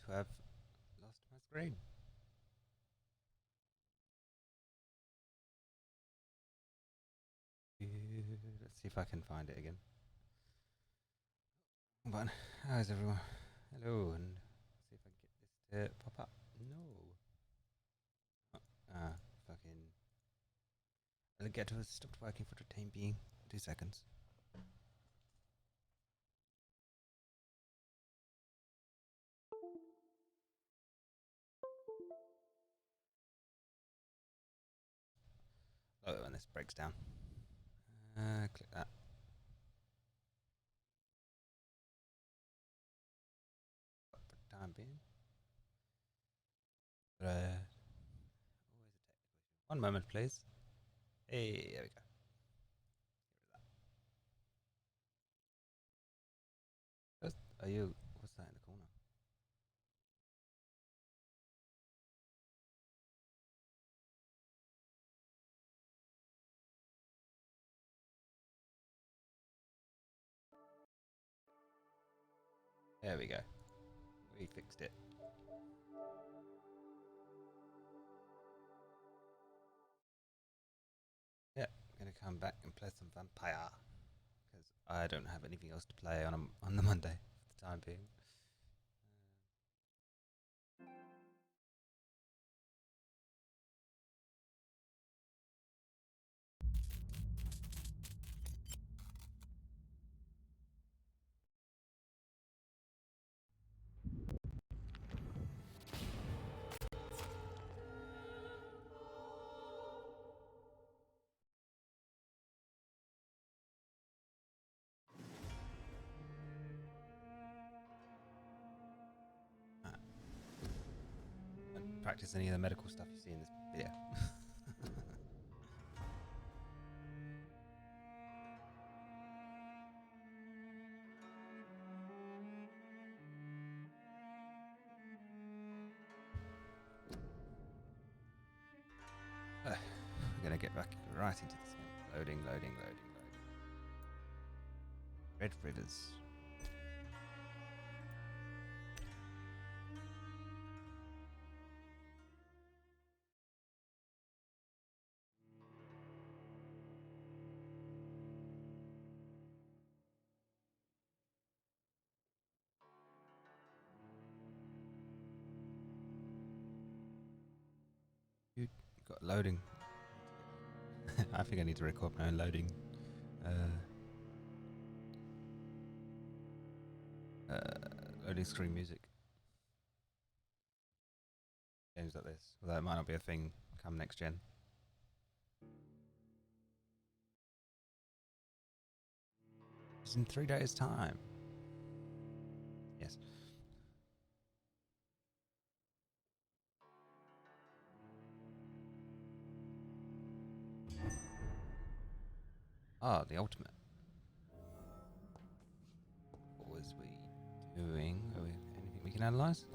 to have lost my screen. Let's see if I can find it again. Hold on. How's everyone? Hello, and see if I can get this to pop up. No. Fucking. Alligator has stopped working for the time being. 2 seconds. Oh, and this breaks down. Click that. For the time being. But, always a technical issue. 1 moment, please. Hey, there we go. Are you? What's that in the corner? There we go. We fixed it. Yeah, I'm gonna come back and play some Vampyr because I don't have anything else to play on the Monday for the time being. Don't practice any of the medical stuff you see in this video. We're gonna get back right into this game. Loading. Red Fritters. You got loading. I think I need to record my own loading. Loading screen music. Games like this. Well, that might not be a thing come next gen. It's in 3 days' time. Yes. Ah, the ultimate. What was we doing? Anything we can analyze?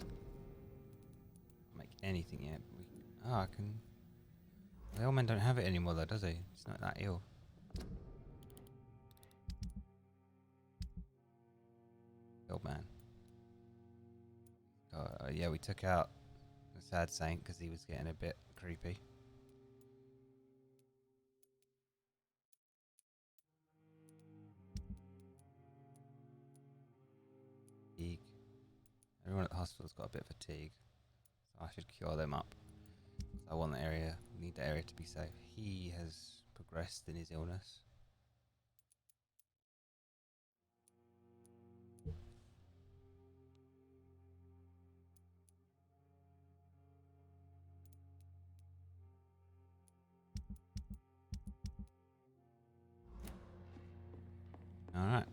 Make anything yet? I can. The old man don't have it anymore, though, does he? He's not that ill. The old man. Yeah, we took out the sad saint because he was getting a bit creepy. Fatigue. Everyone at the hospital's got a bit of fatigue, so I should cure them up. I want the area. Need the area to be safe. He has progressed in his illness. All right.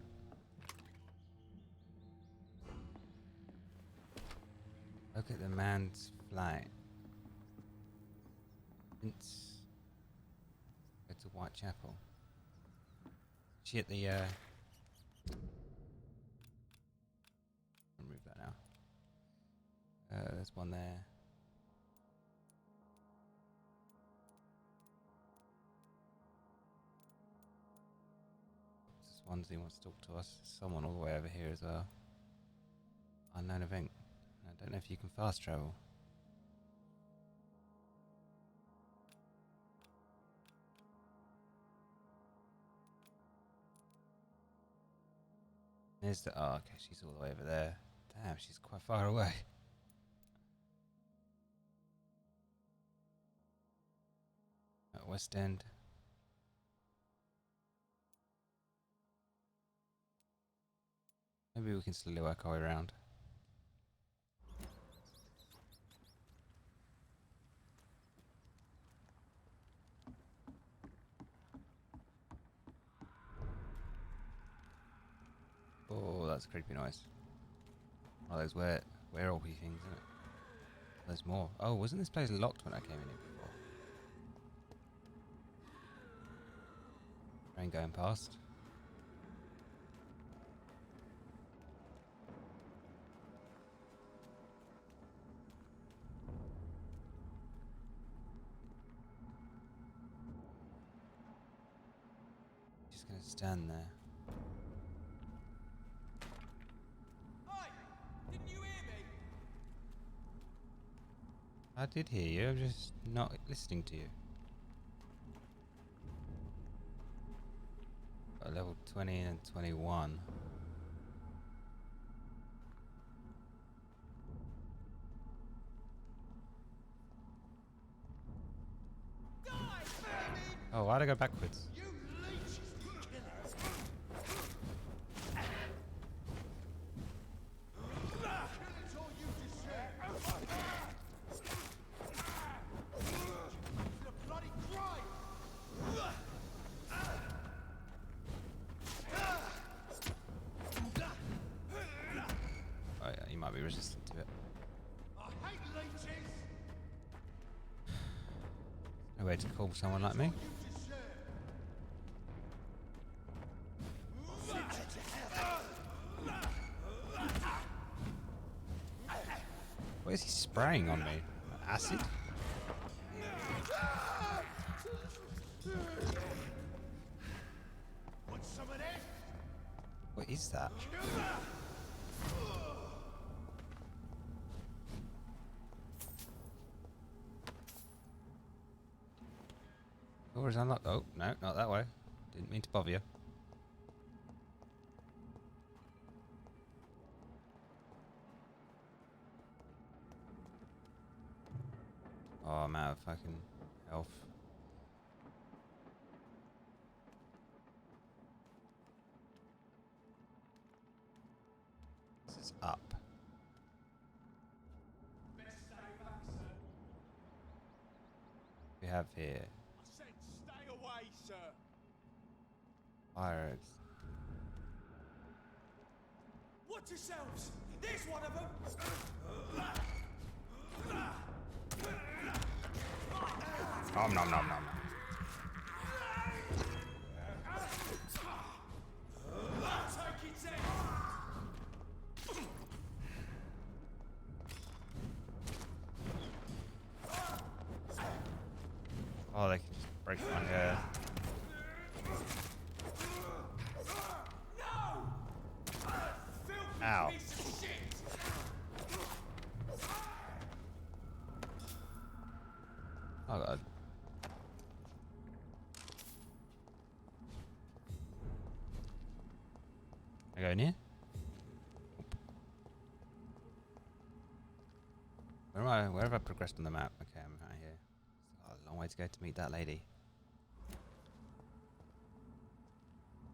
Look at the man's flight. Prince. Go to Whitechapel. She at the remove that now. There's one there. Swansea wants to talk to us. There's someone all the way over here as well. Unknown event. No Don't know if you can fast travel. There's the... Oh, okay, she's all the way over there. Damn, she's quite far away. At West End. Maybe we can slowly work our way around. Oh, that's a creepy noise. Oh, those werewolfy things, isn't it? There's more. Oh, wasn't this place locked when I came in here before? Train going past. Just gonna stand there. Hey! Didn't you hear me? I did hear you, I'm just not listening to you. Got level 20 and 21. Die, vermin! Oh, why'd I go backwards? You leeches and killers! Killing's all you deserve! It's a bloody crime! Oh yeah, you might be resistant to it. I hate leeches! No way to call someone like me. You deserve! What is he spraying on me? Acid? Want some of this? What is that? Door is unlocked. Oh, no, not that way. Didn't mean to bother you. Oh, I'm out of fucking health. This is up. Best stay back, sir. We have here I said stay away, sir. fire eggs. Watch yourselves! There's one of them! Nom nom nom nom. I'll take its head! Oh, they can just break my hair. No! Filthy Ow. piece of shit! Oh god. I go in here? Where am I? Where have I progressed on the map? Okay, I'm out here. Still got a long way to go to meet that lady.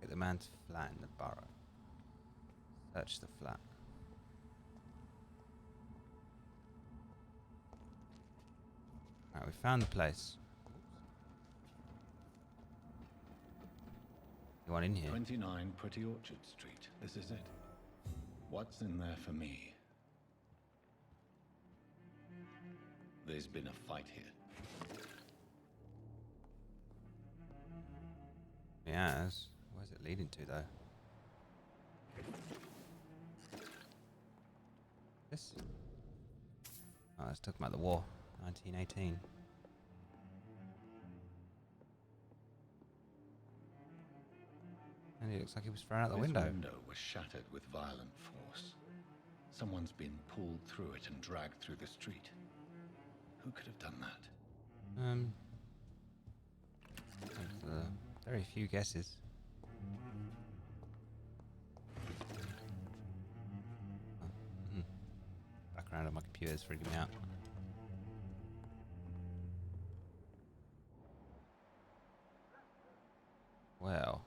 Get the man's flat in the burrow. Search the flat. Right, we found the place. Anyone in here? 29 Pretty Orchard Street. This is it. What's in there for me? There's been a fight here. Yes. Where's it leading to, though? This? Oh, let's talk about the war. 1918. And it looks like he was thrown out the This window. window was shattered with violent force. Someone's been pulled through it and dragged through the street. Who could have done that? Very few guesses. Background on my computer is freaking me out. Well,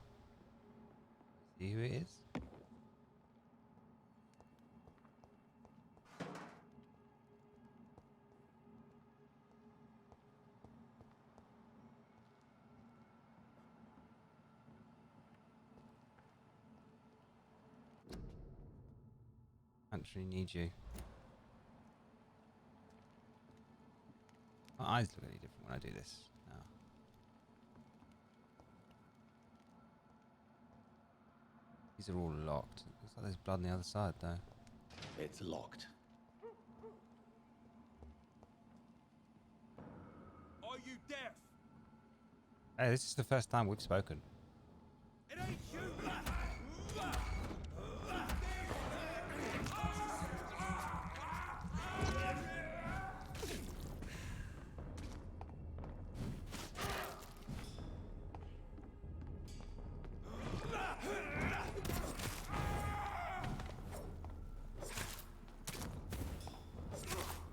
see who it is? Actually need you. My eyes look really different when I do this now. These are all locked. Looks like there's blood on the other side though. It's locked. Are you deaf? Hey, this is the first time we've spoken. It ain't you!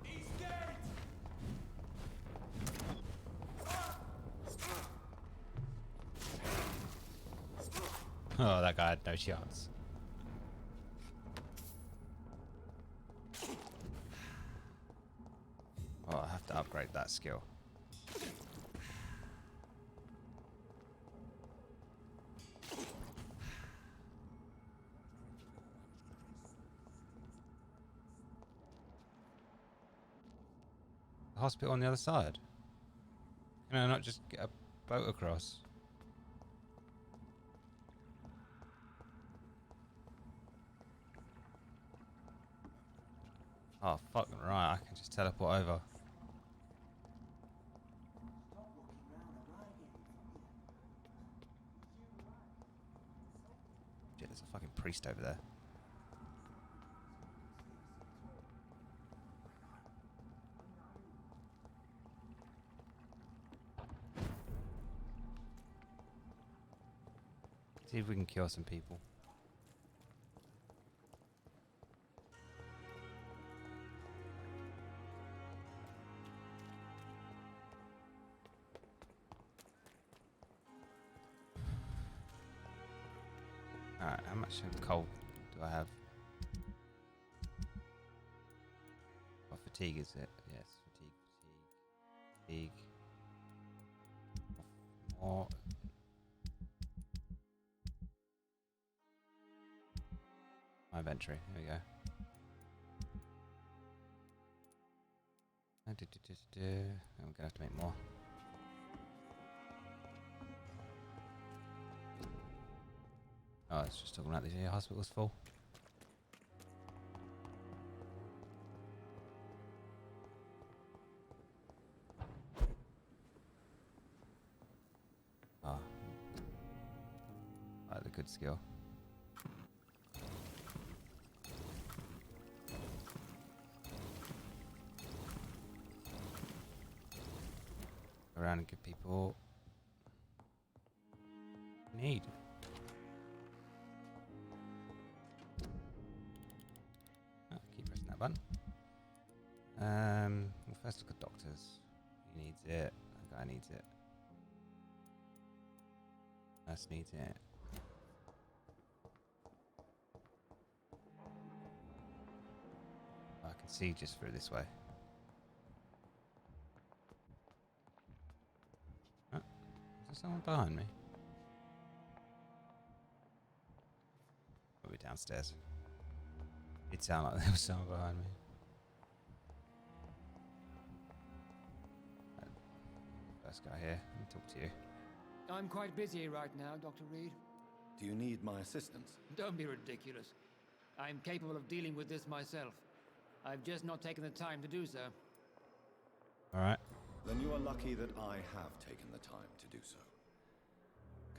He's dead! Oh, that guy had no chance. Oh, I have to upgrade that skill. The hospital on the other side. Can I not just get a boat across? Oh, fucking right, I can just teleport over. Shit, there's a fucking priest over there. See if we can kill some people. Alright, how much of coal do I have? What fatigue is it? Yes, fatigue. More. My inventory, here we go. I'm gonna have to make more. Oh, it's just talking about the hospital's full. Ah. That's a good skill. Go around and give people need. Keep pressing that button. We'll first look at doctors. He needs it. That guy needs it. Nurse needs it. I can see just through this way. Oh, is there someone behind me? Probably downstairs. It sounded like there was someone behind me. First guy here, let me talk to you. I'm quite busy right now, Dr. Reed. Do you need my assistance? Don't be ridiculous. I'm capable of dealing with this myself. I've just not taken the time to do so. Alright. Then you are lucky that I have taken the time to do so.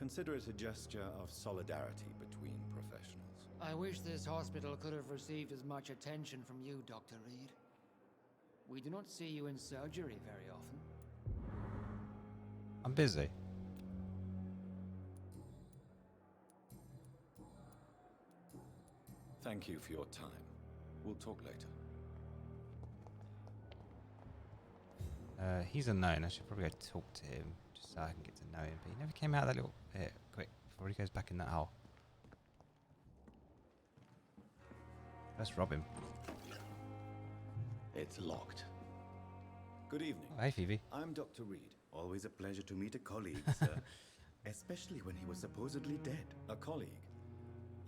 Consider it a gesture of solidarity between professionals. I wish this hospital could have received as much attention from you, Dr. Reed. We do not see you in surgery very often. I'm busy. Thank you for your time. We'll talk later. He's unknown. I should probably go talk to him just so I can get to know him. But he never came out of that little pit quick before he goes back in that hole. Let's rob him. It's locked. Good evening. Oh, hey, Phoebe. I'm Dr. Reed. Always a pleasure to meet a colleague, sir. Especially when he was supposedly dead. A colleague.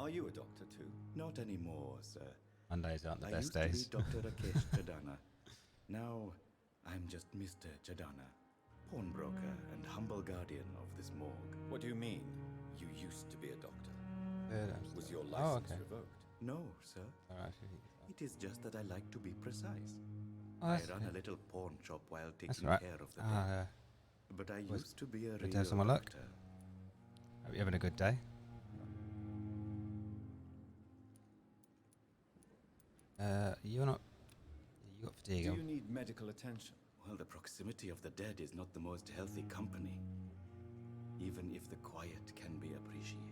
Are you a doctor too? Not anymore, sir. Mondays aren't the I best used days. to be Dr. Rakesh Chadana. Now, I'm just Mr. Chadana, pawnbroker and humble guardian of this morgue. What do you mean? You used to be a doctor. Was your Oh, license okay. revoked? No, sir. Alright, It is just that I like to be precise. oh, I that's run okay. a little pawn shop while That's taking right. care of the dead. But I was used to be a good real to have someone look. doctor. Hope you're having a good day. You're not. You got fatigue. Do you need medical attention? Well, the proximity of the dead is not the most healthy company, even if the quiet can be appreciated.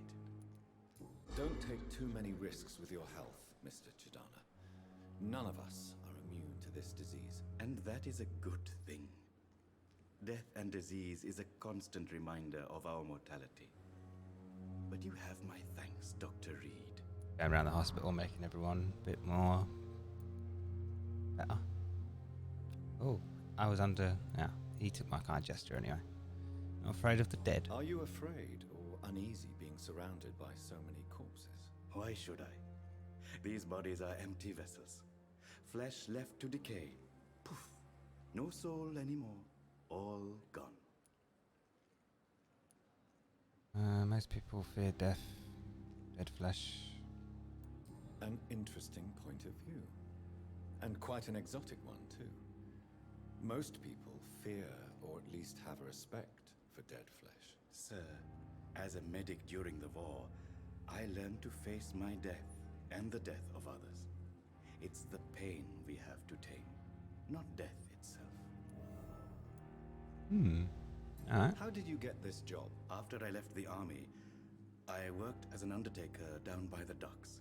Don't take too many risks with your health, Mr. Chidana. None of us are immune to this disease. And that is a good thing. Death and disease is a constant reminder of our mortality. But you have my thanks, Dr. Reed. Going around the hospital, making everyone a bit more better. Oh, I was under. Yeah, he took my kind gesture anyway. I'm afraid of the dead. Are you afraid or uneasy being surrounded by so many corpses? Why should I? These bodies are empty vessels. Flesh left to decay. Poof. No soul anymore. All gone. Most people fear death, dead flesh. An interesting point of view. And quite an exotic one, too. Most people fear, or at least have a respect, for dead flesh. Sir, as a medic during the war, I learned to face my death and the death of others. It's the pain we have to tame, not death itself. Alright. How did you get this job? After I left the army, I worked as an undertaker down by the docks.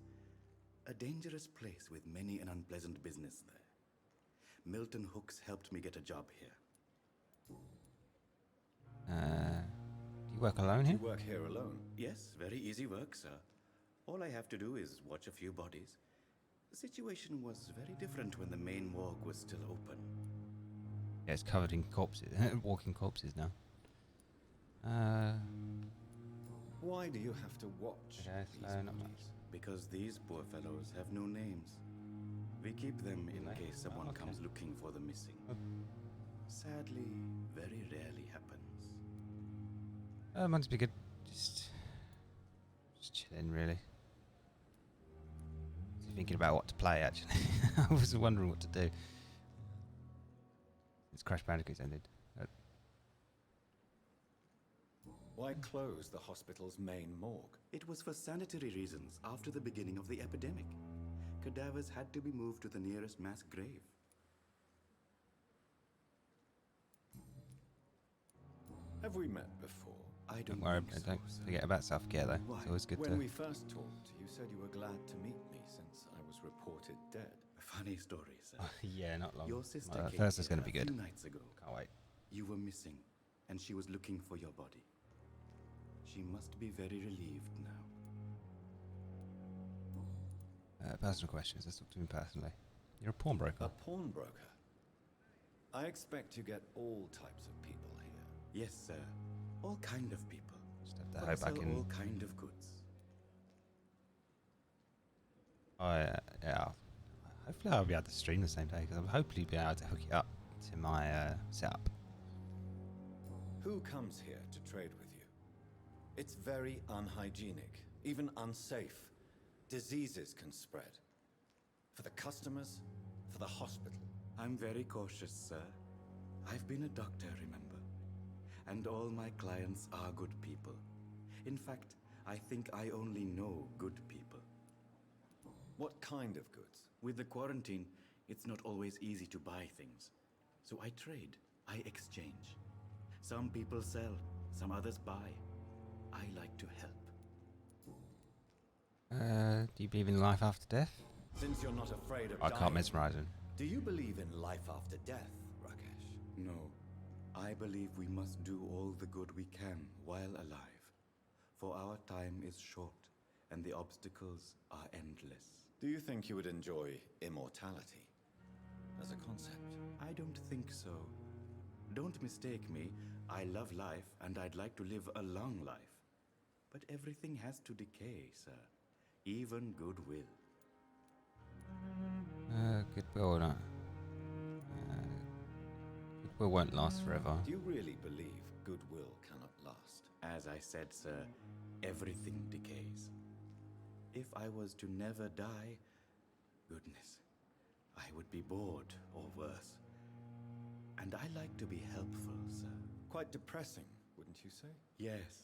A dangerous place with many an unpleasant business there. Milton Hooks helped me get a job here. Do you work alone You here? work here alone. Yes, very easy work, sir. All I have to do is watch a few bodies. The situation was very different when the main morgue was still open. Yeah, it's covered in corpses, walking corpses now. Why do you have to watch Okay, these slow, not bodies? Because these poor fellows have no names. We keep them in Really? case someone Oh, okay. comes looking for the missing. Oh. Sadly, very rarely happens. Must be good. Just chilling, really. Thinking about what to play, actually. I was wondering what to do. It's Crash Bandicoot ended. Why close the hospital's main morgue? It was for sanitary reasons after the beginning of the epidemic. Cadavers had to be moved to the nearest mass grave. Have we met before? I Don't don't worry, think so, don't sir. forget about self-care though. Why? It's always good When to. we first talked, you said you were glad to meet me since I was reported dead. Funny story, sir. Yeah, not long. Your sister Well, came first is here going to be a good. few nights ago. Can't wait. You were missing, and she was looking for your body. She must be very relieved now. Personal questions. Let's talk to me personally. You're a pawnbroker. A pawnbroker? I expect you get all types of people here. Yes, sir. All kind of people. Just have to But I hope I sell can. all kind of goods. Yeah. Hopefully, I'll be able to stream the same day because I'll hopefully be able to hook it up to my setup. Who comes here to trade with you? It's very unhygienic, even unsafe. Diseases can spread. For the customers, for the hospital. I'm very cautious, sir. I've been a doctor, remember? And all my clients are good people. In fact, I think I only know good people. What kind of goods? With the quarantine, it's not always easy to buy things. So I trade, I exchange. Some people sell, some others buy. I like to help. Do you believe in life after death? Since you're not afraid of I dying, can't mesmerize him. do you believe in life after death, Rakesh? No, I believe we must do all the good we can while alive. For our time is short, and the obstacles are endless. Do you think you would enjoy immortality as a concept? I don't think so. Don't mistake me. I love life, and I'd like to live a long life. But everything has to decay, sir. Even goodwill. Goodwill or not? Goodwill won't last forever. Do you really believe goodwill cannot last? As I said, sir, everything decays. If I was to never die, goodness, I would be bored or worse. And I like to be helpful, sir. Quite depressing, wouldn't you say? Yes,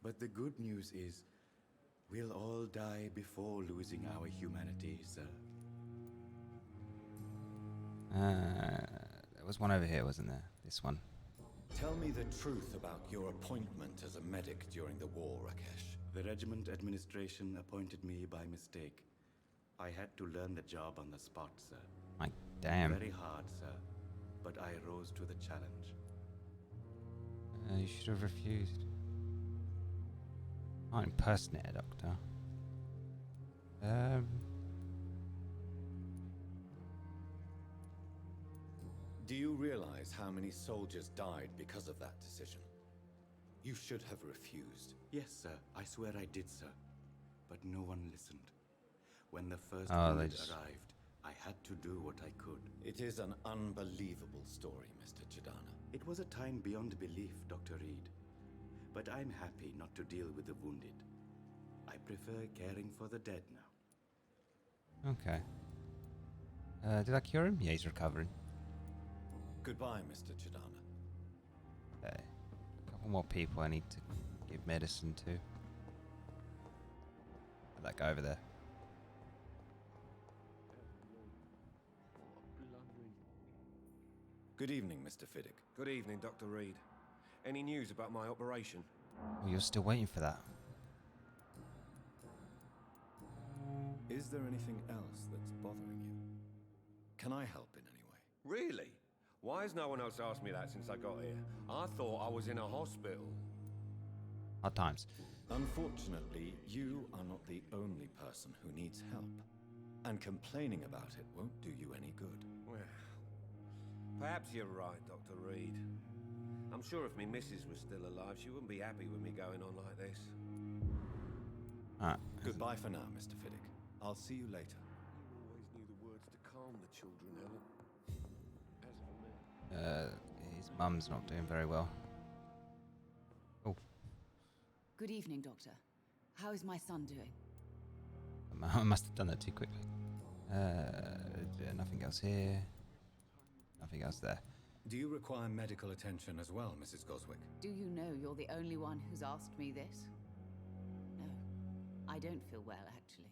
but the good news is we'll all die before losing our humanity, sir. There was one over here, wasn't there? This one. Tell me the truth about your appointment as a medic during the war, Rakesh. The regiment administration appointed me by mistake. I had to learn the job on the spot, sir. My damn. Very hard, sir, but I rose to the challenge. You should have refused. Can't impersonate a doctor. Do you realize how many soldiers died because of that decision? You should have refused. Yes, sir, I swear I did, sir. But no one listened. When the first Oh, wounded they just- arrived, I had to do what I could. It is an unbelievable story, Mr. Chidana. It was a time beyond belief, Dr. Reed. But I'm happy not to deal with the wounded. I prefer caring for the dead now. Okay. Did I cure him? Yeah, he's recovering. Goodbye, Mr. Chidana. Okay. A couple more people I need to give medicine to. Let that guy over there. Good evening, Mr. Fiddick. Good evening, Dr. Reed. Any news about my operation? Oh, you're still waiting for that. Is there anything else that's bothering you? Can I help in any way? Really? Why has no one else asked me that since I got here? I thought I was in a hospital. Hard times. Unfortunately, you are not the only person who needs help. And complaining about it won't do you any good. Well, perhaps you're right, Dr. Reed. I'm sure if me missus was still alive, she wouldn't be happy with me going on like this. Alright. Goodbye for now, Mr. Fiddick. I'll see you later. You always knew the words to calm the children, Ellen. As for me. His mum's not doing very well. Oh, Good evening, Doctor. How is my son doing? I must have done that too quickly. Nothing else here. Nothing else there. Do you require medical attention as well, Mrs. Goswick? Do you know you're the only one who's asked me this? No, I don't feel well, actually.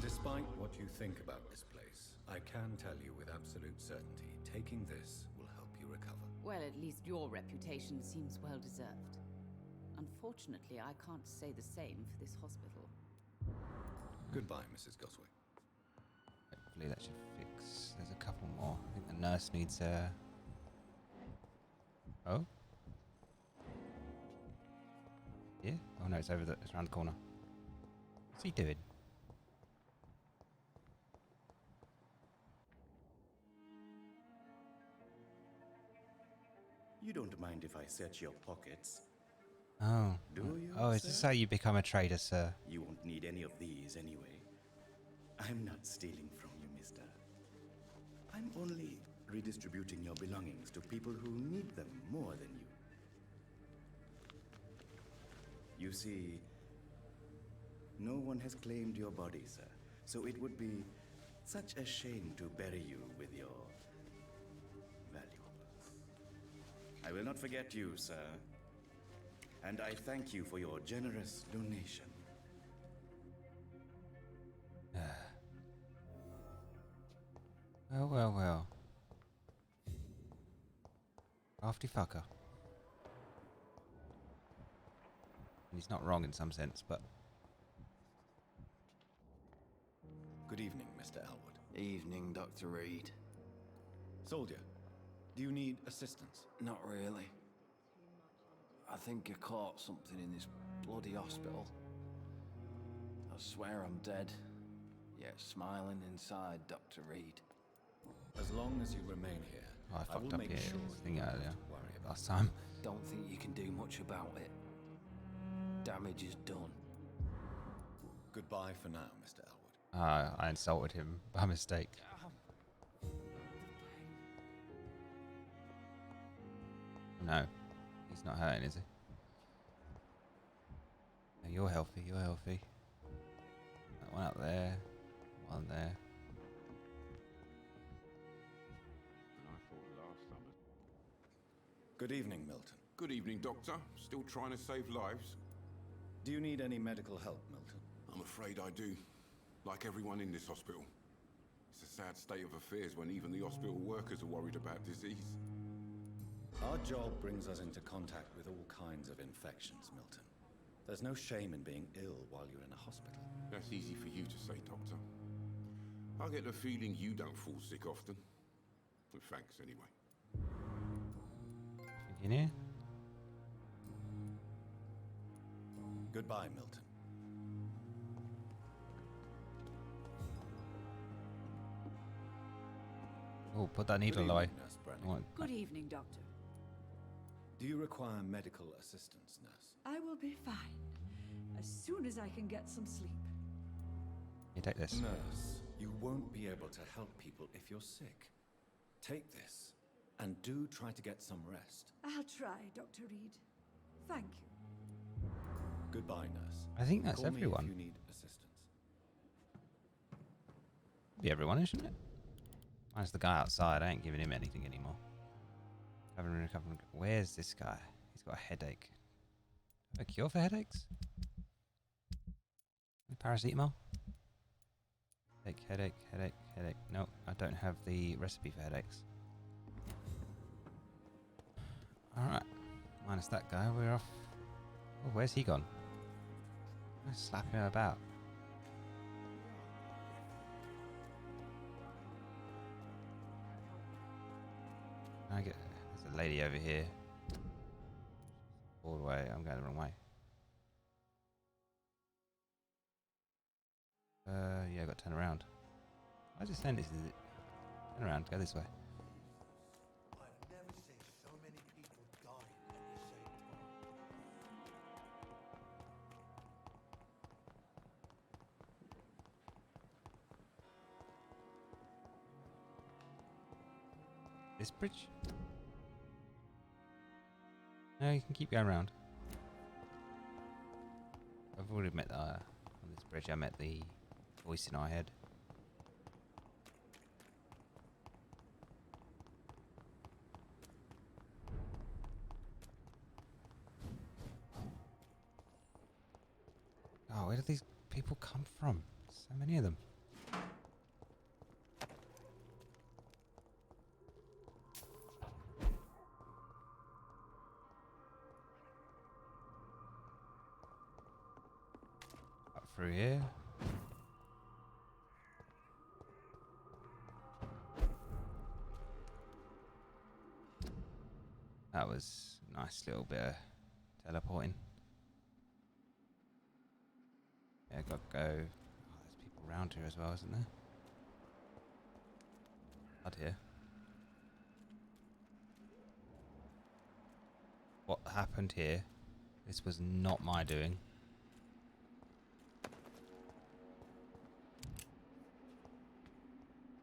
Despite what you think about this place, I can tell you with absolute certainty, taking this will help you recover. Well, at least your reputation seems well deserved. Unfortunately, I can't say the same for this hospital. Goodbye, Mrs. Goswick. Hopefully that should fix. There's a couple more. I think the nurse needs a. Oh? Yeah? Oh no, it's over the. It's around the corner. What's he doing? You don't mind if I search your pockets? Oh. Do you, Oh, is this sir? how you become a trader, sir? You won't need any of these anyway. I'm not stealing from you, mister. I'm only redistributing your belongings to people who need them more than you. You see, no one has claimed your body, sir. So it would be such a shame to bury you with your valuables. I will not forget you, sir. and I thank you for your generous donation. Well, well, well. Crafty fucker. And he's not wrong in some sense, but... Good evening, Mr. Elwood. Evening, Dr. Reed. Soldier, do you need assistance? Not really. I think I caught something in this bloody hospital. I swear I'm dead, yet smiling inside, Dr. Reed. As long as you remain here, Oh, I I fucked will up make here. sure This you thing don't earlier. have to worry about Last time. Don't think you can do much about it. Damage is done. Goodbye for now, Mr. Elwood. I insulted him by mistake. No, he's not hurting, is he? No, you're healthy, you're healthy. That one up there, one there. Good evening, Milton. Good evening, Doctor. Still trying to save lives? Do you need any medical help, Milton? I'm afraid I do. Like everyone in this hospital. It's a sad state of affairs when even the hospital workers are worried about disease. Our job brings us into contact with all kinds of infections, Milton. There's no shame in being ill while you're in a hospital. That's easy for you to say, Doctor. I get the feeling you don't fall sick often. Well, thanks, anyway. In here? Goodbye, Milton. Oh, put that needle Good away. evening, Nurse Brennan. I want- Good evening, Doctor. Do you require medical assistance, nurse? I will be fine as soon as I can get some sleep. You take this. Nurse, you won't be able to help people if you're sick. Take this, and do try to get some rest. I'll try, Dr. Reed. Thank you. Goodbye, nurse. I think that's Call me everyone. if you need assistance. Be everyone, isn't it? Minus the guy outside. I ain't giving him anything anymore. Where's this guy? He's got a headache. A cure for headaches? Paracetamol? Headache. No, I don't have the recipe for headaches. Alright. Minus that guy, we're off. Oh, where's he gone? I'm slapping him about. There's a lady over here. All the way. I'm going the wrong way. Yeah, I got to turn around. I just send this. Turn around, go this way. I've never seen so many people dying at the same time. This bridge? No, you can keep going around. I've already met on this bridge. I met the voice in our head. Oh, where do these people come from? So many of them. Up through here. That was a nice little bit of teleporting. Yeah, got to go. Oh, there's people around here as well, isn't there? Out here. What happened here? This was not my doing.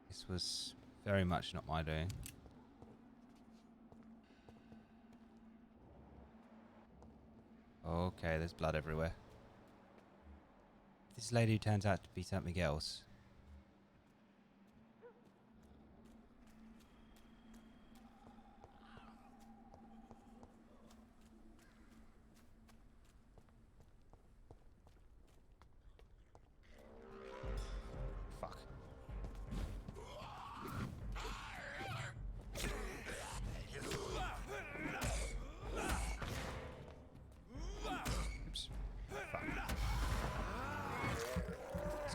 This was very much not my doing. Okay, there's blood everywhere. This lady turns out to be something else.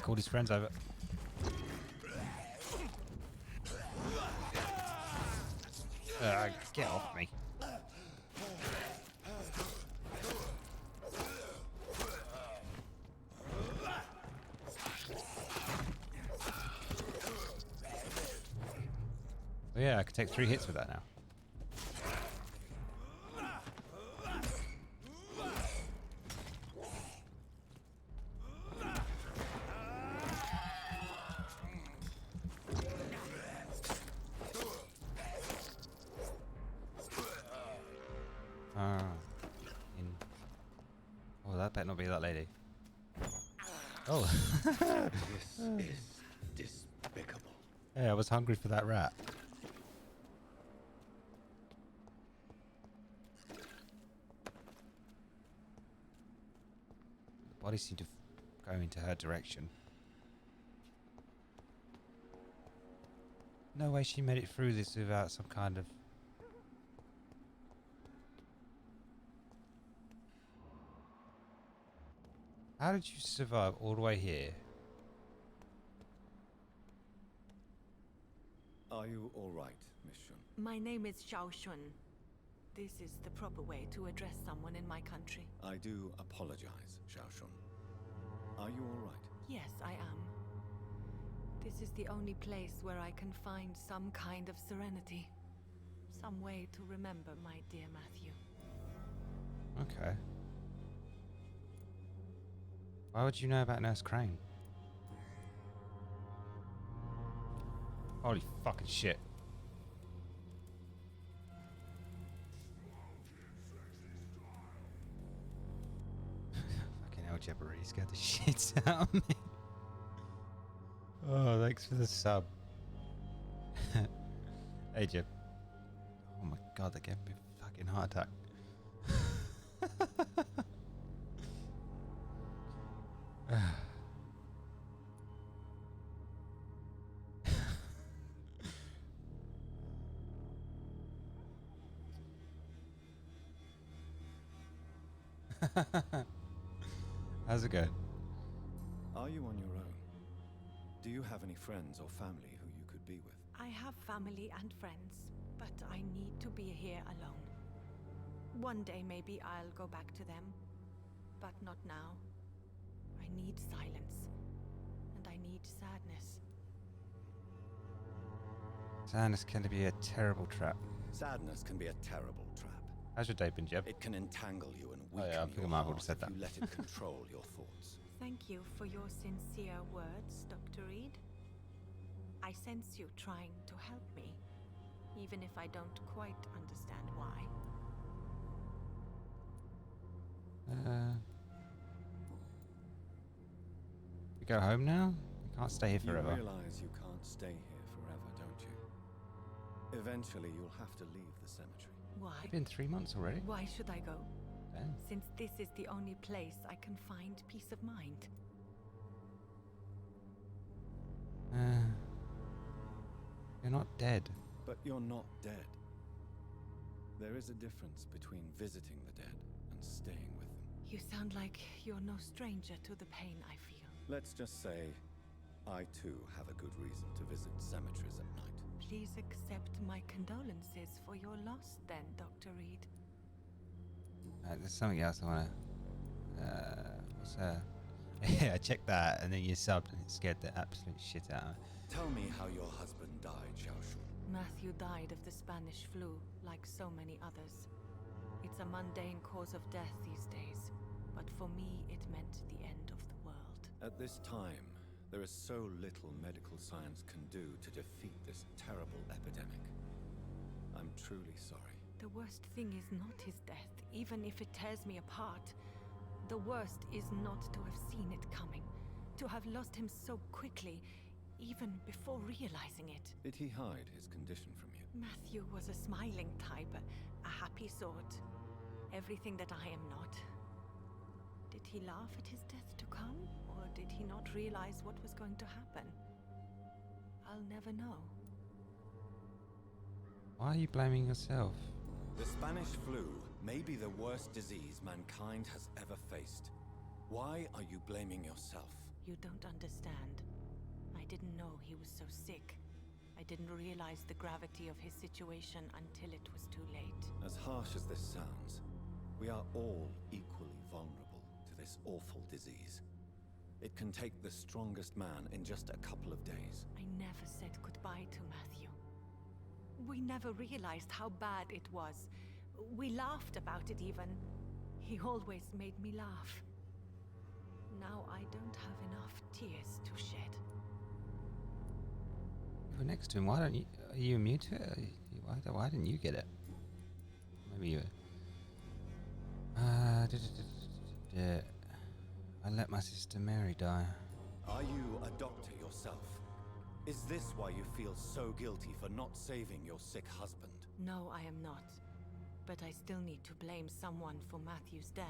called his friends over. Get off me. Oh yeah, I could take 3 hits with that now. Oh, that better not be that lady. Oh. This is despicable. Hey, I was hungry for that rat. The body seemed to go into her direction. No way she made it through this without some kind of... How did you survive all the way here? Are you all right, Miss Shun? My name is Xiao Shun. This is the proper way to address someone in my country. I do apologize, Xiao Shun. Are you all right? Yes, I am. This is the only place where I can find some kind of serenity. Some way to remember my dear Matthew. Okay. Why would you know about Nurse Crane? Holy fucking shit. Fucking hell, Jebbery scared the shit out of me. Oh, thanks for the sub. Hey, Jeb. Oh my god, that gave me a fucking heart attack. How's it going? Are you on your own? Do you have any friends or family who you could be with? I have family and friends, but I need to be here alone. One day maybe I'll go back to them, but not now. I need silence, and I need sadness. Sadness can be a terrible trap. Sadness can be a terrible trap. How's your day been, Jeb? It can entangle you and Oh, weaken yeah, I think I your might have heart already said if that. you let it control your thoughts. Thank you for your sincere words, Dr. Reed. I sense you trying to help me, even if I don't quite understand why. We go home now? We can't stay here forever. You realize you can't stay here forever, don't you? Eventually, you'll have to leave the cemetery. Why? It's been 3 months already. Why should I go? Damn. Since this is the only place I can find peace of mind. You're not dead. But you're not dead. There is a difference between visiting the dead and staying with them. You sound like you're no stranger to the pain I feel. Let's just say, I too have a good reason to visit cemeteries at night. Please accept my condolences for your loss then, Dr. Reed. There's something else I wanna... what's yeah, I checked that and then you subbed and it scared the absolute shit out of me. Tell me how your husband died, Xiao Shun. Matthew died of the Spanish flu, like so many others. It's a mundane cause of death these days, but for me it meant the end of the world. At this time, there is so little medical science can do to defeat this terrible epidemic. I'm truly sorry. The worst thing is not his death, even if it tears me apart. The worst is not to have seen it coming, to have lost him so quickly, even before realizing it. Did he hide his condition from you? Matthew was a smiling type, a happy sort. Everything that I am not. Did he laugh at his death to come, or did he not realize what was going to happen? I'll never know. Why are you blaming yourself? The Spanish flu may be the worst disease mankind has ever faced. Why are you blaming yourself? You don't understand. I didn't know he was so sick. I didn't realize the gravity of his situation until it was too late. As harsh as this sounds, we are all equally vulnerable to this awful disease. It can take the strongest man in just a couple of days. I never said goodbye to Matthew. We never realized how bad it was. We laughed about it even. He always made me laugh. Now I don't have enough tears to shed. You were next to him. Why don't you? Are you immune to it? Why didn't you get it? Maybe you. I let my sister Mary die. Are you a doctor yourself? Is this why you feel so guilty for not saving your sick husband? No, I am not. But I still need to blame someone for Matthew's death.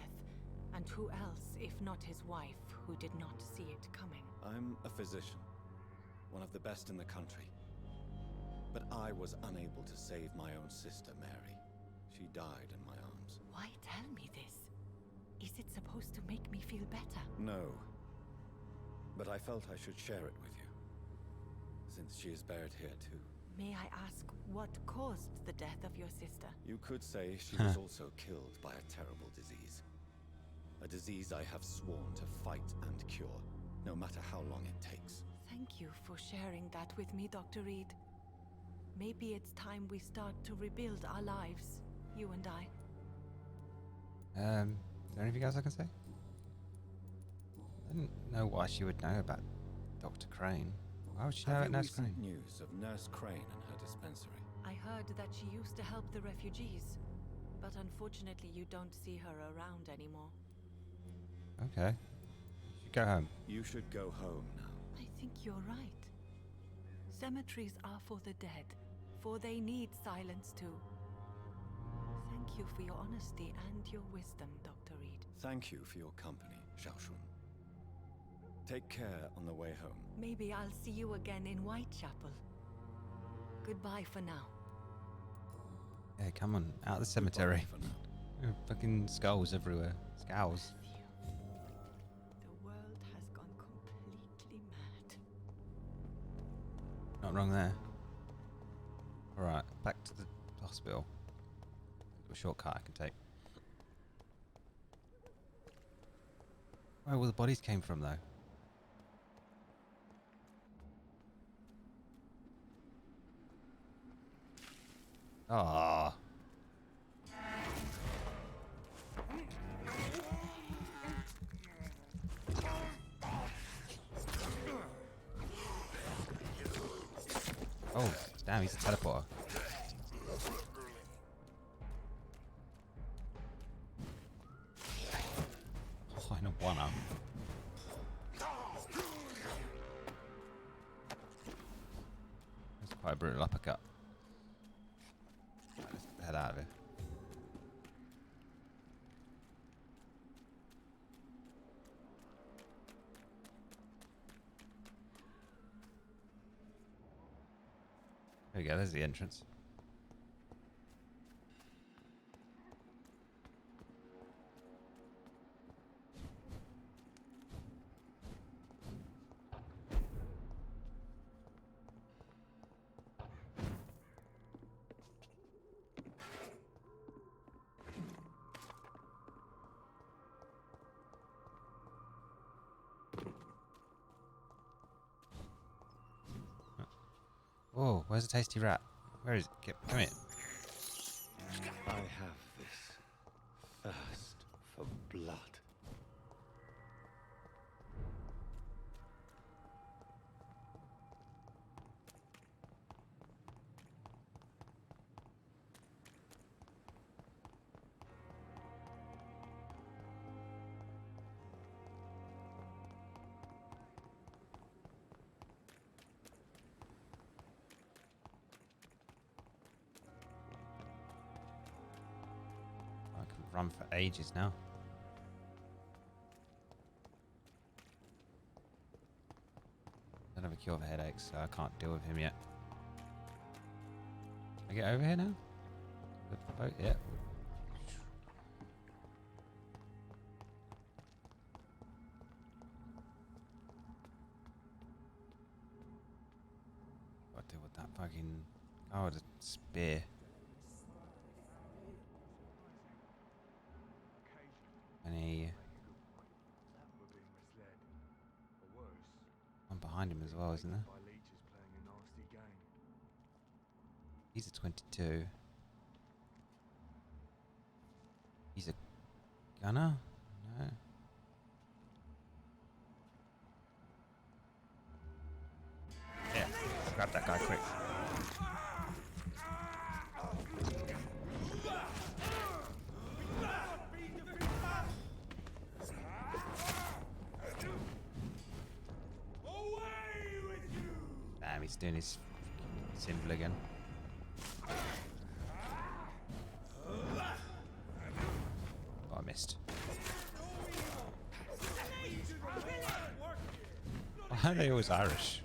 And who else, if not his wife, who did not see it coming? I'm a physician, one of the best in the country. But I was unable to save my own sister, Mary. She died in my arms. Why tell me this? Is it supposed to make me feel better? No. But I felt I should share it with you, since she is buried here too. May I ask what caused the death of your sister? You could say she was also killed by a terrible disease. A disease I have sworn to fight and cure, no matter how long it takes. Thank you for sharing that with me, Dr. Reed. Maybe it's time we start to rebuild our lives, you and I. Is there anything else I can say? I didn't know why she would know about Dr. Crane. Why would she know about Nurse Crane? Have you recent news of Nurse Crane and her dispensary? I heard that she used to help the refugees, but unfortunately you don't see her around anymore. Okay. You should go home. You should go home now. I think you're right. Cemeteries are for the dead, for they need silence too. Thank you for your honesty and your wisdom, Dr. Reed. Thank you for your company, Xiaoshun. Take care on the way home. Maybe I'll see you again in Whitechapel. Goodbye for now. Yeah, come on, out of the cemetery. Goodbye for now. There are fucking skulls everywhere. Skulls. The world has gone completely mad. Not wrong there. Alright, back to the hospital. A shortcut I can take. Where all the bodies came from though? Ah. Oh, damn, he's a teleporter. Oh, I know one arm. That's quite a brutal uppercut. Right, let's get the hell out of here. There we go, there's the entrance. Oh, where's the tasty rat? Where is it? Come here. I have this thirst for blood. I can run for ages now. I don't have a cure for headaches, so I can't deal with him yet. Can I get over here now? The boat, yeah. deal with that fucking guy with a spear. And one behind him as well, isn't there? He's a 22. He's a gunner? No. Yeah, grab that guy quick. Damn, he's doing his symbol again. Oh, I missed. Why are they always Irish?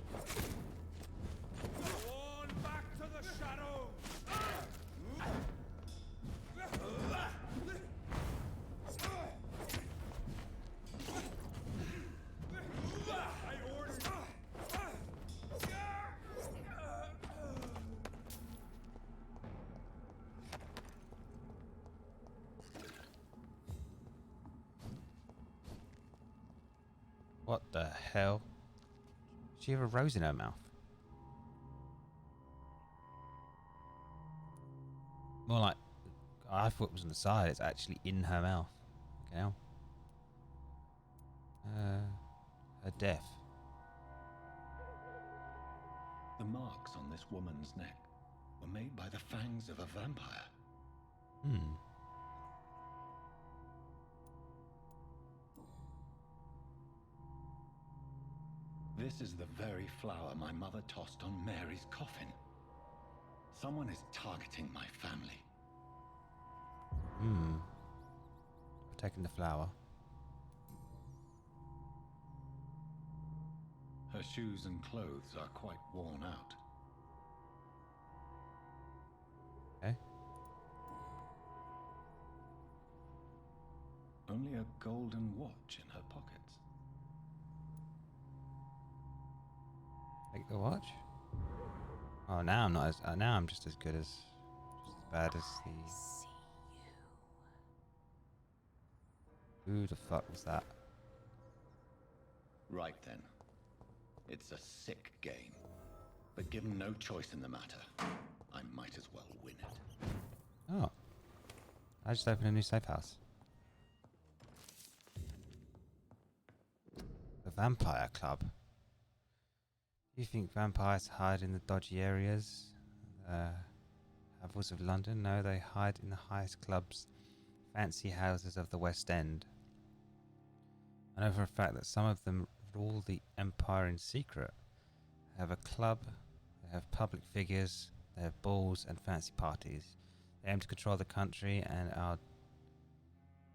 What the hell? She have a rose in her mouth. More like, I thought it was on the side. It's actually in her mouth. Okay. Her death. The marks on this woman's neck were made by the fangs of a vampire. Hmm. This is the very flower my mother tossed on Mary's coffin. Someone is targeting my family. Hmm. I've taken the flower. Her shoes and clothes are quite worn out. Okay. Only a golden watch in her pockets. Take the watch. Oh, now I'm not as. Now I'm just as good as. Just as bad as the. Who the fuck was that? Right then. It's a sick game. But given no choice in the matter, I might as well win it. Oh. I just opened a new safe house. The Vampyr Club. You think vampires hide in the dodgy areas? Havels of London? No, they hide in the highest clubs, fancy houses of the West End. I know for a fact that some of them rule the empire in secret. They have a club, they have public figures, they have balls and fancy parties. They aim to control the country and our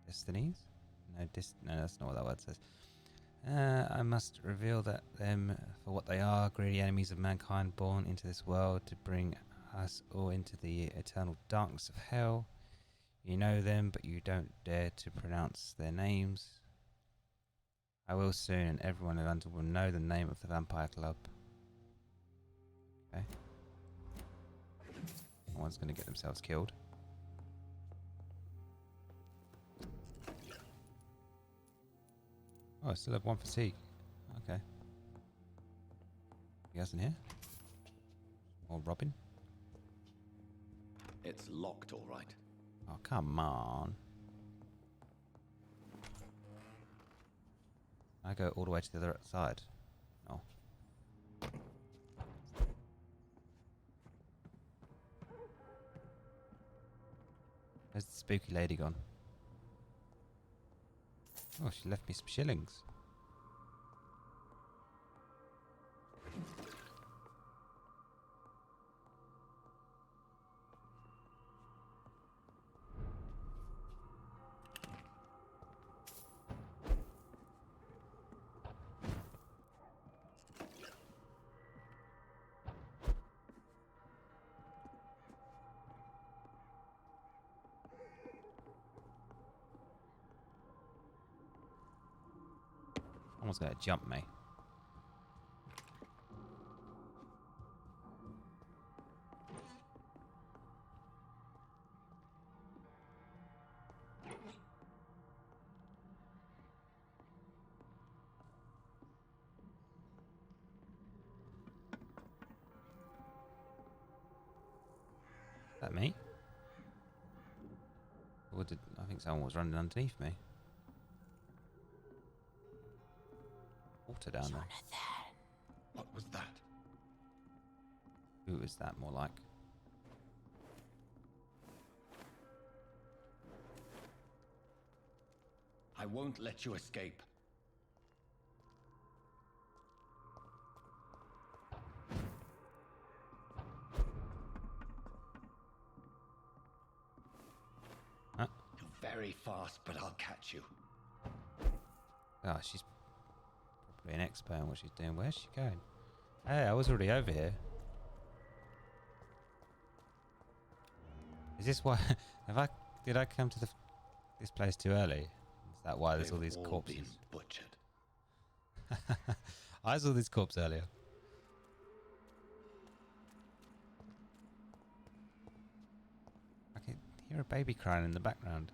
destinies? No, that's not what that word says. I must reveal them for what they are, greedy enemies of mankind born into this world to bring us all into the eternal darkness of hell. You know them, but you don't dare to pronounce their names. I will soon, and everyone in London will know the name of the Vampyr Club. Okay. No one's going to get themselves killed. Oh, I still have one fatigue. Okay. You guys in here? Or Robin? It's locked, all right. Oh, come on. I go all the way to the other side. Oh. Where's the spooky lady gone? Oh, she left me some shillings. Someone's gonna jump me. me? Or did I think someone was running underneath me? Water down there. What was that? Who is that more like? I won't let you escape. Huh? You're very fast, but I'll catch you. Oh, she's probably an expert in what she's doing. Where's she going? Hey, I was already over here. Is this why? Did I come to this place too early? Is that why there's all these corpses? Been butchered. I saw this corpse earlier. I can hear a baby crying in the background.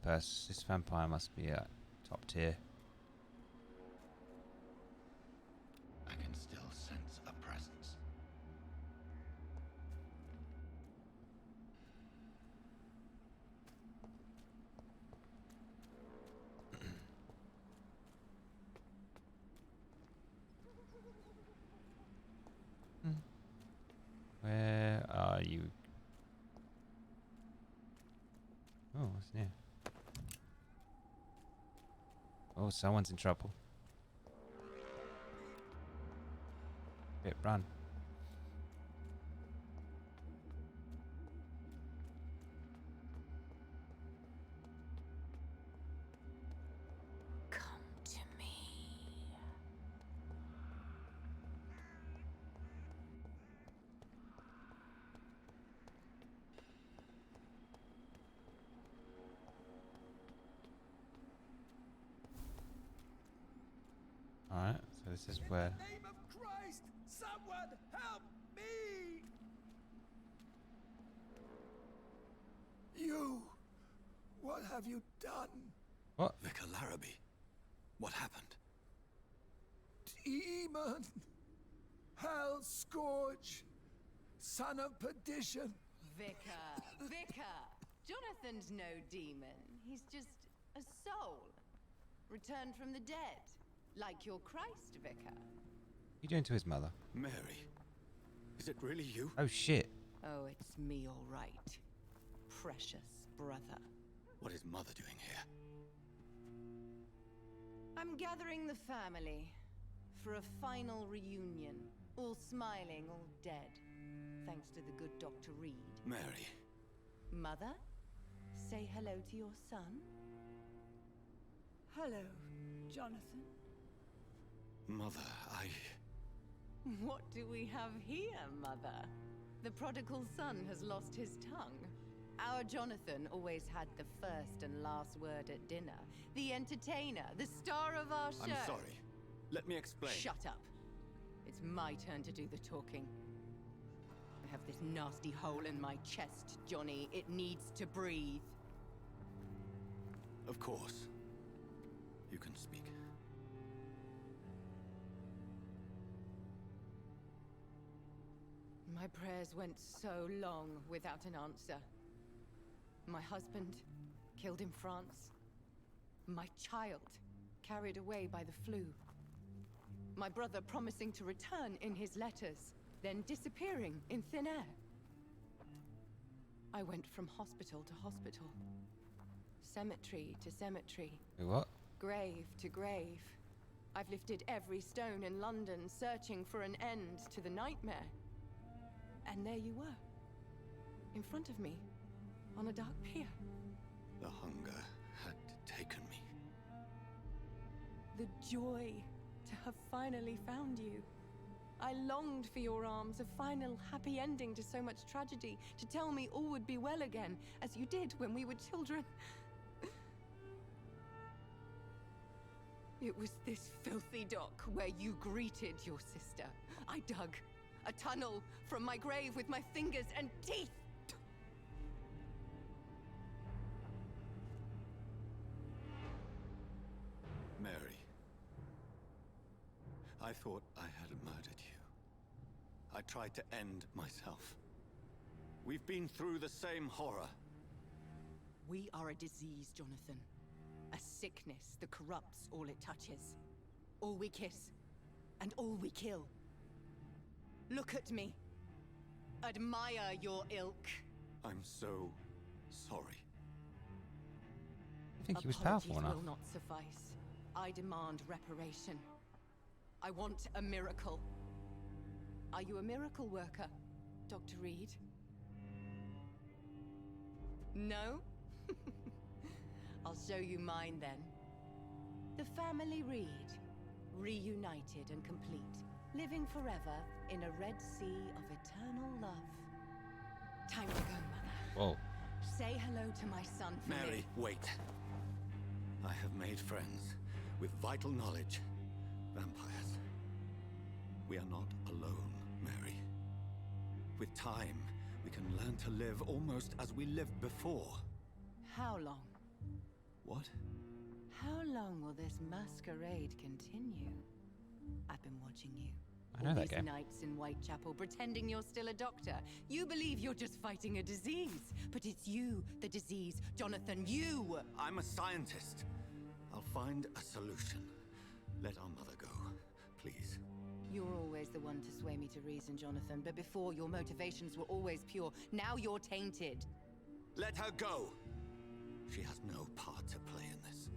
Oh, this vampire must be top tier. I can still sense a presence. Where are you? Oh, what's new? Oh, someone's in trouble. Run. Come to me. Alright, so this is where... In the name of Christ, someone help me! You! What have you done? What? Vicar Larrabee, what happened? Demon! Hell scourge! Son of perdition! Vicar! Jonathan's no demon. He's just a soul. Returned from the dead. Like your Christ, Vicar. What are you doing to his mother? Mary, is it really you? Oh shit. Oh, it's me, all right. Precious brother. What is Mother doing here? I'm gathering the family for a final reunion. All smiling, all dead. Thanks to the good Dr. Reed. Mary. Mother, say hello to your son. Hello, Jonathan. Mother, What do we have here, Mother? The prodigal son has lost his tongue. Our Jonathan always had the first and last word at dinner. The entertainer, the star of our show. I'm sorry. Let me explain. Shut up. It's my turn to do the talking. I have this nasty hole in my chest, Johnny. It needs to breathe. Of course. You can speak. My prayers went so long without an answer. My husband, killed in France. My child, carried away by the flu. My brother promising to return in his letters, then disappearing in thin air. I went from hospital to hospital. Cemetery to cemetery. What? Grave to grave. I've lifted every stone in London, searching for an end to the nightmare. And there you were, in front of me, on a dark pier. The hunger had taken me. The joy to have finally found you. I longed for your arms, a final happy ending to so much tragedy, to tell me all would be well again, as you did when we were children. It was this filthy dock where you greeted your sister. I dug a tunnel from my grave with my fingers and teeth. I thought I had murdered you. I tried to end myself. We've been through the same horror. We are a disease, Jonathan. A sickness that corrupts all it touches. All we kiss, and all we kill. Look at me. Admire your ilk. I'm so sorry. I think he was powerful enough. Apologies will not suffice. I demand reparation. I want a miracle. Are you a miracle worker, Dr. Reed? No? I'll show you mine then. The family Reed, reunited and complete, living forever in a red sea of eternal love. Time to go, Mother. Whoa. Say hello to my son for me. Mary, wait. I have made friends with vital knowledge. Vampires. We are not alone, Mary. With time, we can learn to live almost as we lived before. How long? What? How long will this masquerade continue? I've been watching you. I know All that these game. nights in Whitechapel pretending you're still a doctor. You believe you're just fighting a disease. But it's you, the disease. Jonathan, you! I'm a scientist. I'll find a solution. Let our mother go, please. You're always the one to sway me to reason, Jonathan. But before, your motivations were always pure. Now you're tainted. Let her go! She has no part to play in this.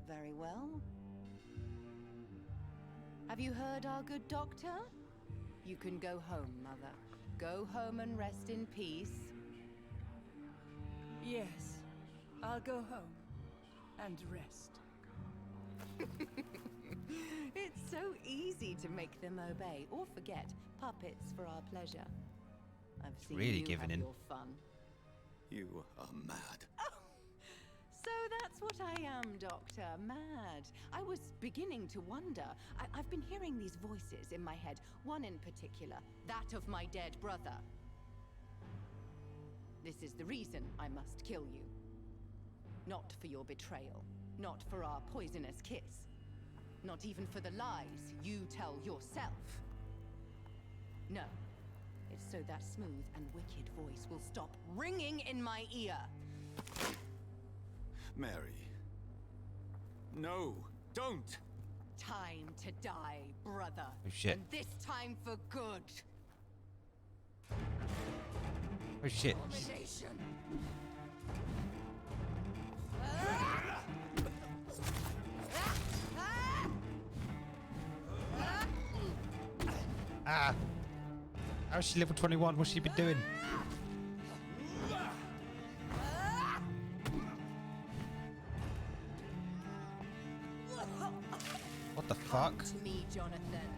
Very well. Have you heard our good doctor? You can go home, Mother. Go home and rest in peace. Yes, I'll go home and rest. It's so easy to make them obey or forget. Puppets for our pleasure. I've seen Really you giving have in. your fun. You are mad. So that's what I am, Doctor. Mad. I was beginning to wonder. I've been hearing these voices in my head. One in particular, that of my dead brother. This is the reason I must kill you. Not for your betrayal. Not for our poisonous kiss. Not even for the lies you tell yourself. No. It's so that smooth and wicked voice will stop ringing in my ear. Mary. No, don't! Time to die, brother. Oh shit. And this time for good. Oh shit. Abomination. Ah! How's she level 21? What's she been doing? What the fuck? Come to me, Jonathan.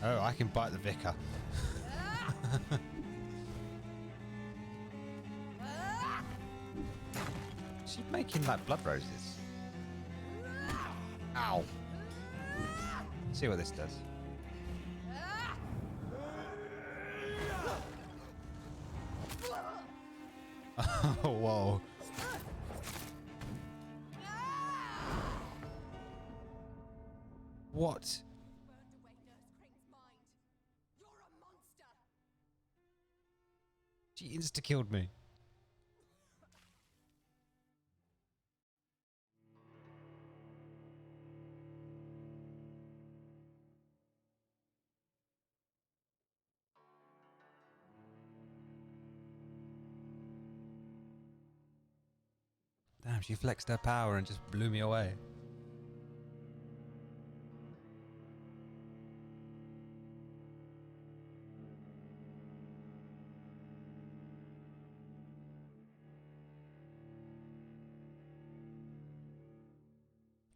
Oh, I can bite the vicar. She's making like blood roses. Ow. See what this does. Oh, whoa. What? Burned away Nurse Crane's mind. You're a monster. She insta-killed me. Damn, she flexed her power and just blew me away.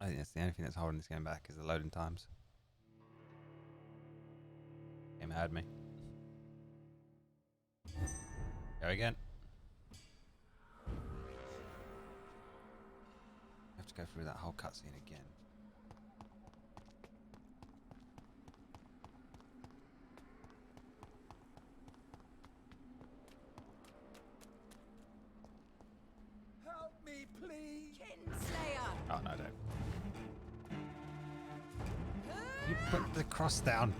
I think that's the only thing that's holding this game back is the loading times. Game had me. Go again. Have to go through that whole cutscene again. Help me, please! Kinslayer! Oh no, don't. put the cross down.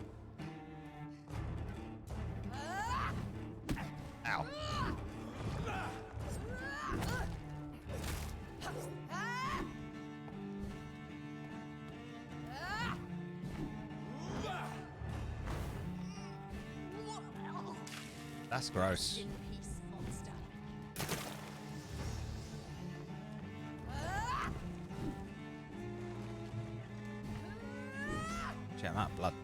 Ow. That's gross. Check that blood.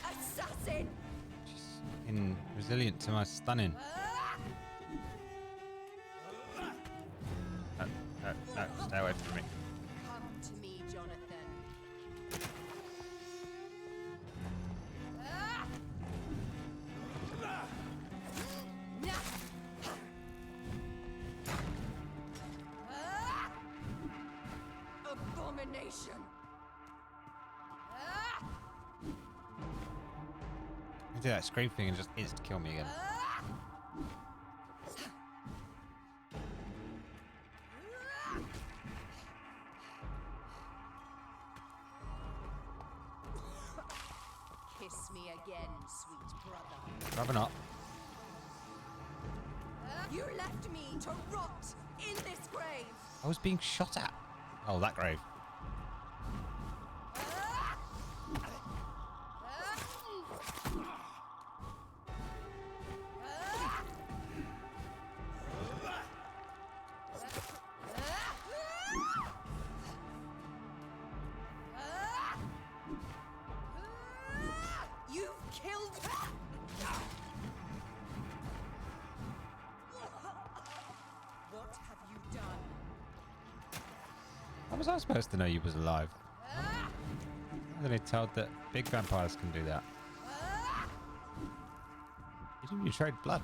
Assassin! She's resilient to my stunning. No, stay away from me. Come to me, Jonathan. Abomination! You do that scream thing and just insta kill me again. Kiss me again, sweet brother. Rather not. You left me to rot in this grave. I was being shot at. Oh, that grave. You've killed her. What have you done? How was I supposed to know you was alive? I'm only told that big vampires can do that. You didn't you trade blood?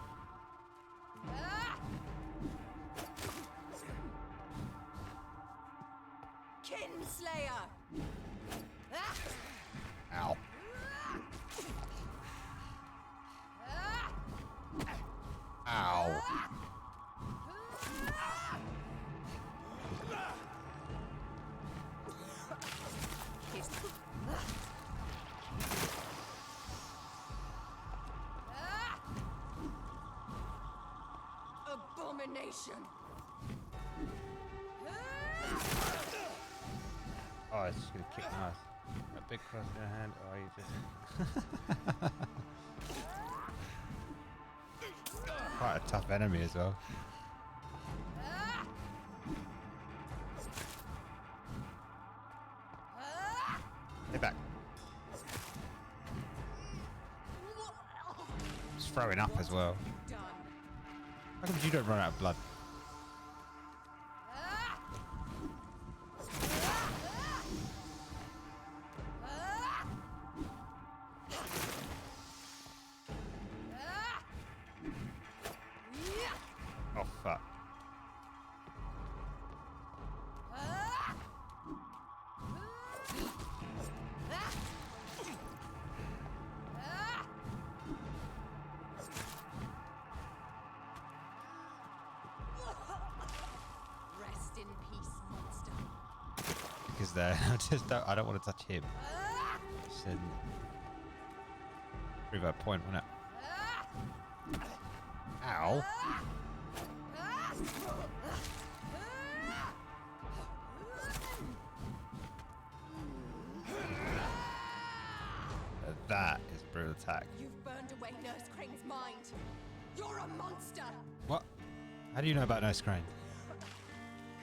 Kinslayer. Ow. Ow. Kiss. Abomination. Oh, it's just gonna kick my ass. A big cross in your hand. Oh, you just. Quite a tough enemy as well. Stay back. He's throwing up as well. How come you don't run out of blood? Oh fuck. Rest in peace, monster. Because I don't want to touch him. Just prove that point, wouldn't it? Ow. That is a brutal attack. You've burned away Nurse Crane's mind. You're a monster. What? How do you know about Nurse Crane?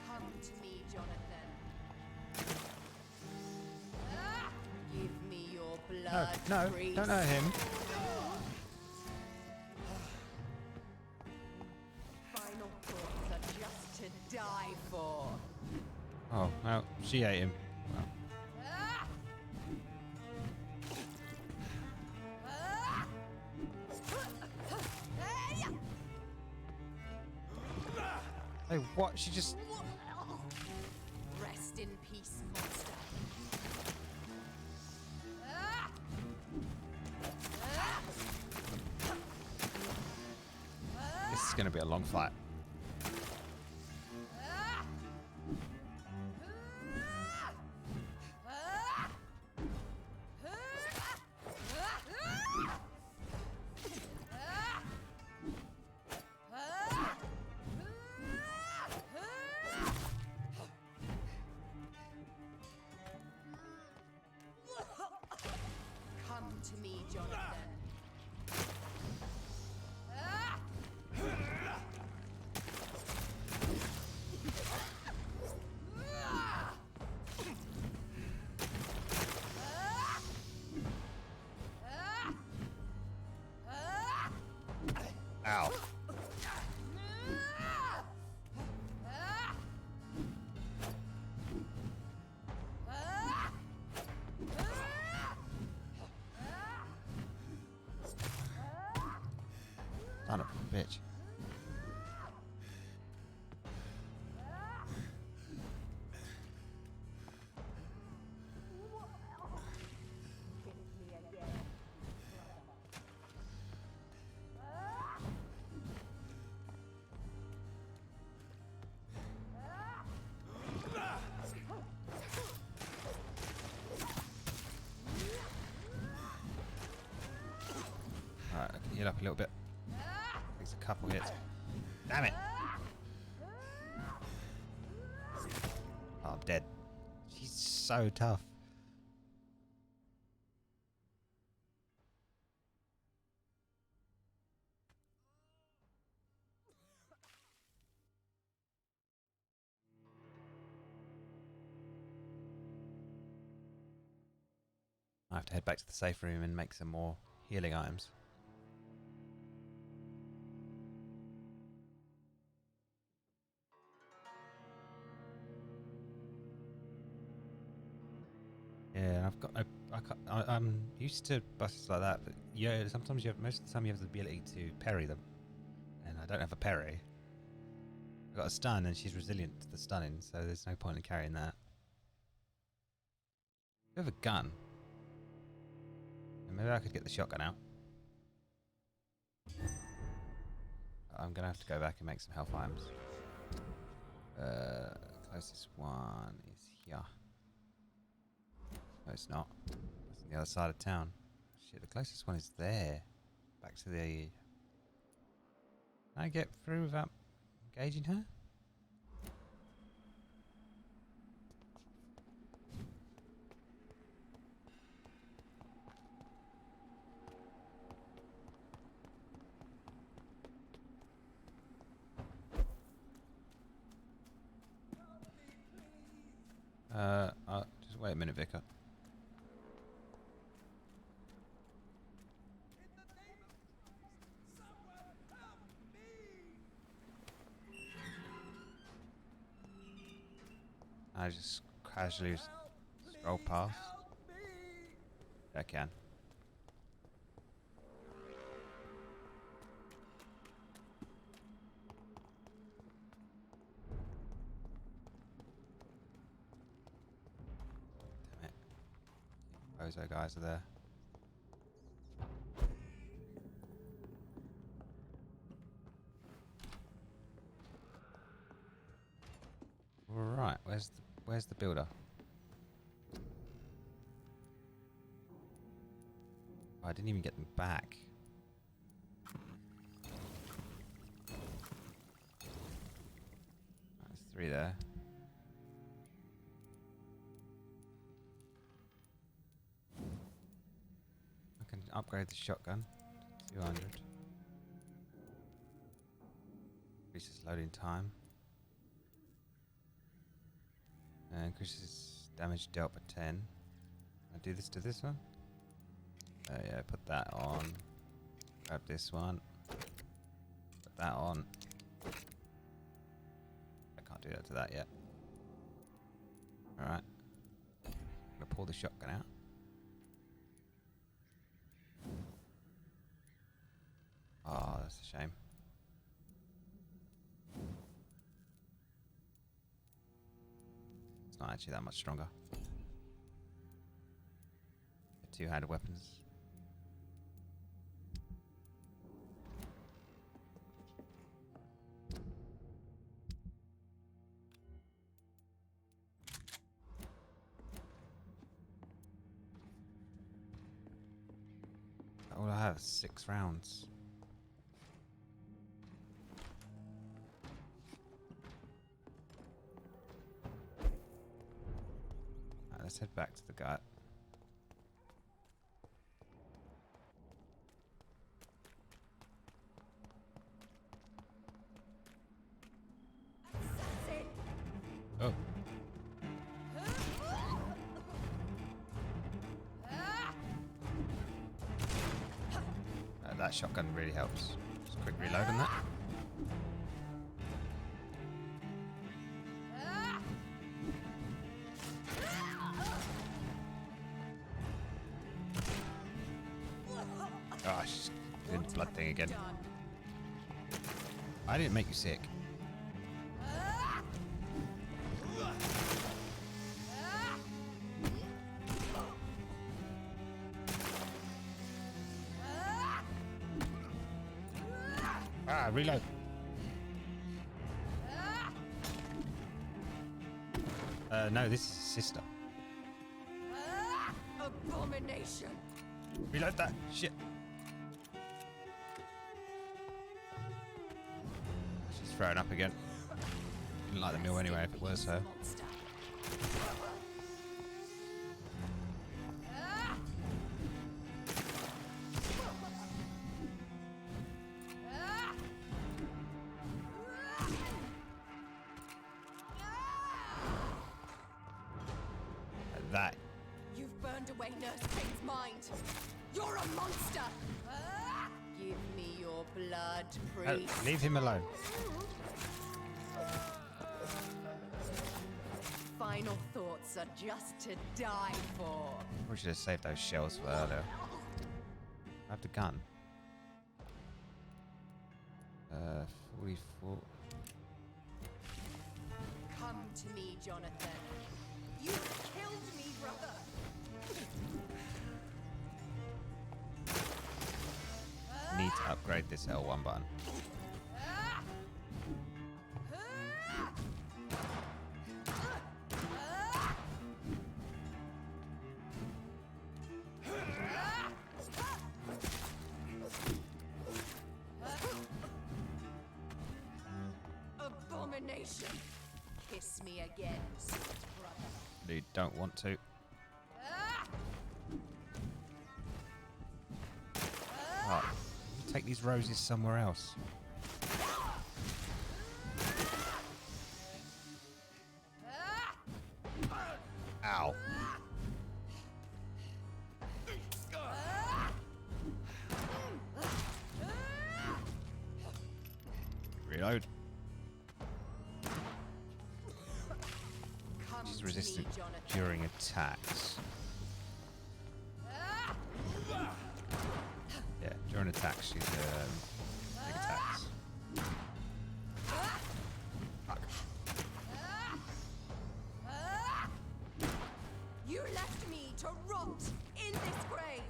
Come to me, Jonathan. Give me your blood, No, priest. don't hurt him. Final thoughts are just to die for. Oh, well, she ate him. Well. Hey, what? She just... Rest in peace, monster. going to be a long fight. Come to me, Jonathan. Ow. Son of a bitch. Alright, I can heal up a little bit. Takes a couple hits. Damn it! Oh, I'm dead. She's so tough. I have to head back to the safe room and make some more healing items. Yeah, I've got. I'm used to busts like that, but yeah, sometimes you have. Most of the time, you have the ability to parry them, and I don't have a parry. I've got a stun, and she's resilient to the stunning, so there's no point in carrying that. I have a gun. Maybe I could get the shotgun out. I'm gonna have to go back and make some health items. Closest one is here. No, it's not. It's on the other side of town. Shit, the closest one is there. Back to the... Can I get through without engaging her? Just wait a minute, Vicar. I just casually scroll past. I can. Damn it. Bozo guys are there. Right, where's the builder? Oh, I didn't even get them back. There's 3 there. I can upgrade the shotgun to 200. Increases loading time. Increases damage dealt by 10. I do this to this one. Yeah, put that on. Grab this one. Put that on. I can't do that to that yet. Alright. I'm gonna pull the shotgun out. Oh, that's a shame. It's not actually that much stronger. The 2-handed weapons. Ah, 6 rounds. Alright, let's head back to the gut. Oh. That shotgun really helps. Just a quick reload on that. Oh, she's doing the blood thing again. I didn't make you sick. Ah, reload. No, this is his sister. Abomination. Reload that. Shit. She's throwing up again. Didn't like the meal anyway if it was her. That. You've burned away Nurse Kane's mind. You're a monster. Give me your blood, priest. Leave him alone. Final thoughts are just to die for. We should have saved those shells for earlier. I have the gun. 44. Come to me, Jonathan. You killed me, brother. Need to upgrade this L1 button. Abomination. Kiss me again, sweet brother. You don't want to. Oh, take these roses somewhere else. Ow. Reload. She's resistant during attacks. Yeah, during attacks she's big attacks. Fuck. You left me to rot in this grave.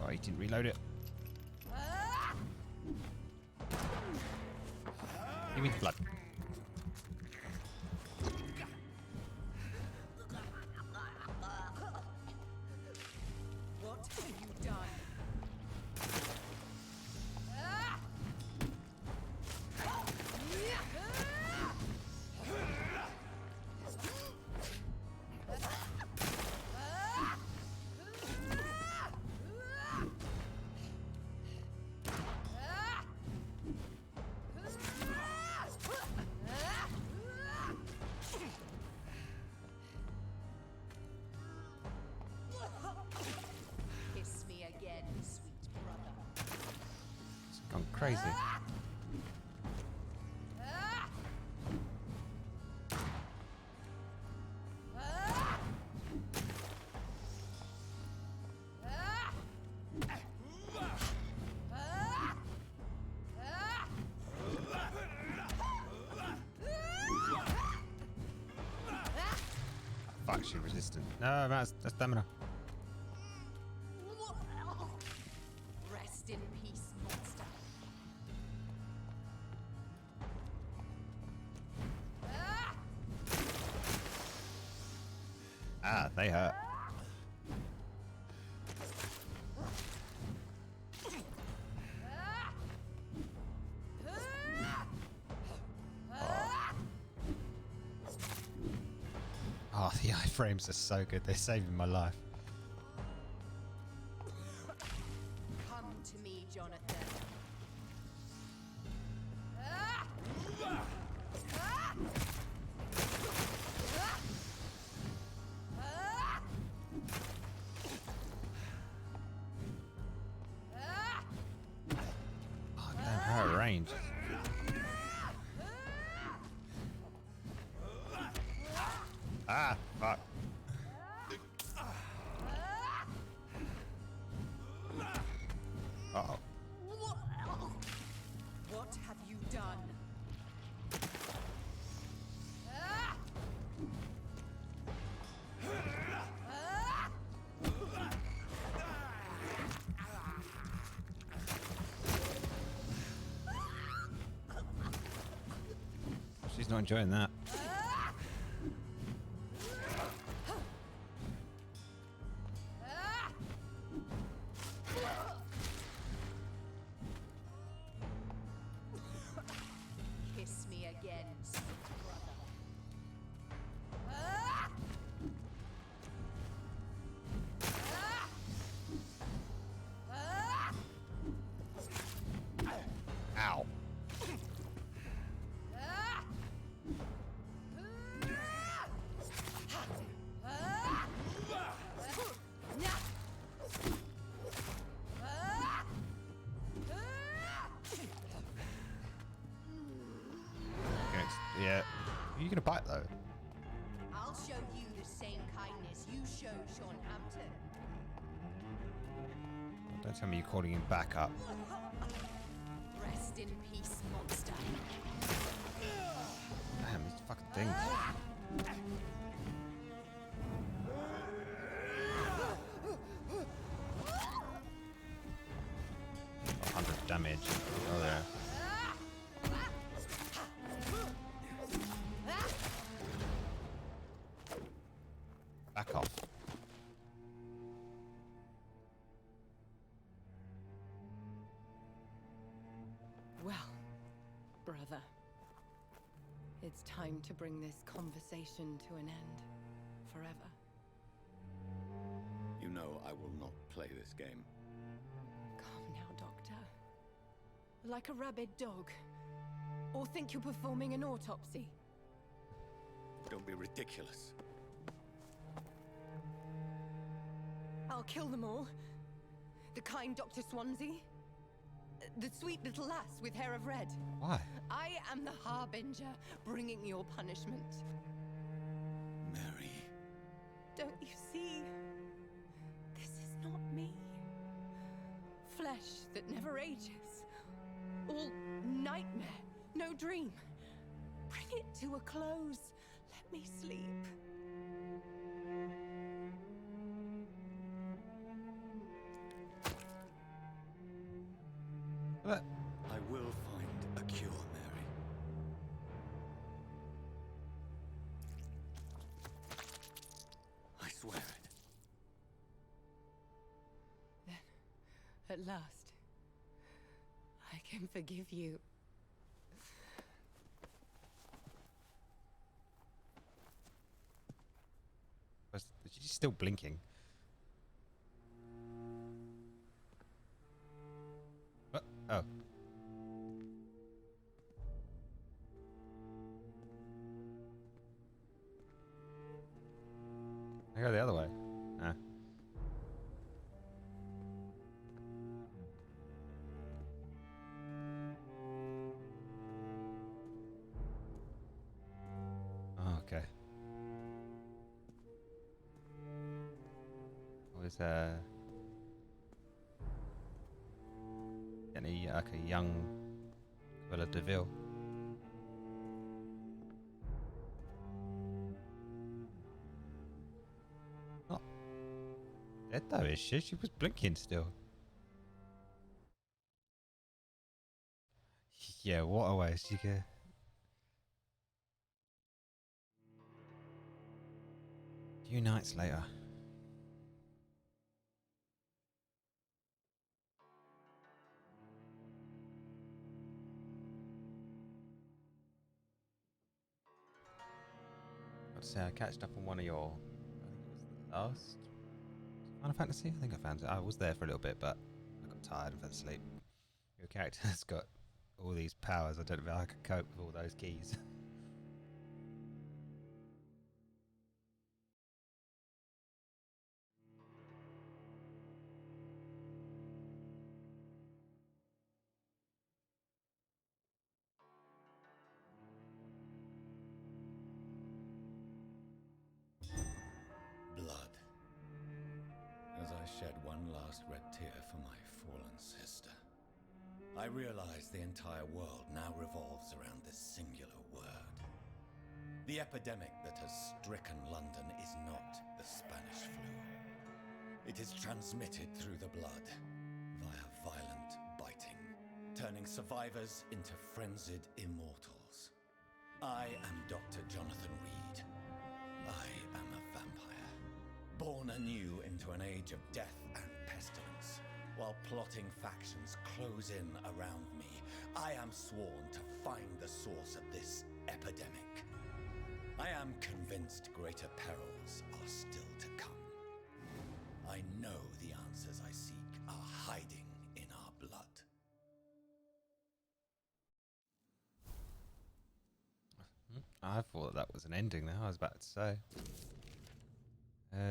Oh, he didn't reload it. Give me the blood. What have you done? Kiss me again, sweet brother. It's gone crazy. Fuck, she's resistant. No, that's stamina. Rest in peace, monster. Ah, they hurt. Oh, the iframes are so good. They're saving my life. Come to me, Jonathan. Oh, damn, her range. Ah, fuck. Uh-oh. What have you done? She's not enjoying that. Kiss me again, sweet brother. Ow. Yeah. Are you gonna bite though? I'll show you the same kindness you showed Sean Hampton. Don't tell me you're calling him back up. Rest in peace, monster. Damn, these fucking things. 100 damage. Oh yeah. Back off. Well, brother, it's time to bring this conversation to an end forever. You know I will not play this game. Calm now, Doctor. Like a rabid dog. Or think you're performing an autopsy. Don't be ridiculous. I'll kill them all. The kind Dr. Swansea. The sweet little lass with hair of red. Why? I am the Harbinger, bringing your punishment. Mary. Don't you see? This is not me. Flesh that never ages. All nightmare, no dream. Bring it to a close. Let me sleep. What? I will find a cure, Mary. I swear it. Then, at last, I can forgive you. She's still blinking. What? Oh. I go the other way. Ah. Oh, okay. Was any like a young Bella DeVille? Not dead though, is she? She was blinking still. Yeah, what a waste. You get. A few nights later. Got to say, I catched up on one of your. I think it was the last Final Fantasy. I think I found it. I was there for a little bit, but I got tired and fell asleep. Your character's got all these powers. I don't know if I could cope with all those keys. Blood. As I shed one last red tear for my fallen sister, I realize the entire world now revolves around this singular word. The epidemic that has stricken London is not the Spanish flu. It is transmitted through the blood, via violent biting, turning survivors into frenzied immortals. I am Dr. Jonathan Reed. I am a vampire, born anew into an age of death and pestilence. While plotting factions close in around me, I am sworn to find the source of this epidemic. I am convinced greater perils are still to come. I know the answers I seek are hiding in our blood. I thought that was an ending there. I was about to say.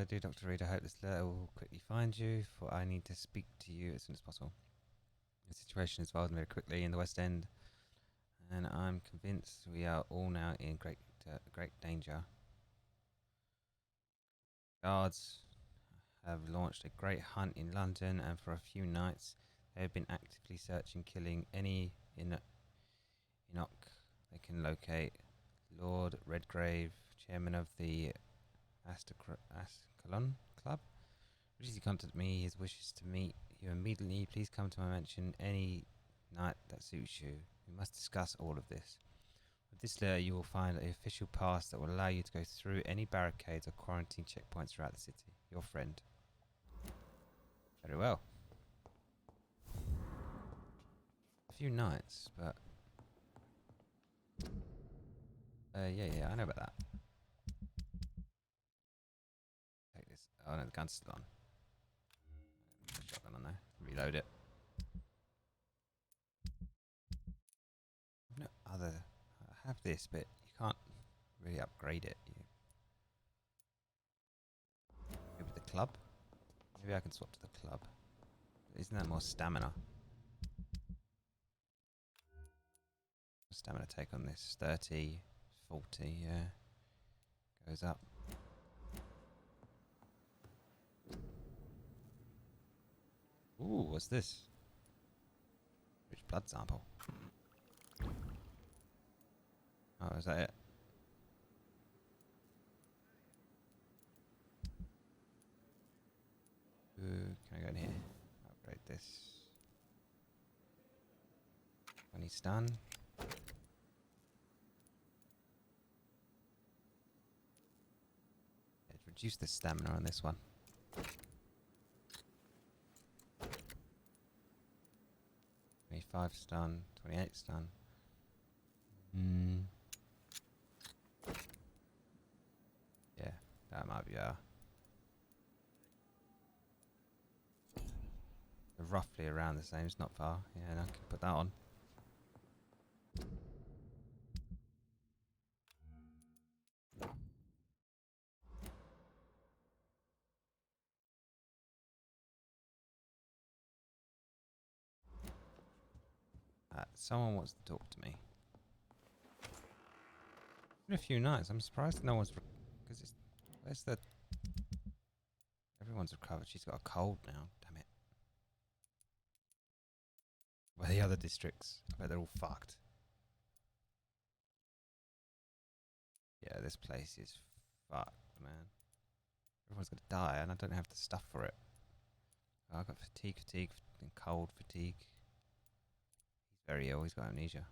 Dear Dr. Reed, I hope this letter will quickly find you, for I need to speak to you as soon as possible. The situation is evolving very quickly in the West End, and I'm convinced we are all now in great danger. Guards have launched a great hunt in London, and for a few nights they have been actively searching, killing any Enoch they can locate. Lord Redgrave, chairman of the Ascalon Club, recently contacted me. His wishes to meet you immediately. Please come to my mansion any night that suits you. We must discuss all of this. With this letter, you will find an official pass that will allow you to go through any barricades or quarantine checkpoints throughout the city. Your friend. Very well. A few nights, but yeah, I know about that. Take this. Oh no, the gun's still on. Put a shotgun on there. Reload it. No other. I have this, but you can't really upgrade it. Maybe the club. Maybe I can swap to the club. Isn't that more stamina? Stamina take on this 30, 40, yeah. Goes up. Ooh, what's this? Rich blood sample. Oh, is that it? Ooh, can I go in here? Upgrade this. When he's done. Reduce the stamina on this one. Stun, 28 stun. Yeah, that might be better. They're roughly around the same, it's not far. Yeah, and I can put that on. Someone wants to talk to me. In a few nights, I'm surprised no one's because it's where's the everyone's recovered. She's got a cold now. Damn it. Where the other districts? I bet they're all fucked. Yeah, this place is fucked, man. Everyone's gonna die, and I don't have the stuff for it. Oh, I've got fatigue, and cold fatigue. He's very ill. He's got amnesia.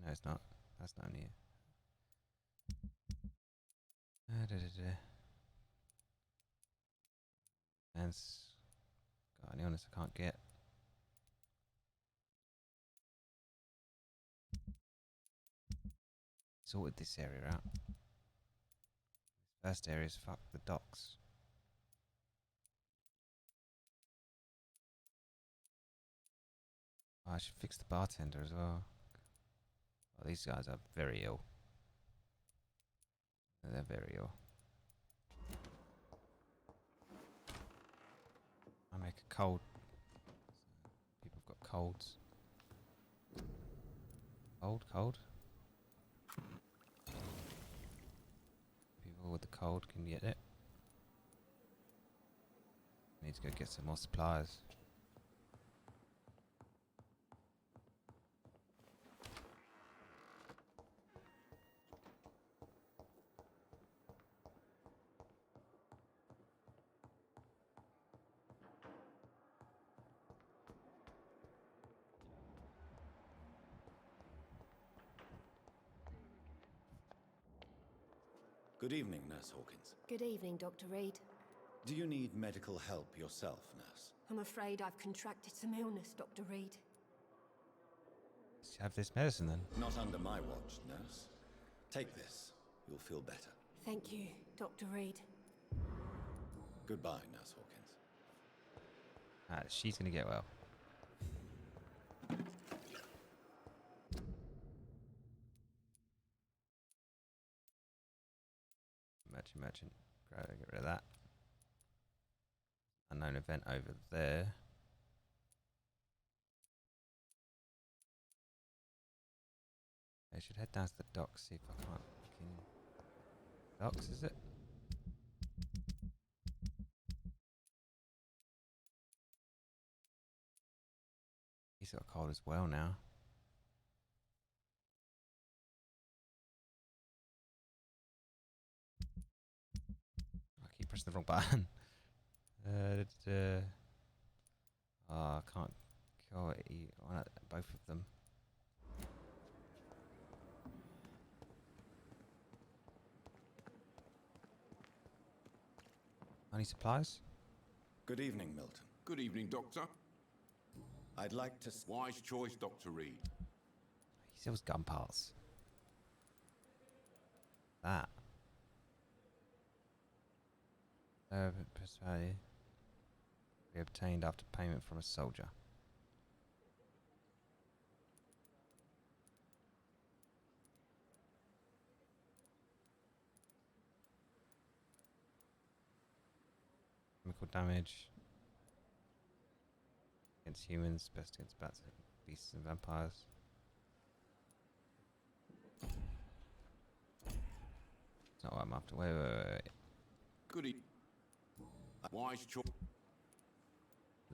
No, it's not. That's not amnesia. Man's got an illness I can't get. Sorted this area out. First area is fuck the docks. Oh, I should fix the bartender as well. Oh, these guys are very ill. They're very ill. I make a cold. People have got colds. Cold. People with the cold can get it. Need to go get some more supplies. Good evening, Nurse Hawkins. Good evening, Dr. Reed. Do you need medical help yourself, Nurse? I'm afraid I've contracted some illness, Dr. Reed. Let's have this medicine then. Not under my watch, Nurse. Take this. You'll feel better. Thank you, Dr. Reed. Goodbye, Nurse Hawkins. She's gonna get well. Merchant. Great, get rid of that. Unknown event over there. I should head down to the docks, see if I can't fucking... Docks, is it? He's got cold as well now. I keep pressing the wrong button. Oh, I can't kill both of them. Any supplies? Good evening, Milton. Good evening, Doctor. I'd like to... Wise choice, Dr. Reed. He sells gun parts. That. Persuade. Be obtained after payment from a soldier. Chemical damage against humans, best against bats, beasts, and vampires. That's not what I'm after. Wait. Goody. Wise choice.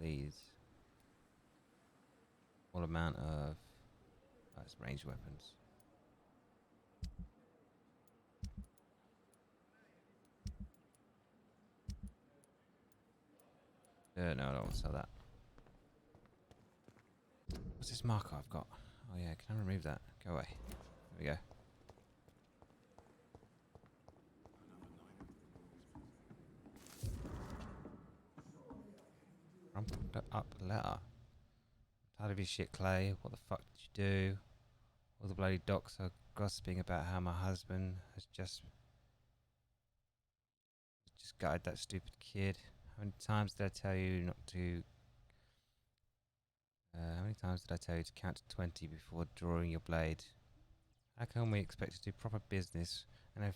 These. All amount of it's ranged weapons. No, I don't want to sell that. What's this marker I've got? Oh yeah, can I remove that? Go away. There we go. Crumpled up letter. Tired of your shit, Clay. What the fuck did you do? All the bloody docs are gossiping about how my husband has just gutted that stupid kid. How many times did I tell you not to... how many times did I tell you to count to 20 before drawing your blade? How can we expect to do proper business and if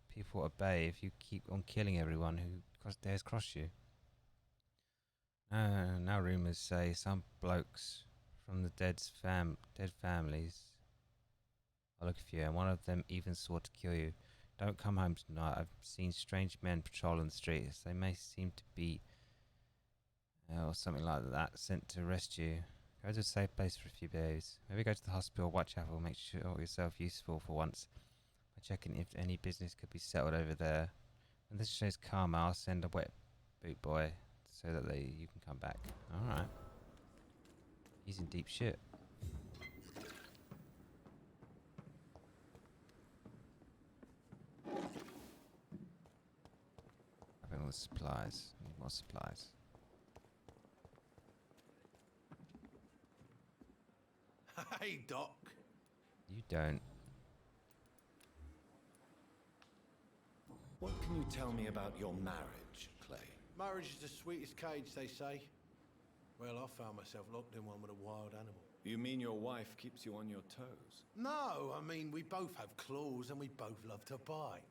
people obey if you keep on killing everyone who dares cross you? Now rumours say some blokes from the dead families are looking for you, and one of them even sought to kill you. Don't come home tonight. I've seen strange men patrolling the streets. They may seem to be, or something like that, sent to arrest you. Go to a safe place for a few days. Maybe go to the hospital, Whitechapel, make sure yourself useful for once by checking if any business could be settled over there. When this shows karma, I'll send a wet boot boy so that you can come back. Alright. He's in deep shit. Grabbing all the supplies. Need more supplies. Hey, Doc. You don't. What can you tell me about your marriage, Clay? Marriage is the sweetest cage, they say. Well, I found myself locked in one with a wild animal. You mean your wife keeps you on your toes? No, I mean, we both have claws and we both love to bite.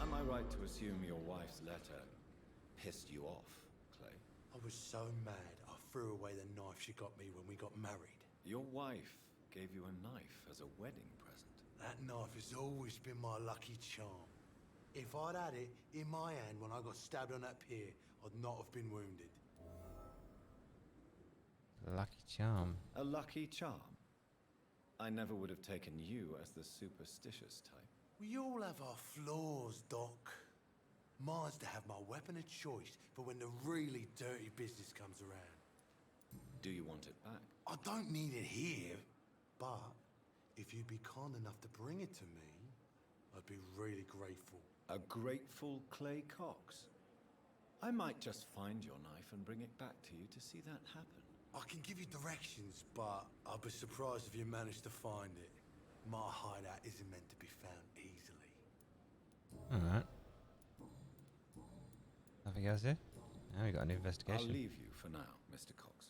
Am I right to assume your wife's letter pissed you off, Clay? I was so mad, I threw away the knife she got me when we got married. Your wife gave you a knife as a wedding present. That knife has always been my lucky charm. If I'd had it in my hand when I got stabbed on that pier, I'd not have been wounded. Lucky charm. A lucky charm? I never would have taken you as the superstitious type. We all have our flaws, Doc. Mine's to have my weapon of choice for when the really dirty business comes around. Do you want it back? I don't need it here, but if you'd be kind enough to bring it to me, I'd be really grateful. A grateful Clay Cox? I might just find your knife and bring it back to you to see that happen. I can give you directions, but I'll be surprised if you manage to find it. My hideout isn't meant to be found easily. Alright. Nothing else here? Now we got an investigation. I'll leave you for now, Mr. Cox.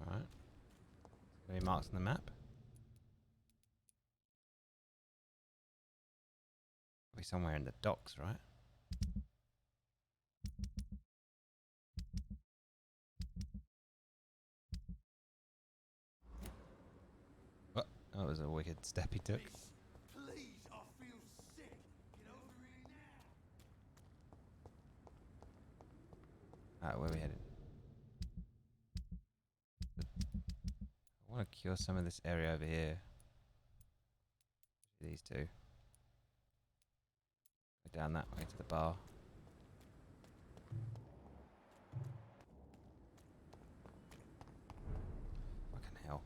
Alright. Any marks on the map? Probably somewhere in the docks, right? What? That was a wicked step he took. Please, I feel sick. Get over here now. Alright, where are we headed? I want to cure some of this area over here. These two. Go down that way to the bar. Fucking hell.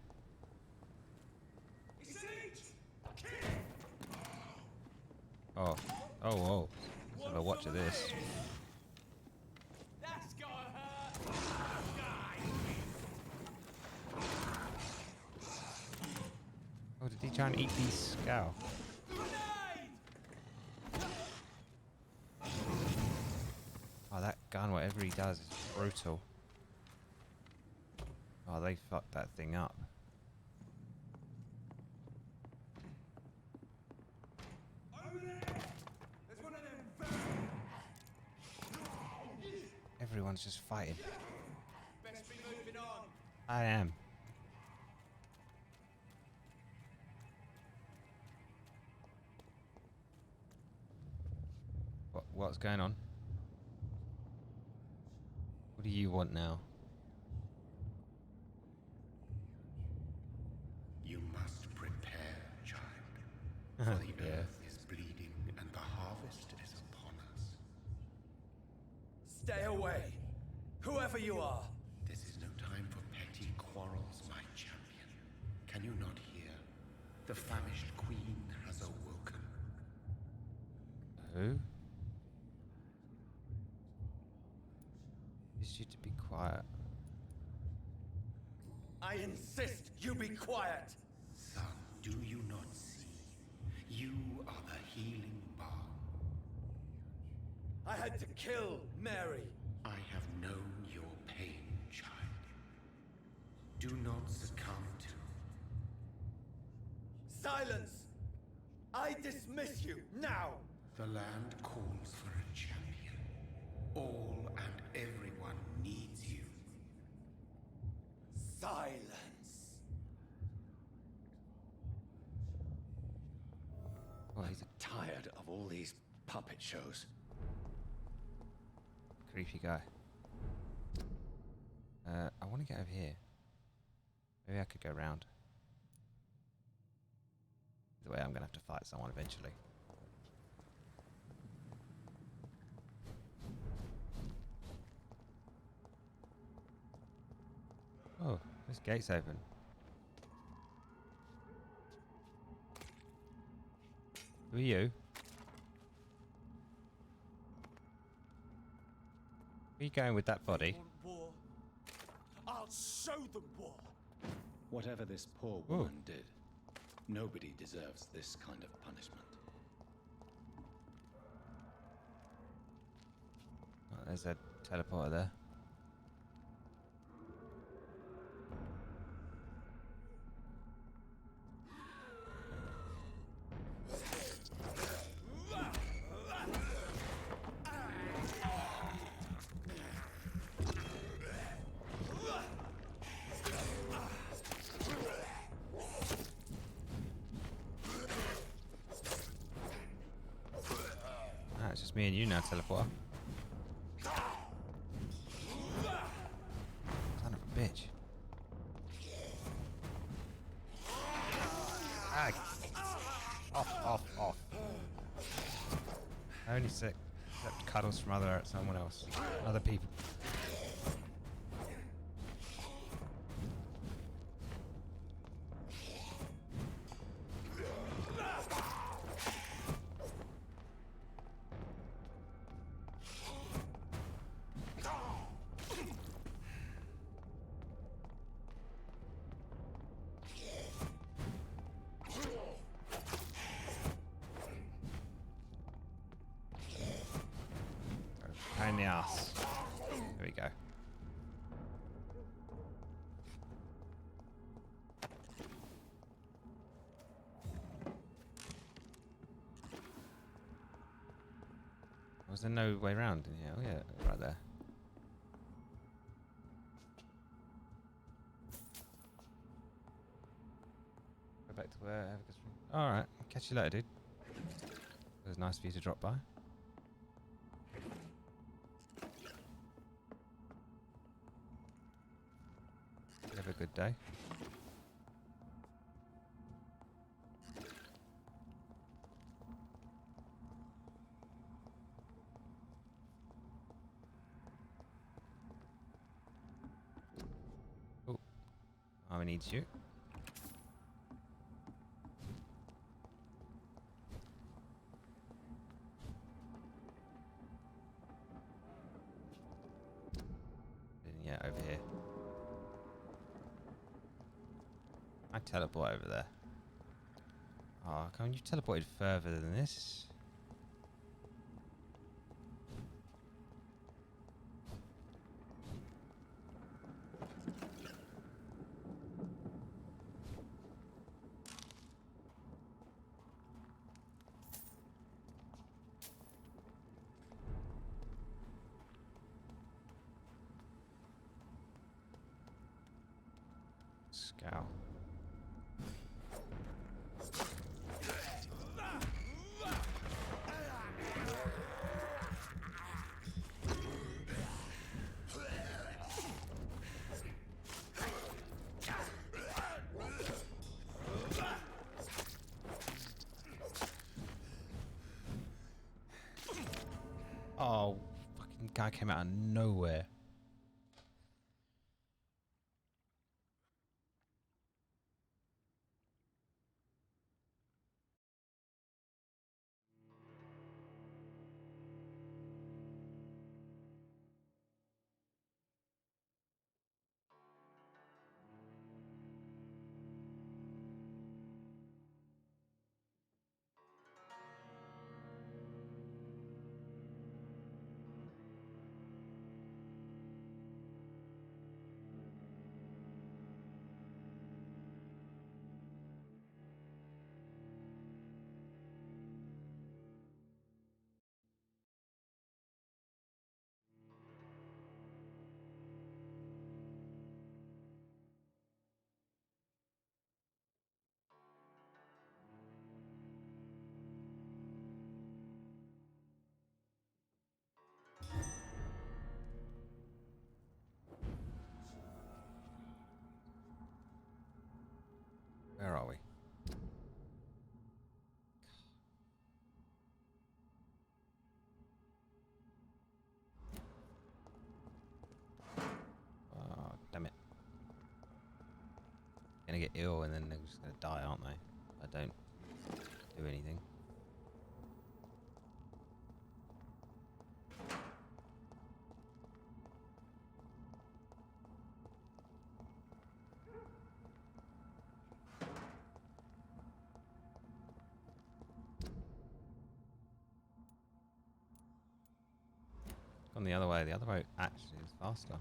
Oh. Oh, whoa. Let's have a watch of this. Oh, did he try and eat these scow? Oh, that gun, whatever he does, is brutal. Oh, they fucked that thing up. Everyone's just fighting. Best be moving on. I am. What's going on? What do you want now? You must prepare, child. For the Yeah. earth is bleeding and the harvest is upon us. Stay away, whoever you are. This is no time for petty quarrels, my champion. Can you not hear? The famished queen has awoken. Who? Is you to be quiet? I insist you be quiet. Son, do you not see? You are the healing balm. I had to kill Mary. I have known your pain, child. Do not succumb to. Silence! I dismiss you now. The land calls for a champion. All and everyone needs you. Silence. Well, he's Tired of all these puppet shows. a creepy guy. I want to get over here. Maybe I could go round. Either way, I'm going to have to fight someone eventually. Oh, this gate's open. Who are you? Where are you going with that body? War. I'll show them war. Whatever this poor woman did, nobody deserves this kind of punishment. Oh, there's a teleporter there. Ah, it's just me and you now, teleporter. Son of a bitch. Ah. Off. I only accept cuddles from someone else. Other people. Pain in the ass. There we go. Was there no way around in here? Oh yeah, right there. Go back to where. Alright, catch you later, dude. It was nice for you to drop by. Have a good day. Oh, I need you. Yeah, over here. I teleport over there. Oh, can't you teleport further than this? Scowl. Oh, fucking guy came out of nowhere. Where are we? Oh, damn it. Gonna get ill and then they're just gonna die, aren't they? I don't do anything. the other way. The other way actually is faster.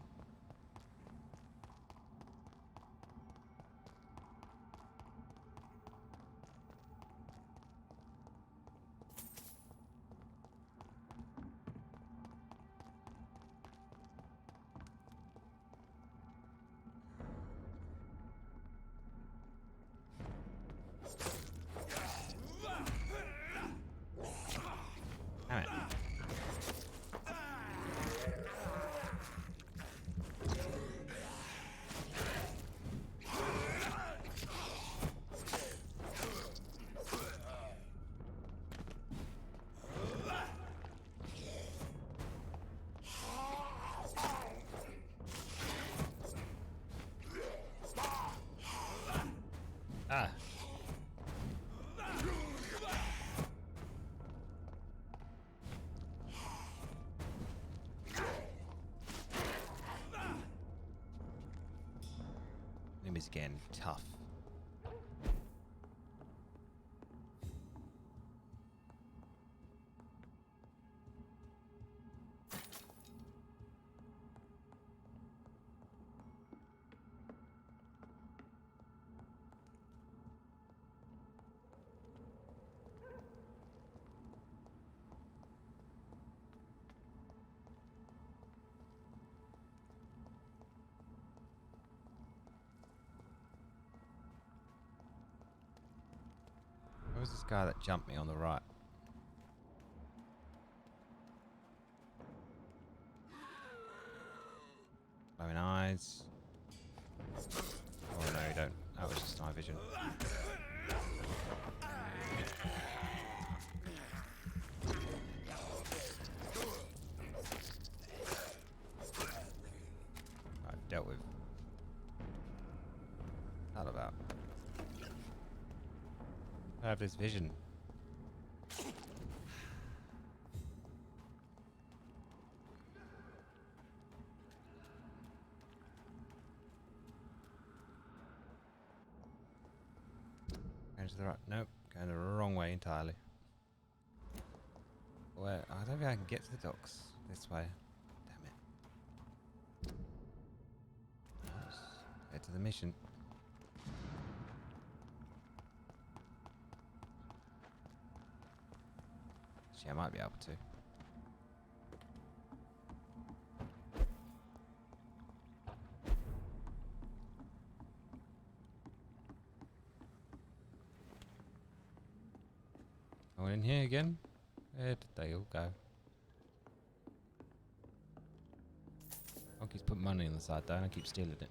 Damn it. Ah. Enemies again, tough. Where was this guy that jumped me on the right? Glowing eyes. Oh no, you don't. That was just my vision. Right, dealt with. Not about. I have this vision. Going to the right. Nope. Going the wrong way entirely. Where? I don't think I can get to the docks this way. Damn it. Let's head to the mission. Actually, I might be able to. Going in here again? Where did they all go? Monkey's put money on the side though, and I keep stealing it.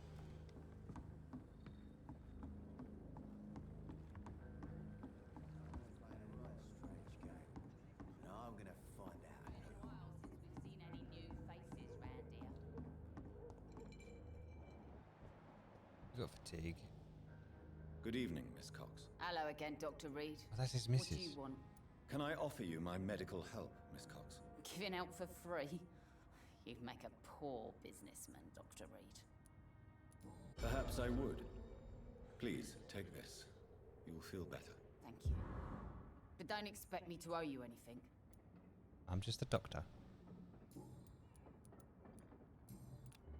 You got fatigue. Good evening, Miss Cox. Hello again, Dr. Reed. Oh, that's his What missus. do you want? Can I offer you my medical help, Miss Cox? Giving out for free? You'd make a poor businessman, Dr. Reed. Perhaps I would. Please, take this. You'll feel better. Thank you. But don't expect me to owe you anything. I'm just a doctor.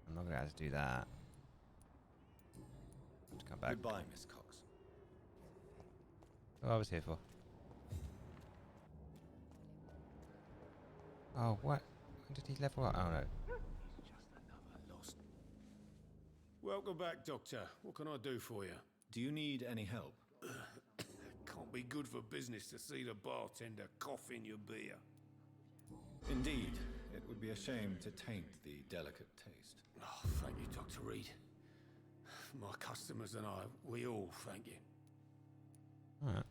I'm not going to have to do that. I have to come back. Goodbye, Miss Cox. What I was here for. Oh, what? When did he level up? Oh no. Welcome back, Doctor. What can I do for you? Do you need any help? Can't be good for business to see the bartender cough in your beer. Indeed. It would be a shame to taint the delicate taste. Oh, thank you, Dr. Reed. My customers and I, we all thank you. Alright.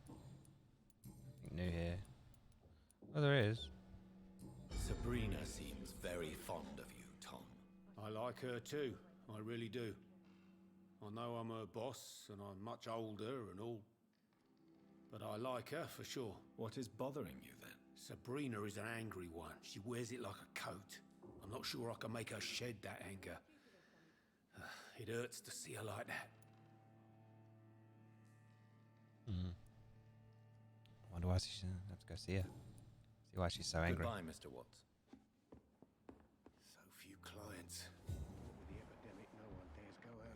Nothing new here. Oh, there is. Sabrina seems very fond of you, Tom. I like her too. I really do. I know I'm her boss, and I'm much older and all. But I like her for sure. What is bothering you then? Sabrina is an angry one. She wears it like a coat. I'm not sure I can make her shed that anger. It hurts to see her like that. Wonder why she's have to go see her. See why she's so angry. Goodbye, Mr. Watts.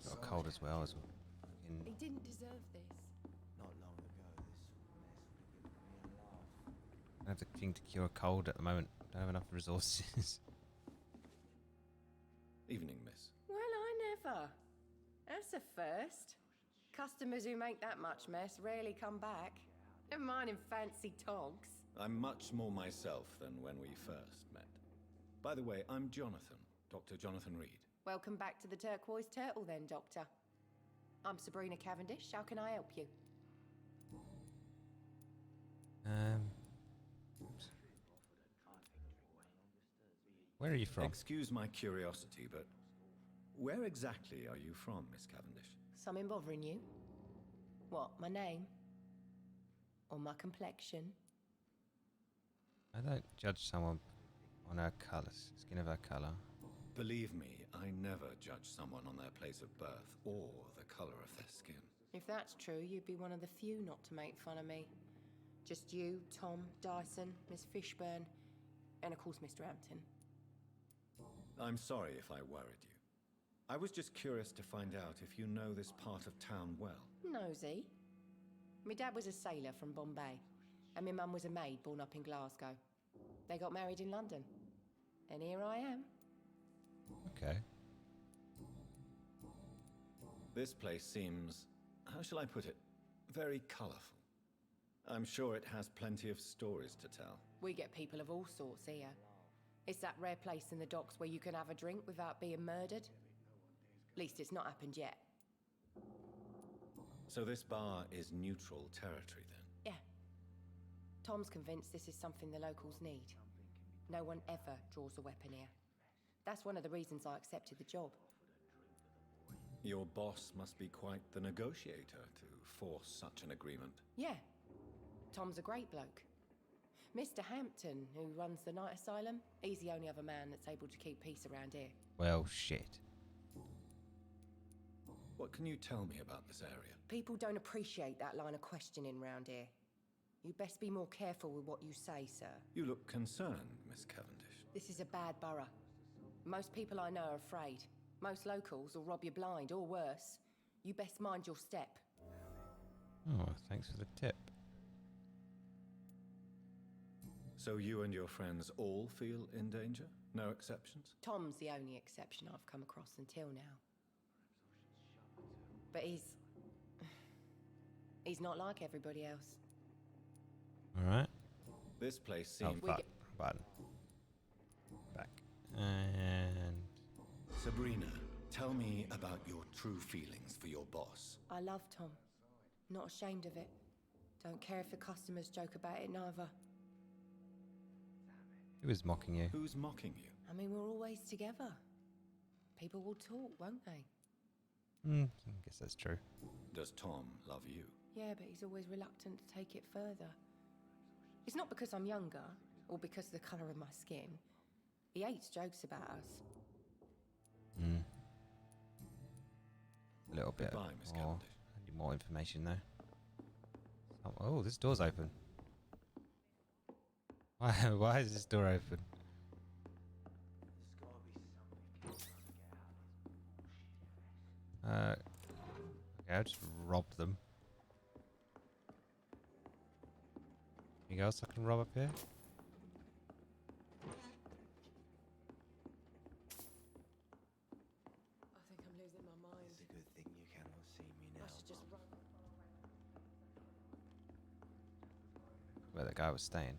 got a cold as well. He didn't deserve this. Not long ago, this mess would have given me a laugh. I don't have the thing to cure a cold at the moment. Don't have enough resources. Evening, miss. Well, I never. That's a first. Customers who make that much mess rarely come back. Never mind in fancy togs. I'm much more myself than when we first met. By the way, I'm Jonathan, Dr. Jonathan Reed. Welcome back to the Turquoise Turtle then, Doctor. I'm Sabrina Cavendish. How can I help you? Oops. Where are you from? Excuse my curiosity, but where exactly are you from, Miss Cavendish? Something bothering you? What, my name? Or my complexion? I don't judge someone on her colours, skin of her colour. Believe me, I never judge someone on their place of birth or the colour of their skin. If that's true, you'd be one of the few not to make fun of me. Just you, Tom, Dyson, Miss Fishburne, and of course Mr. Hampton. I'm sorry if I worried you. I was just curious to find out if you know this part of town well. Nosy. My dad was a sailor from Bombay, and my mum was a maid born up in Glasgow. They got married in London, and here I am. Okay. This place seems, how shall I put it, very colourful. I'm sure it has plenty of stories to tell. We get people of all sorts here. It's that rare place in the docks where you can have a drink without being murdered. At least it's not happened yet. So this bar is neutral territory then? Yeah. Tom's convinced this is something the locals need. No one ever draws a weapon here. That's one of the reasons I accepted the job. Your boss must be quite the negotiator to force such an agreement. Yeah. Tom's a great bloke. Mr. Hampton, who runs the night asylum, he's the only other man that's able to keep peace around here. Well, shit. What can you tell me about this area? People don't appreciate that line of questioning round here. You best be more careful with what you say, sir. You look concerned, Miss Cavendish. This is a bad borough. Most people I know are afraid. Most locals will rob you blind, or worse. You best mind your step. Oh, thanks for the tip. So you and your friends all feel in danger? No exceptions? Tom's the only exception I've come across until now. But he's not like everybody else. Alright. This place Oh, seems... fuck. Button. Back. And... Sabrina, tell me about your true feelings for your boss. I love Tom. Not ashamed of it. Don't care if the customers joke about it neither. Who was mocking you? Who's mocking you? I mean, we're always together. People will talk, won't they? I guess that's true. Does Tom love you? Yeah, but he's always reluctant to take it further. It's not because I'm younger, or because of the colour of my skin. He hates jokes about us. A little bit Goodbye, Miss more. Cavendish. I need more information though. Oh, this door's open. Why is this door open? Okay, I'll just rob them. Anything else I can rob up here? I think I'm losing my mind. It's a good thing you cannot see me now. I should just run. Where the guy was staying.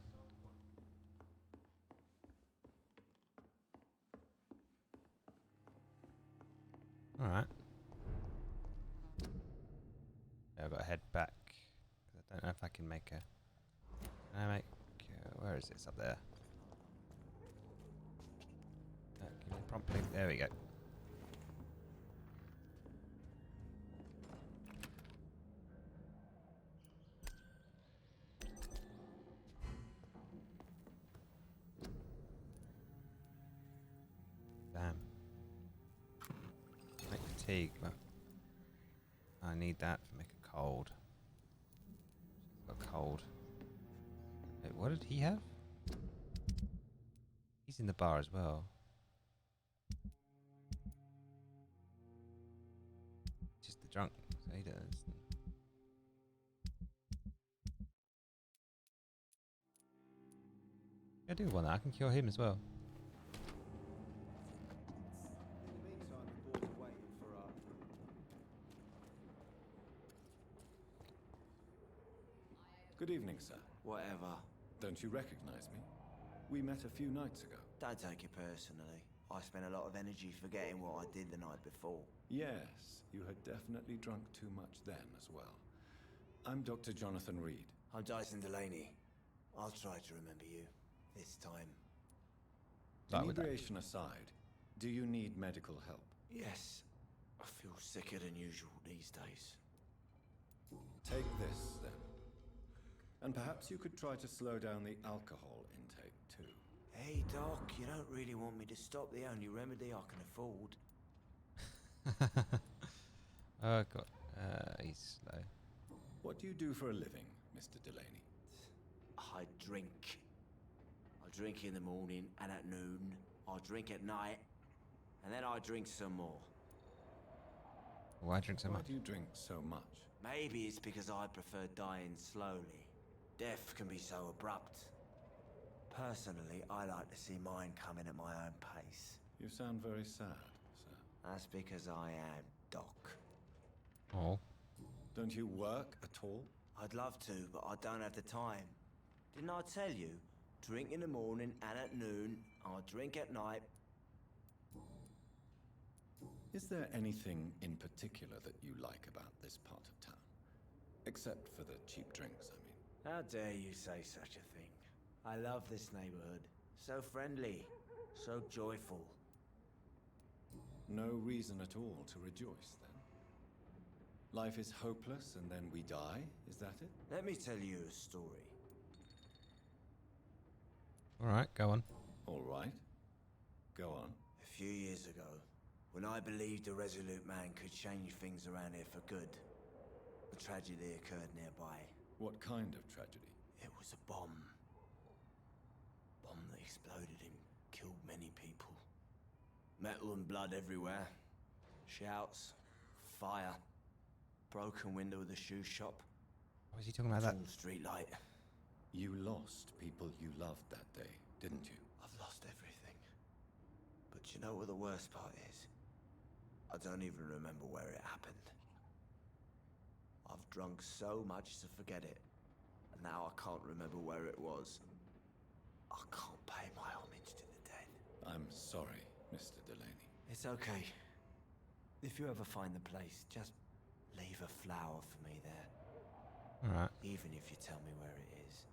Alright. Yeah, I've got to head back. 'Cause I don't know if I can make a... Can I make... where is it? It's up there. Give me a prompt link. There we go. Damn. Make fatigue, but I need that to make a cold. Got cold. Wait, what did he have? He's in the bar as well. drunk, so he does. I do want that. I can cure him as well. Good evening, sir. Whatever. Don't you recognize me? We met a few nights ago. Don't take it personally. I spent a lot of energy forgetting what I did the night before. Yes, you had definitely drunk too much then as well. I'm Dr. Jonathan Reed. I'm Dyson Delaney. I'll try to remember you. This time. Inebriation aside, do you need medical help? Yes. I feel sicker than usual these days. Take this, then. And perhaps you could try to slow down the alcohol intake, too. Hey, Doc, you don't really want me to stop the only remedy I can afford. Oh, God. He's slow. What do you do for a living, Mr. Delaney? I drink. I drink in the morning and at noon. I drink at night. And then I drink some more. Why drink so much? Why do you drink so much? Maybe it's because I prefer dying slowly. Death can be so abrupt. Personally, I like to see mine coming at my own pace. You sound very sad, sir. That's because I am, Doc. Oh. Don't you work at all? I'd love to, but I don't have the time. Didn't I tell you? Drink in the morning and at noon. I'll drink at night. Is there anything in particular that you like about this part of town? Except for the cheap drinks, I mean. How dare you say such a thing? I love this neighborhood. So friendly. So joyful. No reason at all to rejoice, then? Life is hopeless and then we die? Is that it? Let me tell you a story. Alright, go on. All right. Go on. A few years ago, when I believed a resolute man could change things around here for good, a tragedy occurred nearby. What kind of tragedy? It was a bomb. Bomb that exploded and killed many people. Metal and blood everywhere. Shouts. Fire. Broken window of the shoe shop. What was he talking about that? Street light. You lost people you loved that day, didn't you? I've lost everything. But you know what the worst part is? I don't even remember where it happened. I've drunk so much to forget it. And now I can't remember where it was. I can't pay my homage to the dead. I'm sorry, Mr. Delaney. It's okay. If you ever find the place, just leave a flower for me there. Alright. Even if you tell me where it is.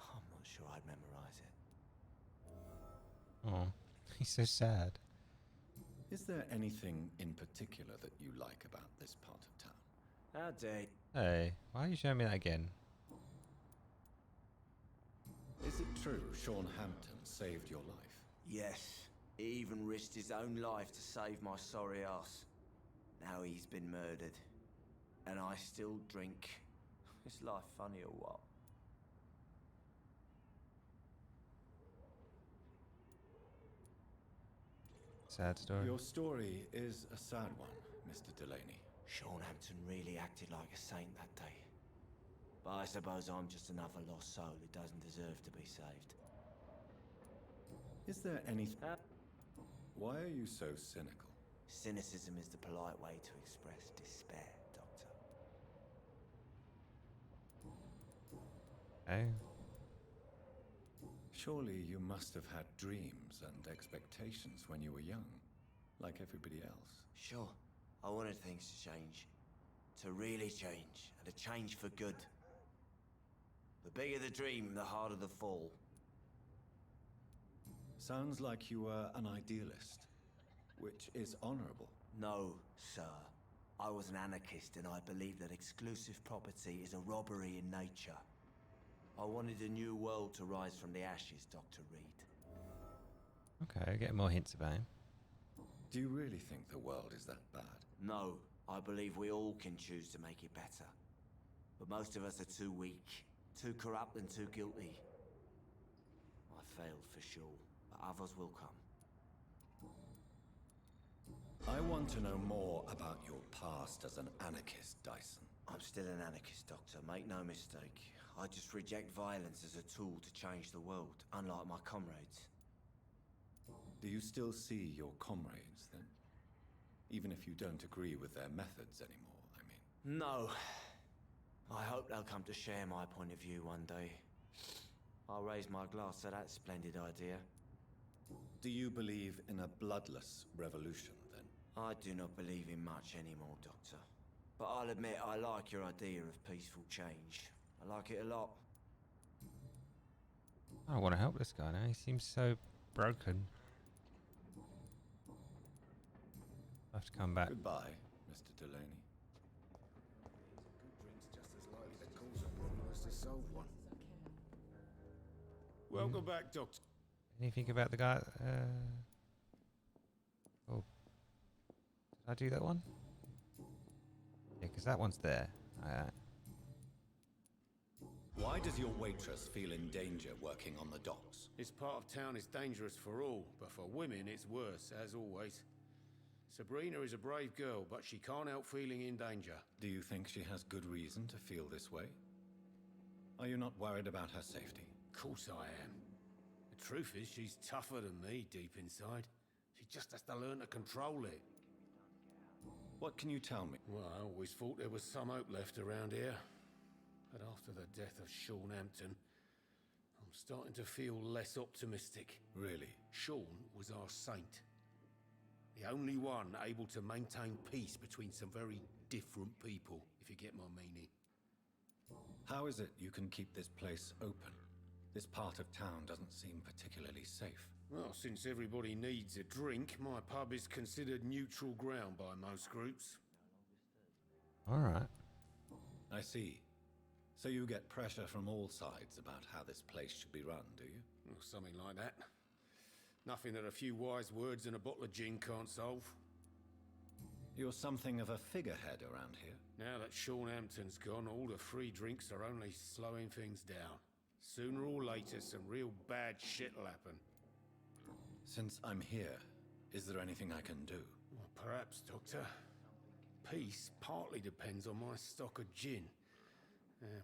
I'm not sure I'd memorize it. Oh, he's so sad. Is there anything in particular that you like about this part of town? How dare. Hey, why are you showing me that again? Is it true Sean Hampton saved your life? Yes. He even risked his own life to save my sorry ass. Now he's been murdered. And I still drink. Is life funny or what? Sad story. Your story is a sad one, Mr. Delaney. Sean Hampton really acted like a saint that day. But I suppose I'm just another lost soul who doesn't deserve to be saved. Is there anything... Why are you so cynical? Cynicism is the polite way to express despair, Doctor. Oh. Surely you must have had dreams and expectations when you were young, like everybody else. Sure, I wanted things to change. To really change, and to change for good. The bigger the dream, the harder the fall. Sounds like you were an idealist, which is honorable. No, sir. I was an anarchist and I believed that exclusive property is a robbery in nature. I wanted a new world to rise from the ashes, Dr. Reed. Okay, getting more hints about him. Do you really think the world is that bad? No, I believe we all can choose to make it better. But most of us are too weak, too corrupt and too guilty. I failed for sure, but others will come. I want to know more about your past as an anarchist, Dyson. I'm still an anarchist, Doctor. Make no mistake. I just reject violence as a tool to change the world, unlike my comrades. Do you still see your comrades, then? Even if you don't agree with their methods anymore, I mean. No. I hope they'll come to share my point of view one day. I'll raise my glass to that splendid idea. Do you believe in a bloodless revolution, then? I do not believe in much anymore, Doctor. But I'll admit I like your idea of peaceful change. I like it a lot. I want to help this guy now. He seems so broken. I have to come back. Goodbye, Mr. Delaney. Good drink's just as likely to cause a problem as to solve one. Welcome back, Doctor. Anything about the guy? Oh. Did I do that one? Yeah, because that one's there. Why does your waitress feel in danger working on the docks? This part of town is dangerous for all, but for women it's worse, as always. Sabrina is a brave girl, but she can't help feeling in danger. Do you think she has good reason to feel this way? Are you not worried about her safety? Of course I am. The truth is, she's tougher than me deep inside. She just has to learn to control it. What can you tell me? Well, I always thought there was some hope left around here. But after the death of Sean Hampton, I'm starting to feel less optimistic. Really? Sean was our saint. The only one able to maintain peace between some very different people, if you get my meaning. How is it you can keep this place open? This part of town doesn't seem particularly safe. Well, since everybody needs a drink, my pub is considered neutral ground by most groups. Alright. I see. So you get pressure from all sides about how this place should be run, do you? Well, something like that. Nothing that a few wise words and a bottle of gin can't solve. You're something of a figurehead around here. Now that Sean Hampton's gone, all the free drinks are only slowing things down. Sooner or later, some real bad shit'll happen. Since I'm here, is there anything I can do? Well, perhaps, Doctor. Peace partly depends on my stock of gin.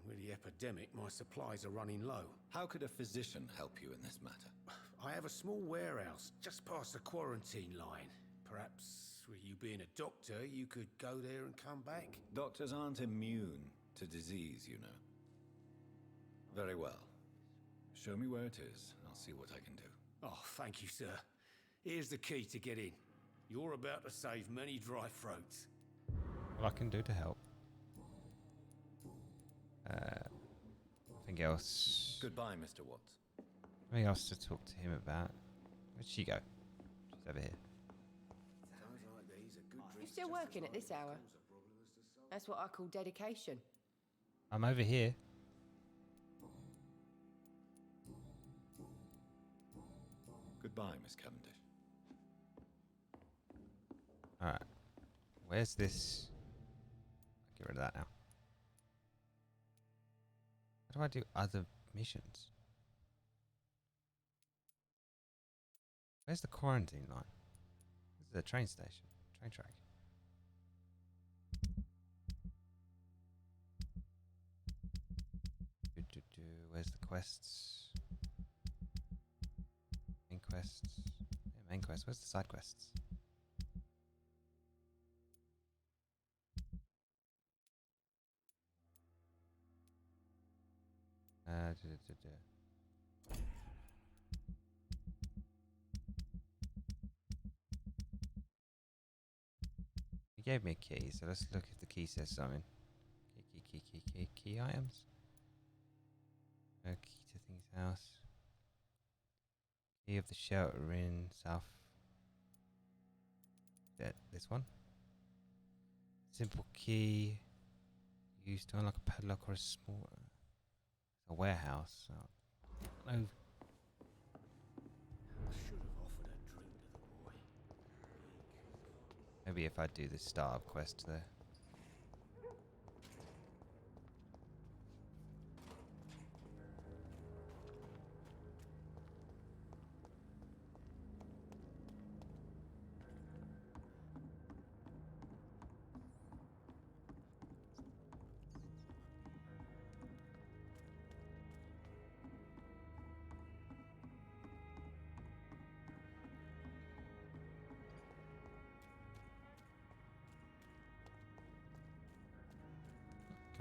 With the epidemic, my supplies are running low. How could a physician help you in this matter? I have a small warehouse just past the quarantine line. Perhaps, with you being a doctor, you could go there and come back? Doctors aren't immune to disease, you know. Very well. Show me where it is. I'll see what I can do. Oh, thank you, sir. Here's the key to get in. You're about to save many dry throats. What I can do to help. Nothing else. Goodbye, Mr. Watts. Nothing else to talk to him about. Where'd she go? She's over here. You're still working at this hour? That's what I call dedication. I'm over here. Goodbye, Miss Cavendish. Alright. Where's this? Get rid of that now. How do I do other missions? Where's the quarantine line? This is a train station. Train track. Where's the quests? Main quests. Yeah, main quests. Where's the side quests? He gave me a key, so let's look if the key says something. Key items. Key to Thing's house. Key of the shelter in south. This one. Simple key used to unlock a padlock or a warehouse. No. I should have offered a drink to the boy. Maybe if I do the starve quest there.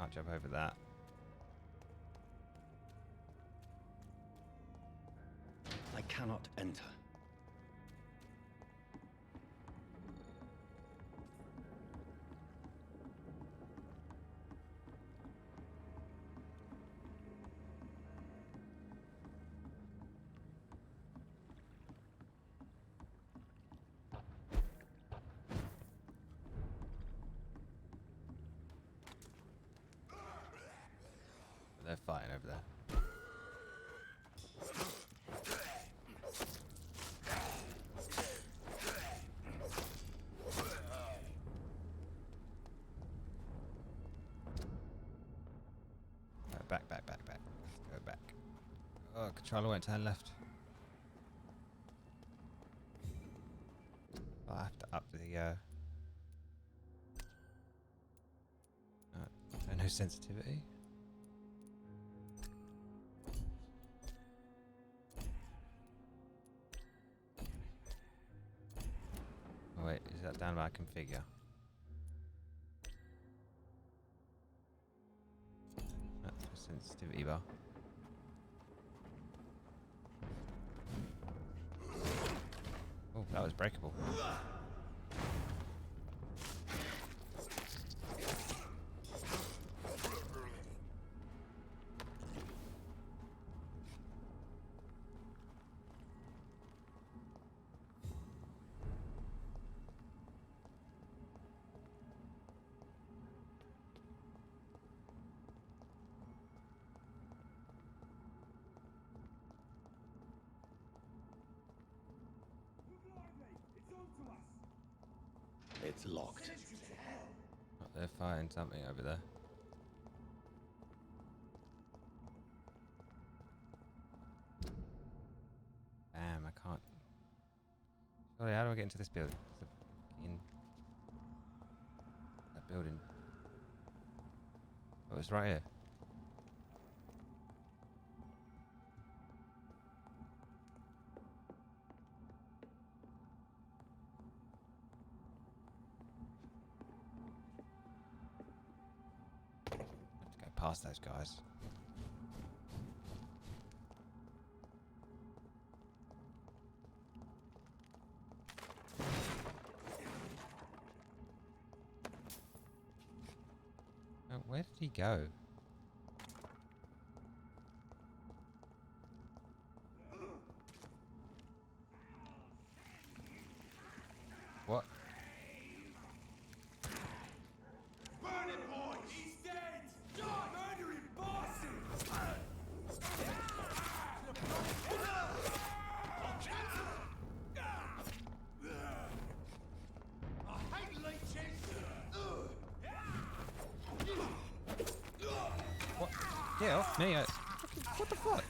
Can't jump over that. I cannot enter. They're fighting over there. Back. Go back. Oh, controller went turn left. I have to up the no sensitivity. Oh wait, is that down by configure? That's the sensitivity bar. Oh, that was breakable. It's locked. Oh, they're fighting something over there. Bam, I can't. Sorry, how do I get into this building? In that building. Oh, it's right here. Past those guys. Oh, where did he go? What? Get off me! What the fuck?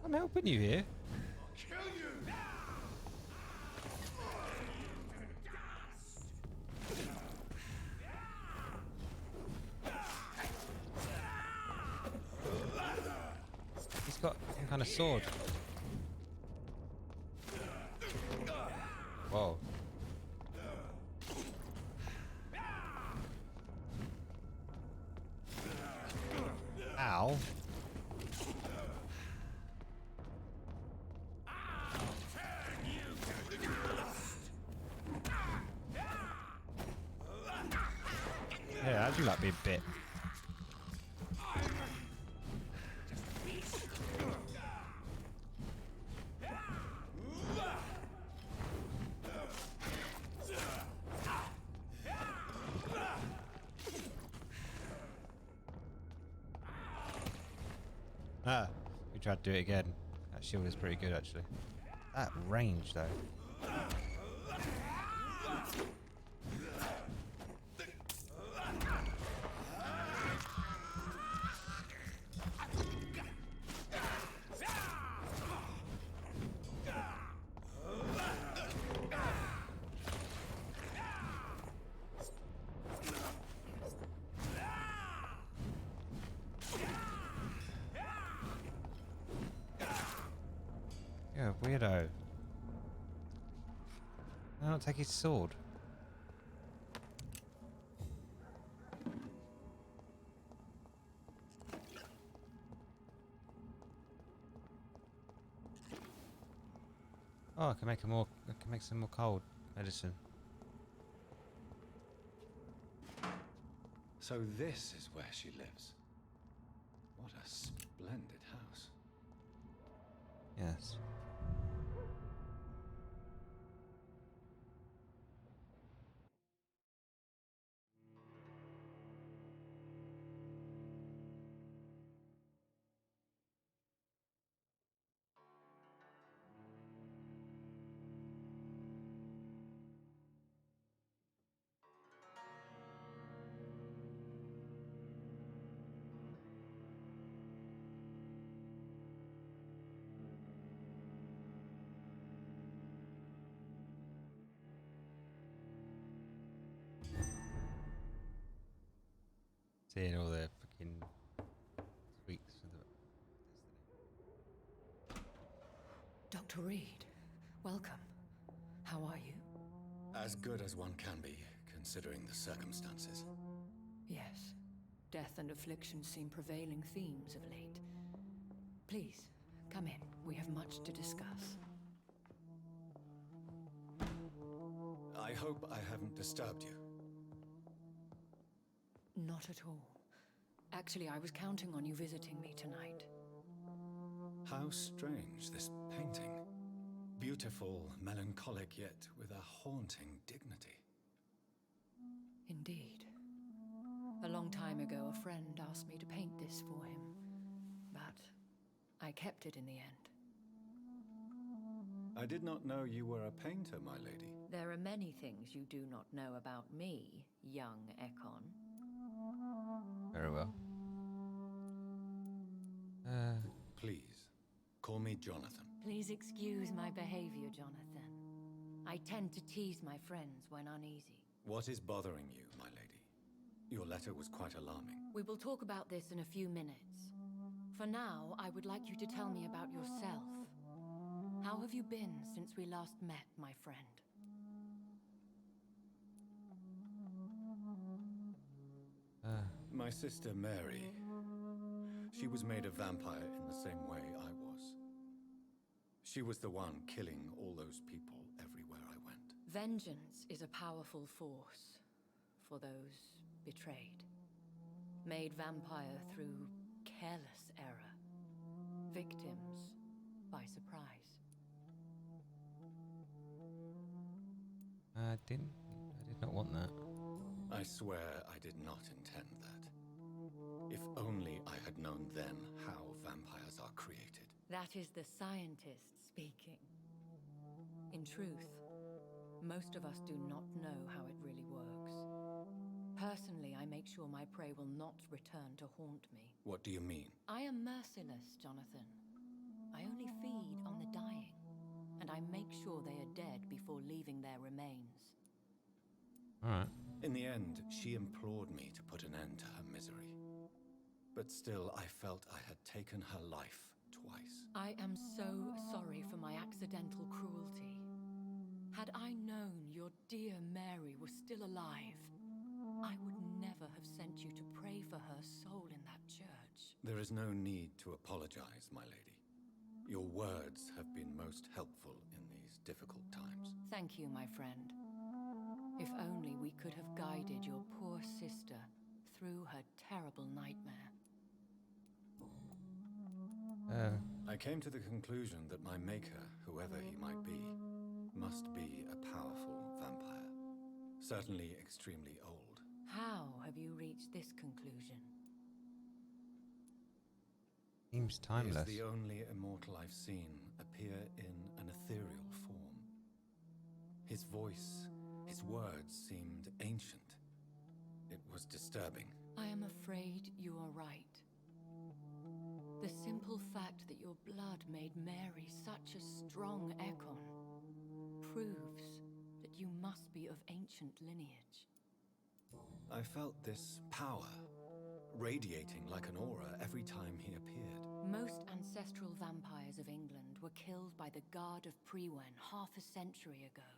I'm helping you here. He's got some kind of sword. Whoa. Ow. Yeah, how'd you like being bit? Ah, we tried to do it again. That shield is pretty good, actually. That range, though. Yeah, weirdo. Why not take his sword? Oh, I can make some more cold medicine. So this is where she lives. What a splendid house. Yes. Seeing all the freaking tweaks for the. Dr. Reed, welcome. How are you? As good as one can be, considering the circumstances. Yes. Death and affliction seem prevailing themes of late. Please, come in. We have much to discuss. I hope I haven't disturbed you. Not at all. Actually, I was counting on you visiting me tonight. How strange, this painting. Beautiful, melancholic, yet with a haunting dignity. Indeed. A long time ago, a friend asked me to paint this for him, but I kept it in the end. I did not know you were a painter, my lady. There are many things you do not know about me, young Ekon. Very well. Please, call me Jonathan. Please excuse my behavior, Jonathan. I tend to tease my friends when uneasy. What is bothering you, my lady? Your letter was quite alarming. We will talk about this in a few minutes. For now, I would like you to tell me about yourself. How have you been since we last met, my friend? My sister Mary, she was made a vampire in the same way I was. She was the one killing all those people everywhere I went. Vengeance is a powerful force for those betrayed. Made vampire through careless error. Victims by surprise. I did not want that. I swear I did not intend that. If only I had known then how vampires are created. That is the scientist speaking. In truth, most of us do not know how it really works. Personally, I make sure my prey will not return to haunt me. What do you mean? I am merciless, Jonathan. I only feed on the dying, and I make sure they are dead before leaving their remains. Alright. In the end, she implored me to put an end to her misery. But still, I felt I had taken her life twice. I am so sorry for my accidental cruelty. Had I known your dear Mary was still alive, I would never have sent you to pray for her soul in that church. There is no need to apologize, my lady. Your words have been most helpful in these difficult times. Thank you, my friend. If only we could have guided your poor sister through her terrible nightmare. I came to the conclusion that my maker, whoever he might be, must be a powerful vampire. Certainly extremely old. How have you reached this conclusion? Seems timeless. He is the only immortal I've seen appear in an ethereal form. His voice, his words seemed ancient. It was disturbing. I am afraid you are right. The simple fact that your blood made Mary such a strong Ekon proves that you must be of ancient lineage. I felt this power radiating like an aura every time he appeared. Most ancestral vampires of England were killed by the Guard of Prewen half a century ago.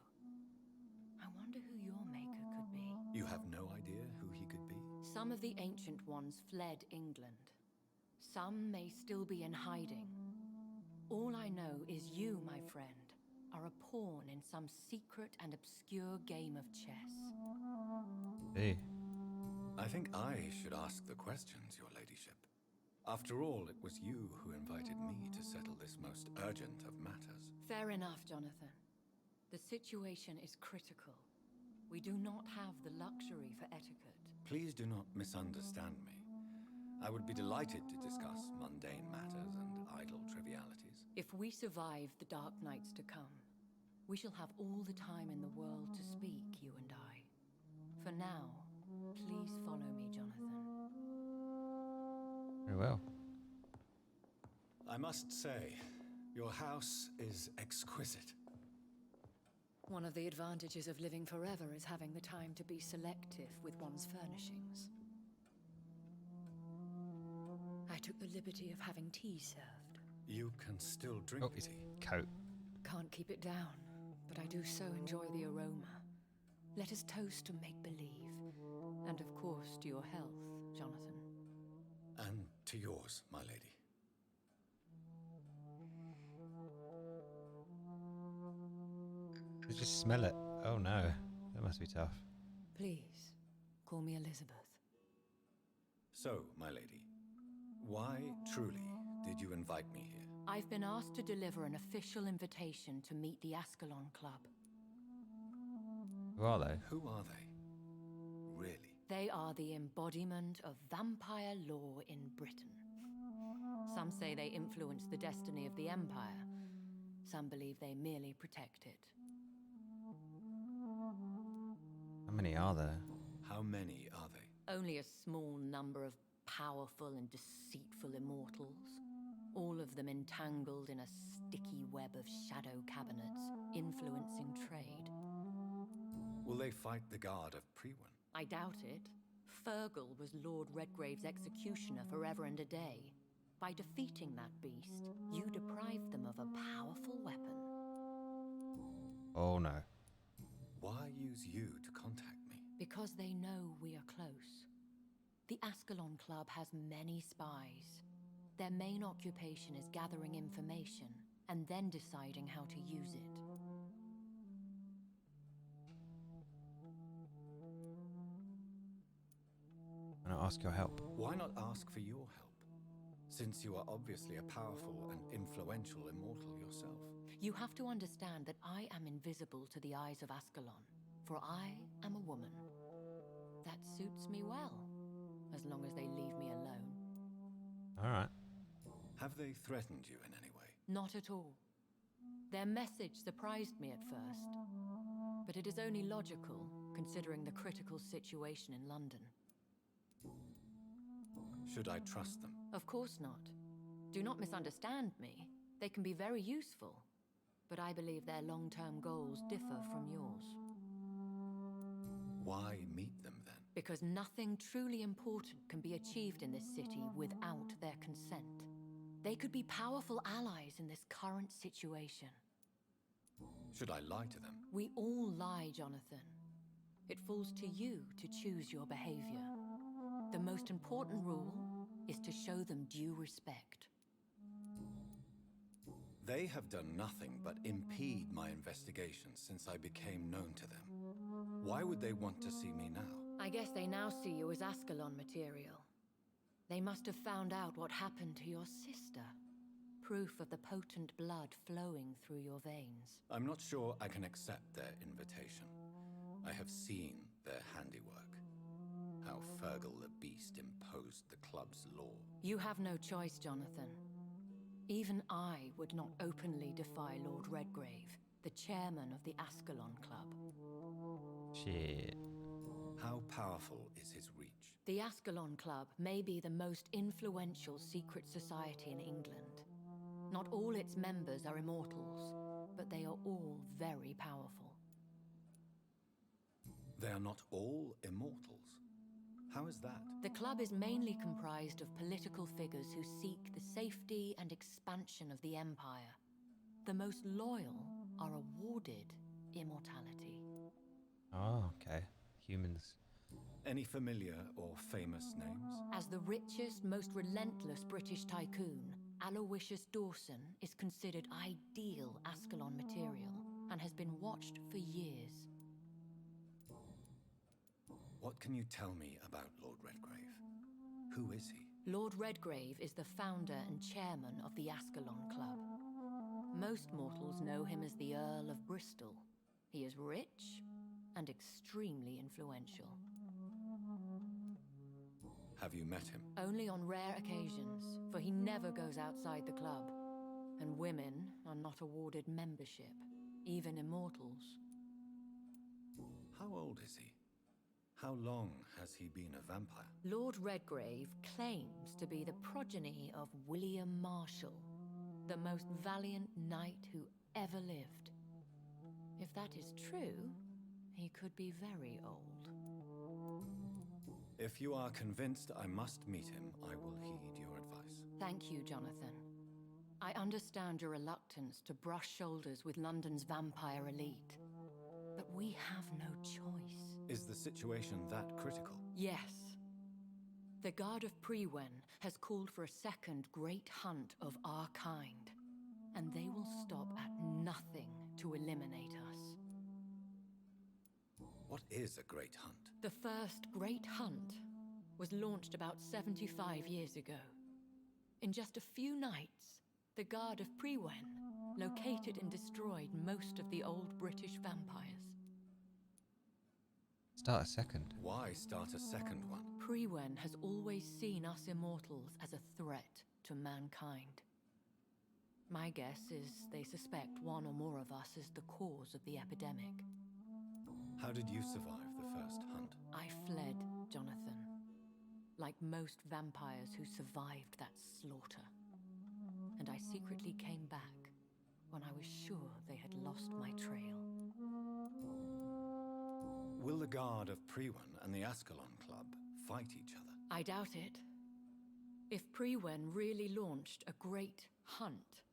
I wonder who your maker could be. You have no idea who he could be? Some of the ancient ones fled England. Some may still be in hiding. All I know is you, my friend, are a pawn in some secret and obscure game of chess. Hey. I think I should ask the questions, Your Ladyship. After all, it was you who invited me to settle this most urgent of matters. Fair enough, Jonathan. The situation is critical. We do not have the luxury for etiquette. Please do not misunderstand me. I would be delighted to discuss mundane matters and idle trivialities. If we survive the dark nights to come, we shall have all the time in the world to speak, you and I. For now, please follow me, Jonathan. Very well. I must say, your house is exquisite. One of the advantages of living forever is having the time to be selective with one's furnishings. I took the liberty of having tea served. You can still drink tea. Coat. Can't keep it down, but I do so enjoy the aroma. Let us toast to make-believe. And of course, to your health, Jonathan. And to yours, my lady. Just smell it. Oh no. That must be tough. Please, call me Elizabeth. So, my lady, why truly did you invite me here? I've been asked to deliver an official invitation to meet the Ascalon Club. Who are they? Who are they? Really? They are the embodiment of vampire law in Britain. Some say they influence the destiny of the Empire. Some believe they merely protect it. How many are there? How many are they? Only a small number of powerful and deceitful immortals. All of them entangled in a sticky web of shadow cabinets, influencing trade. Will they fight the guard of Priwen? I doubt it. Fergal was Lord Redgrave's executioner forever and a day. By defeating that beast, you deprived them of a powerful weapon. Oh no. Why use you to contact me? Because they know we are close. The Ascalon Club has many spies. Their main occupation is gathering information and then deciding how to use it. Can I ask your help? Why not ask for your help? Since you are obviously a powerful and influential immortal yourself. You have to understand that I am invisible to the eyes of Ascalon, for I am a woman. That suits me well, as long as they leave me alone. Alright. Have they threatened you in any way? Not at all. Their message surprised me at first, but it is only logical, considering the critical situation in London. Should I trust them? Of course not. Do not misunderstand me. They can be very useful, but I believe their long-term goals differ from yours. Why meet them then? Because nothing truly important can be achieved in this city without their consent. They could be powerful allies in this current situation. Should I lie to them? We all lie, Jonathan. It falls to you to choose your behavior. The most important rule is to show them due respect. They have done nothing but impede my investigations since I became known to them. Why would they want to see me now? I guess they now see you as Ascalon material. They must have found out what happened to your sister. Proof of the potent blood flowing through your veins. I'm not sure I can accept their invitation. I have seen their handiwork. How Fergal the Beast imposed the club's law. You have no choice, Jonathan. Even I would not openly defy Lord Redgrave, the chairman of the Ascalon Club. Shit. How powerful is his reach? The Ascalon Club may be the most influential secret society in England. Not all its members are immortals, but they are all very powerful. They are not all immortals. How is that? The club is mainly comprised of political figures who seek the safety and expansion of the Empire. The most loyal are awarded immortality. Oh, okay. Humans. Any familiar or famous names? As the richest, most relentless British tycoon, Aloysius Dawson is considered ideal Ascalon material and has been watched for years. What can you tell me about Lord Redgrave? Who is he? Lord Redgrave is the founder and chairman of the Ascalon Club. Most mortals know him as the Earl of Bristol. He is rich and extremely influential. Have you met him? Only on rare occasions, for he never goes outside the club. And women are not awarded membership, even immortals. How old is he? How long has he been a vampire? Lord Redgrave claims to be the progeny of William Marshall, the most valiant knight who ever lived. If that is true, he could be very old. If you are convinced I must meet him, I will heed your advice. Thank you, Jonathan. I understand your reluctance to brush shoulders with London's vampire elite, but we have no choice. Is the situation that critical? Yes. The Guard of Prewen has called for a second great hunt of our kind, and they will stop at nothing to eliminate us. What is a great hunt? The first great hunt was launched about 75 years ago. In just a few nights, the Guard of Prewen located and destroyed most of the old British vampires. Start a second. Why start a second one? Prewen has always seen us immortals as a threat to mankind. My guess is they suspect one or more of us is the cause of the epidemic. How did you survive the first hunt? I fled, Jonathan. Like most vampires who survived that slaughter. And I secretly came back when I was sure they had lost my trail. Will the Guard of Prewen and the Ascalon Club fight each other? I doubt it. If Prewen really launched a great hunt,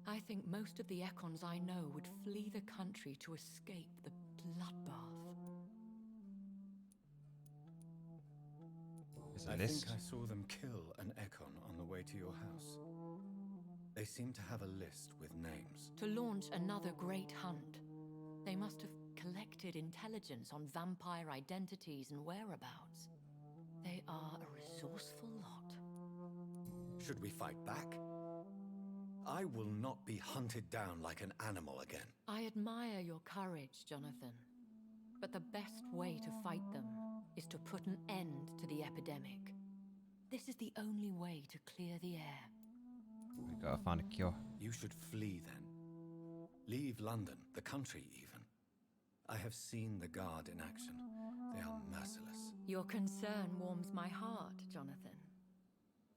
I think most of the Econs I know would flee the country to escape the bloodbath. I think I saw them kill an Econ on the way to your house. They seem to have a list with names. To launch another great hunt, they must have collected intelligence on vampire identities and whereabouts. They are a resourceful lot. Should we fight back? I will not be hunted down like an animal again. I admire your courage, Jonathan. But the best way to fight them is to put an end to the epidemic. This is the only way to clear the air. We've got to find a cure. You should flee then. Leave London, the country even. I have seen the Guard in action. They are merciless. Your concern warms my heart, Jonathan.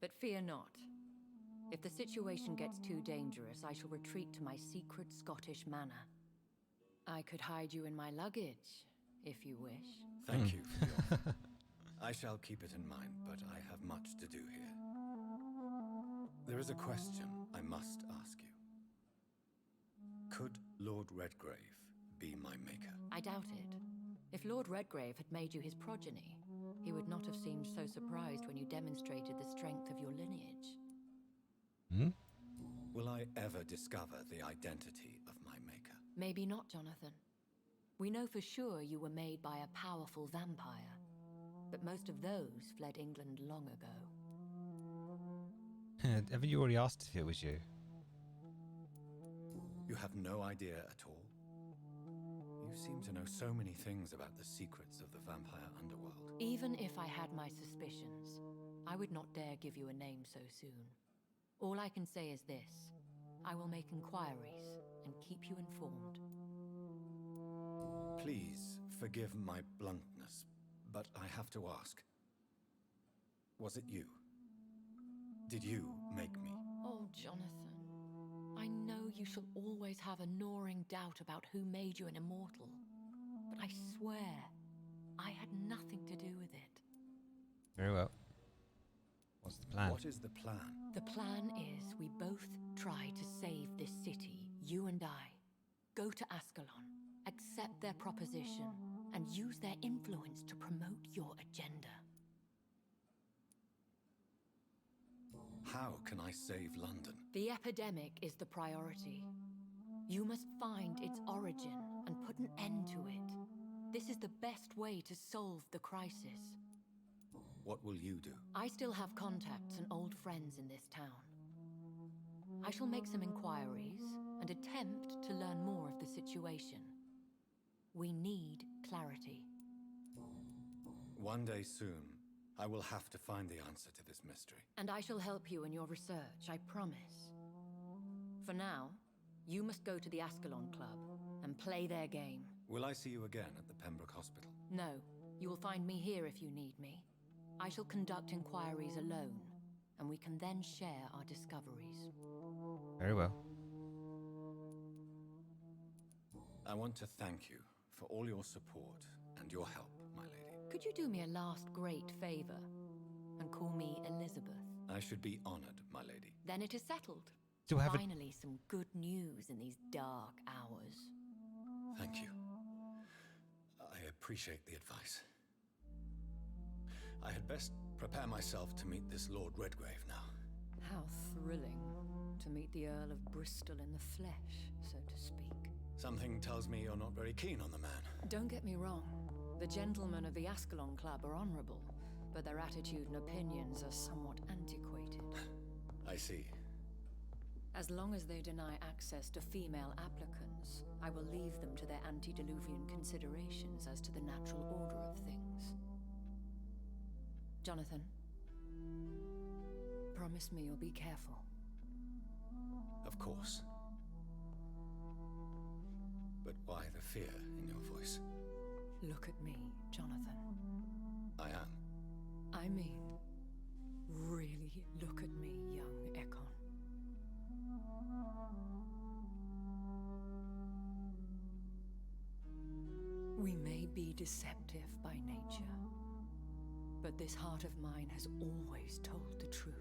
But fear not. If the situation gets too dangerous, I shall retreat to my secret Scottish manor. I could hide you in my luggage, if you wish. Thank you for your offer. I shall keep it in mind, but I have much to do here. There is a question I must ask you. Could Lord Redgrave be my maker? I doubt it. If Lord Redgrave had made you his progeny, he would not have seemed so surprised when you demonstrated the strength of your lineage. Will I ever discover the identity of my maker? Maybe not, Jonathan. We know for sure you were made by a powerful vampire, but most of those fled England long ago. Haven't you already asked if it was you? You have no idea at all? You seem to know so many things about the secrets of the vampire underworld. Even if I had my suspicions, I would not dare give you a name so soon. All I can say is this. I will make inquiries and keep you informed. Please forgive my bluntness, but I have to ask. Was it you? Did you make me? Oh, Jonathan. I know you shall always have a gnawing doubt about who made you an immortal. But I swear, I had nothing to do with it. Very well. What's the plan? What is the plan? The plan is we both try to save this city, you and I. Go to Ascalon, accept their proposition, and use their influence to promote your agenda. How can I save London? The epidemic is the priority. You must find its origin and put an end to it. This is the best way to solve the crisis. What will you do? I still have contacts and old friends in this town. I shall make some inquiries and attempt to learn more of the situation. We need clarity. One day soon, I will have to find the answer to this mystery. And I shall help you in your research, I promise. For now, you must go to the Ascalon Club and play their game. Will I see you again at the Pembroke Hospital? No, you will find me here if you need me. I shall conduct inquiries alone, and we can then share our discoveries. Very well. I want to thank you for all your support and your help, my lady. Could you do me a last great favor and call me Elizabeth? I should be honored, my lady. Then it is settled. Do I have Finally, some good news in these dark hours. Thank you. I appreciate the advice. I had best prepare myself to meet this Lord Redgrave now. How thrilling to meet the Earl of Bristol in the flesh, so to speak. Something tells me you're not very keen on the man. Don't get me wrong. The gentlemen of the Ascalon Club are honorable, but their attitude and opinions are somewhat antiquated. I see. As long as they deny access to female applicants, I will leave them to their antediluvian considerations as to the natural order of things. Jonathan, promise me you'll be careful. Of course. But why the fear in your voice? Look at me, Jonathan. I am. I mean, really look at me, young Ekon. We may be deceptive by nature, but this heart of mine has always told the truth.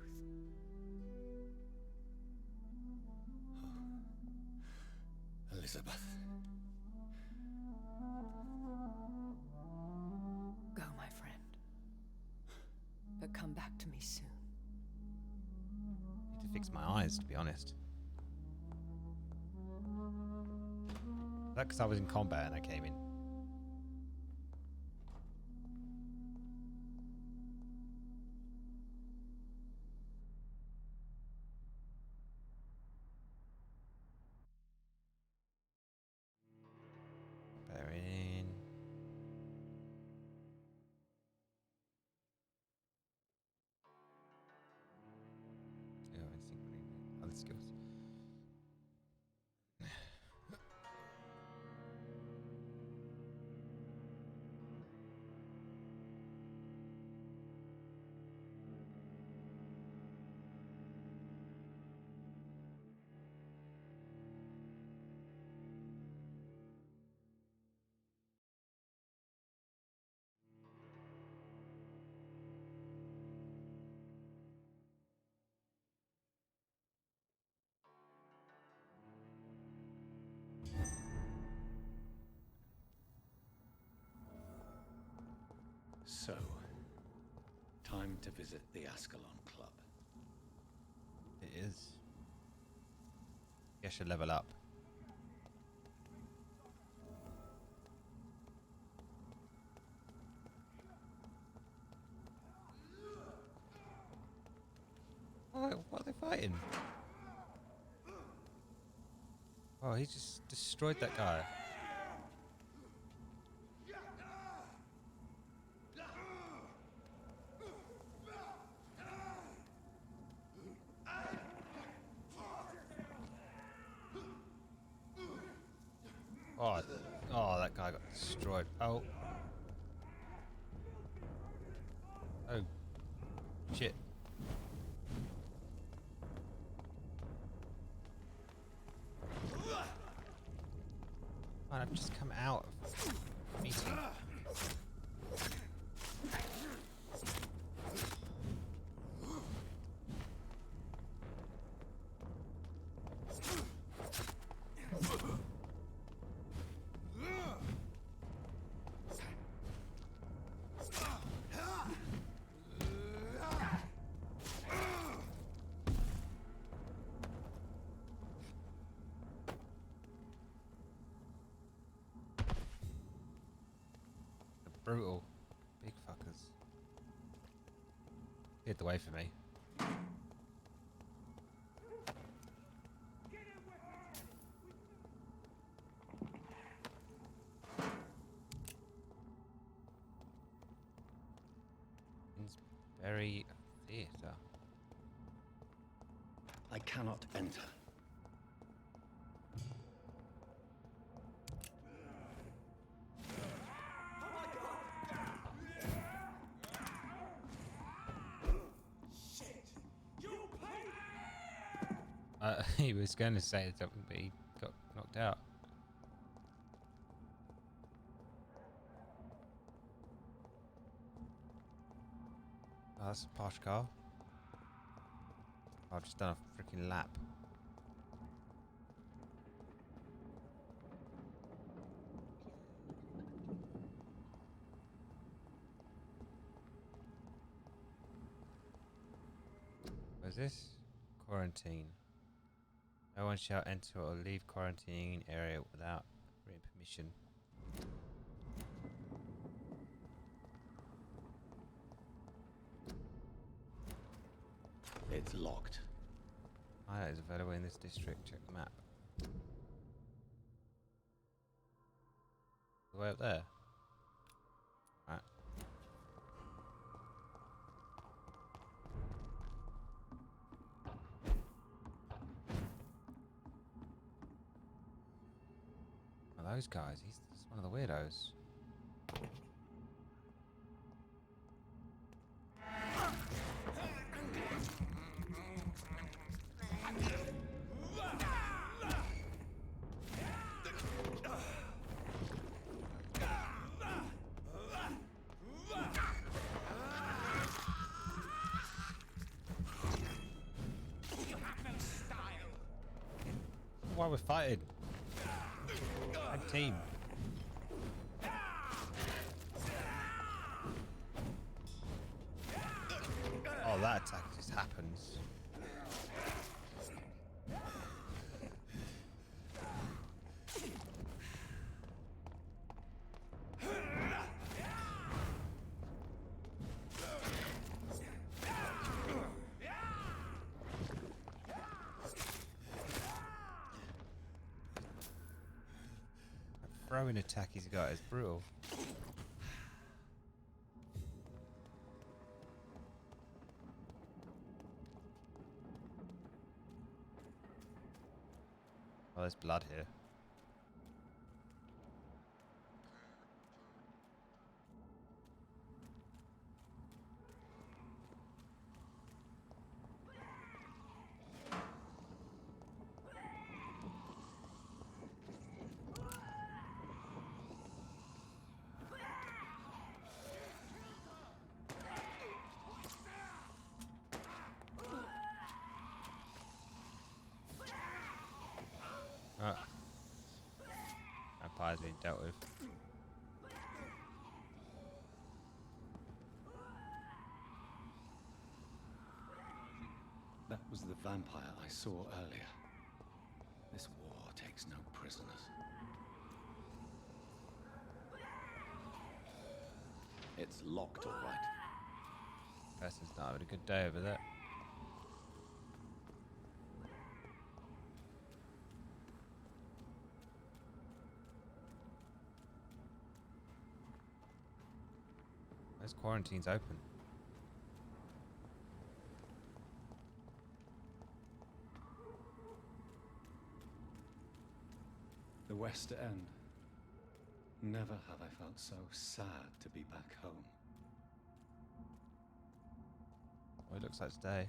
Elizabeth. Go, my friend. But come back to me soon. Need to fix my eyes, to be honest. That because I was in combat and I came in. Bearing. Yeah, I think we need other skills. So, time to visit the Ascalon Club. It is. I should level up. Oh, what are they fighting? Oh, he just destroyed that guy. Oh, that guy got destroyed. Oh. Oh. Shit. Man, I've just come out of meeting. brutal. Big fuckers. Get the way for me. Very theatre. I cannot enter. He was going to say something, but he got knocked out. Oh, that's a posh car. I've just done a freaking lap. What's this? Quarantine. No one shall enter or leave quarantine area without written permission. It's locked. Highlight is available in this district. Check the map. The way up there. Right. Oh, those guys. He's one of the weirdos. Why we're fighting? Tag team. Oh, that attack just happens. Throwing attack he's got is brutal. Oh, there's blood here. Vampires being dealt with. That was the vampire I saw earlier. This war takes no prisoners. It's locked, all right. Person's not having a good day over there. This quarantine's open. The West End. Never have I felt so sad to be back home. Well, it looks like today.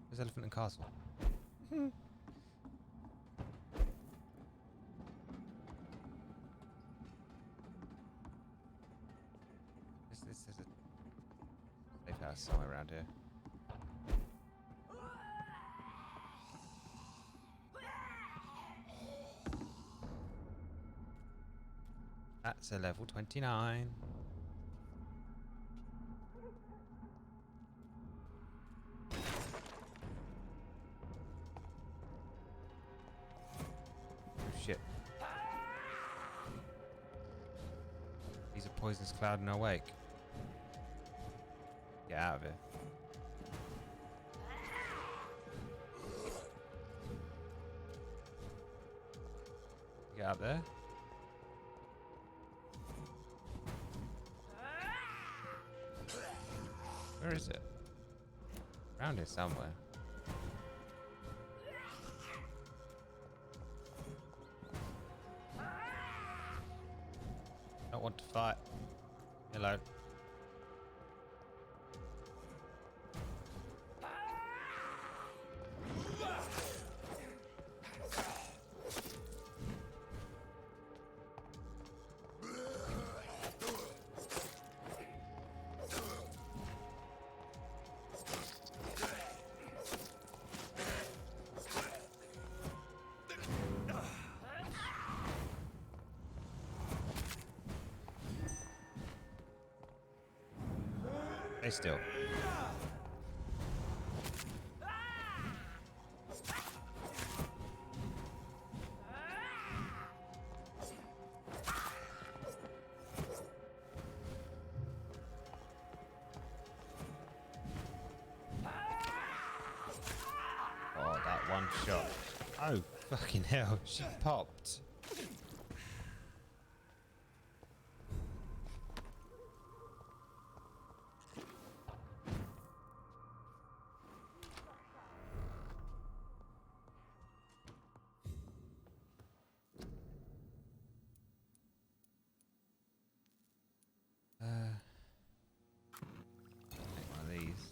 There's Elephant and Castle. This is a safe house somewhere around here. That's a level 29. Oh, shit. poisonous cloud and awake. Get out of here. Get up there. Where is it? Around here somewhere. Don't want to fight. Hello. Stay still. Oh, that one shot. Oh, fucking hell. She popped. Take one of these.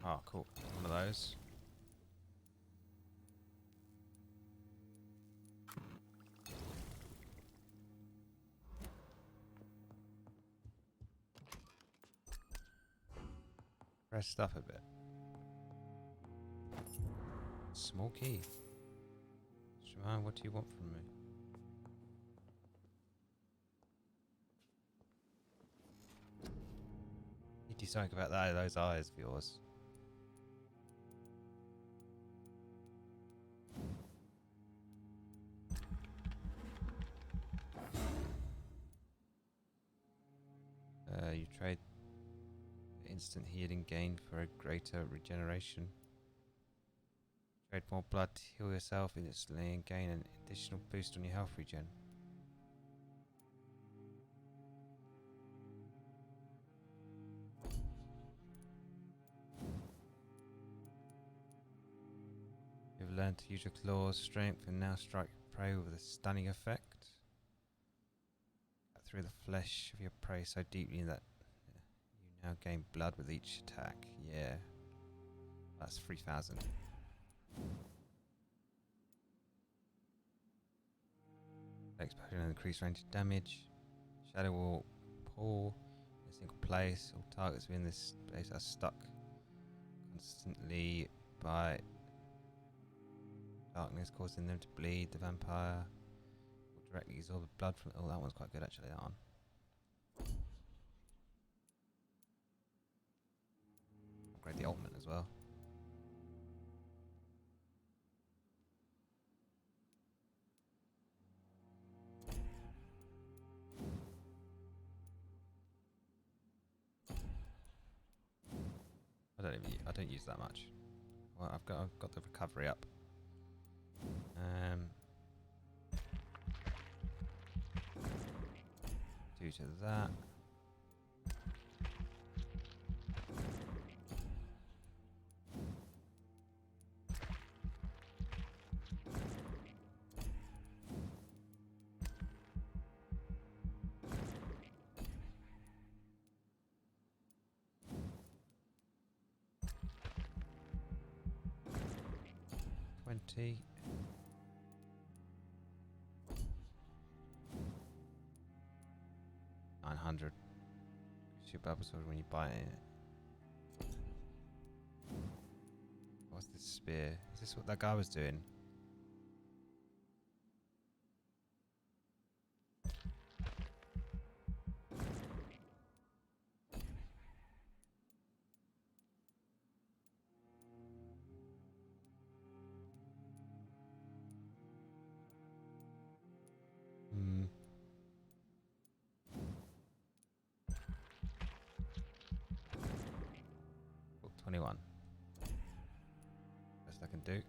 Oh, cool. One of those. Rest up a bit. Small key. Shemai, what do you want from me? You do something about that, those eyes of yours. You trade instant healing gain for a greater regeneration. Trade more blood to heal yourself instantly and gain an additional boost on your health regen. You've learned to use your claws, strength, and now strike prey with a stunning effect. Cut through the flesh of your prey so deeply that you now gain blood with each attack. Yeah. That's 3,000. Explosion and increased range of damage. Shadow will pour in a single place. All targets within this place are stuck constantly by darkness, causing them to bleed. The vampire will directly absorb the blood from. Oh, that one's quite good actually. That one. Upgrade the ultimate as well. I don't use that much. Well, I've got the recovery up. Due to that. $20. $900. Shoot bubbles when you buy it. What's this spear? Is this what that guy was doing? one. Best I can do.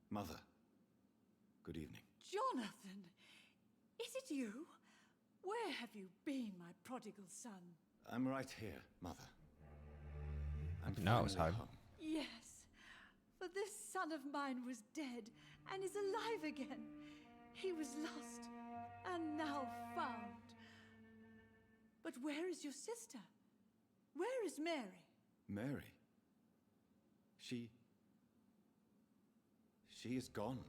Mother, good evening. Jonathan! Is it you? Where have you been, my prodigal son? I'm right here, Mother. I'm No, I was finally home. Yes, for this son of mine was dead and is alive again. He was lost and now found. But where is your sister? Where is Mary? Mary? She is gone,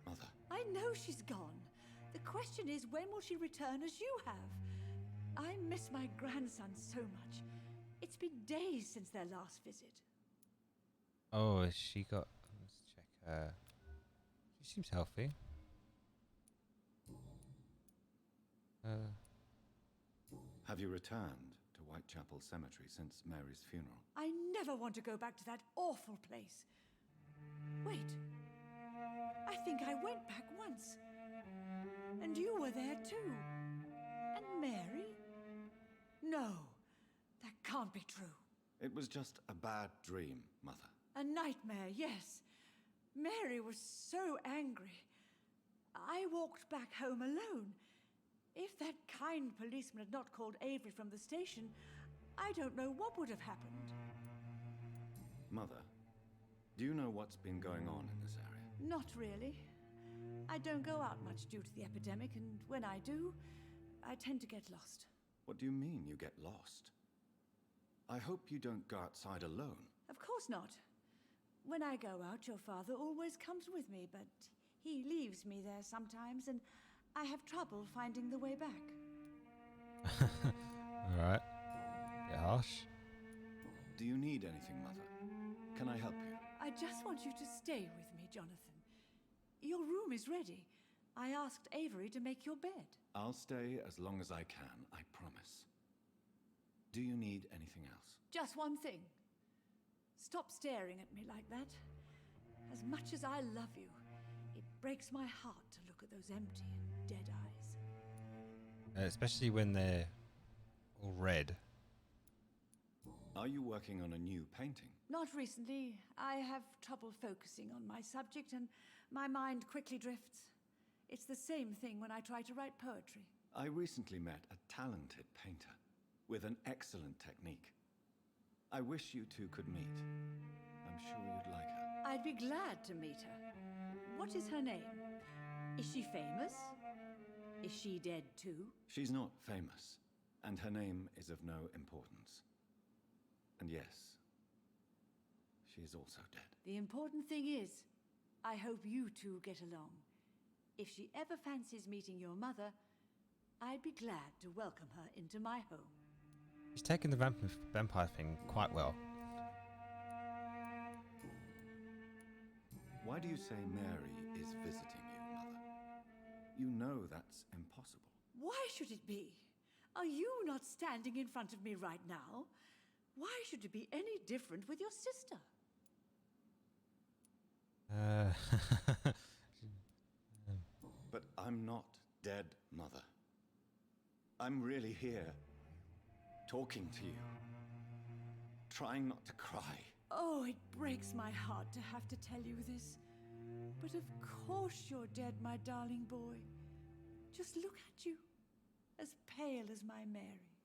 Mother. I know she's gone. The question is, when will she return as you have? I miss my grandson so much. It's been days since their last visit. Oh, has she got... Let's check her. She seems healthy. Have you returned to Whitechapel Cemetery since Mary's funeral? I never want to go back to that awful place. Wait. I think I went back once. And you were there too. And Mary? No, that can't be true. It was just a bad dream, Mother. A nightmare, yes. Mary was so angry. I walked back home alone. If that kind policeman had not called Avery from the station, I don't know what would have happened. Mother, do you know what's been going on in this area? Not really. I don't go out much due to the epidemic, and when I do, I tend to get lost. What do you mean you get lost? I hope you don't go outside alone. Of course not. When I go out, your father always comes with me, but he leaves me there sometimes, and I have trouble finding the way back. Alright. Bit harsh. Do you need anything, Mother? Can I help you? I just want you to stay with me, Jonathan. Your room is ready. I asked Avery to make your bed. I'll stay as long as I can, I promise. Do you need anything else? Just one thing. Stop staring at me like that. As much as I love you, it breaks my heart to look at those empty and dead eyes. Especially when they're all red. Are you working on a new painting? Not recently. I have trouble focusing on my subject, and my mind quickly drifts. It's the same thing when I try to write poetry. I recently met a talented painter with an excellent technique. I wish you two could meet. I'm sure you'd like her. I'd be glad to meet her. What is her name? Is she famous? Is she dead too? She's not famous, and her name is of no importance. And yes, she is also dead. The important thing is, I hope you two get along. If she ever fancies meeting your mother, I'd be glad to welcome her into my home. He's taken the vampire thing quite well. Why do you say Mary is visiting you, Mother? You know that's impossible. Why should it be? Are you not standing in front of me right now? Why should it be any different with your sister? I'm not dead, Mother. I'm really here, talking to you, trying not to cry. Oh, it breaks my heart to have to tell you this. But of course you're dead, my darling boy. Just look at you, as pale as my Mary.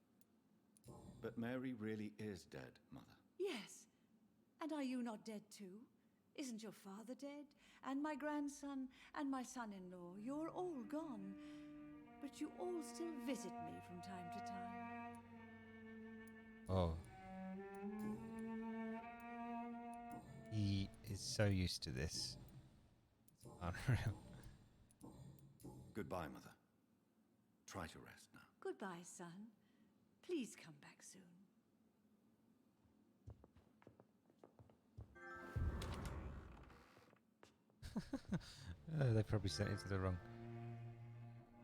But Mary really is dead, Mother. Yes. And are you not dead too? Isn't your father dead? And my grandson, and my son-in-law, you're all gone. But you all still visit me from time to time. Oh. He is so used to this. It's unreal. Goodbye, Mother. Try to rest now. Goodbye, son. Please come back soon. They probably sent it to the wrong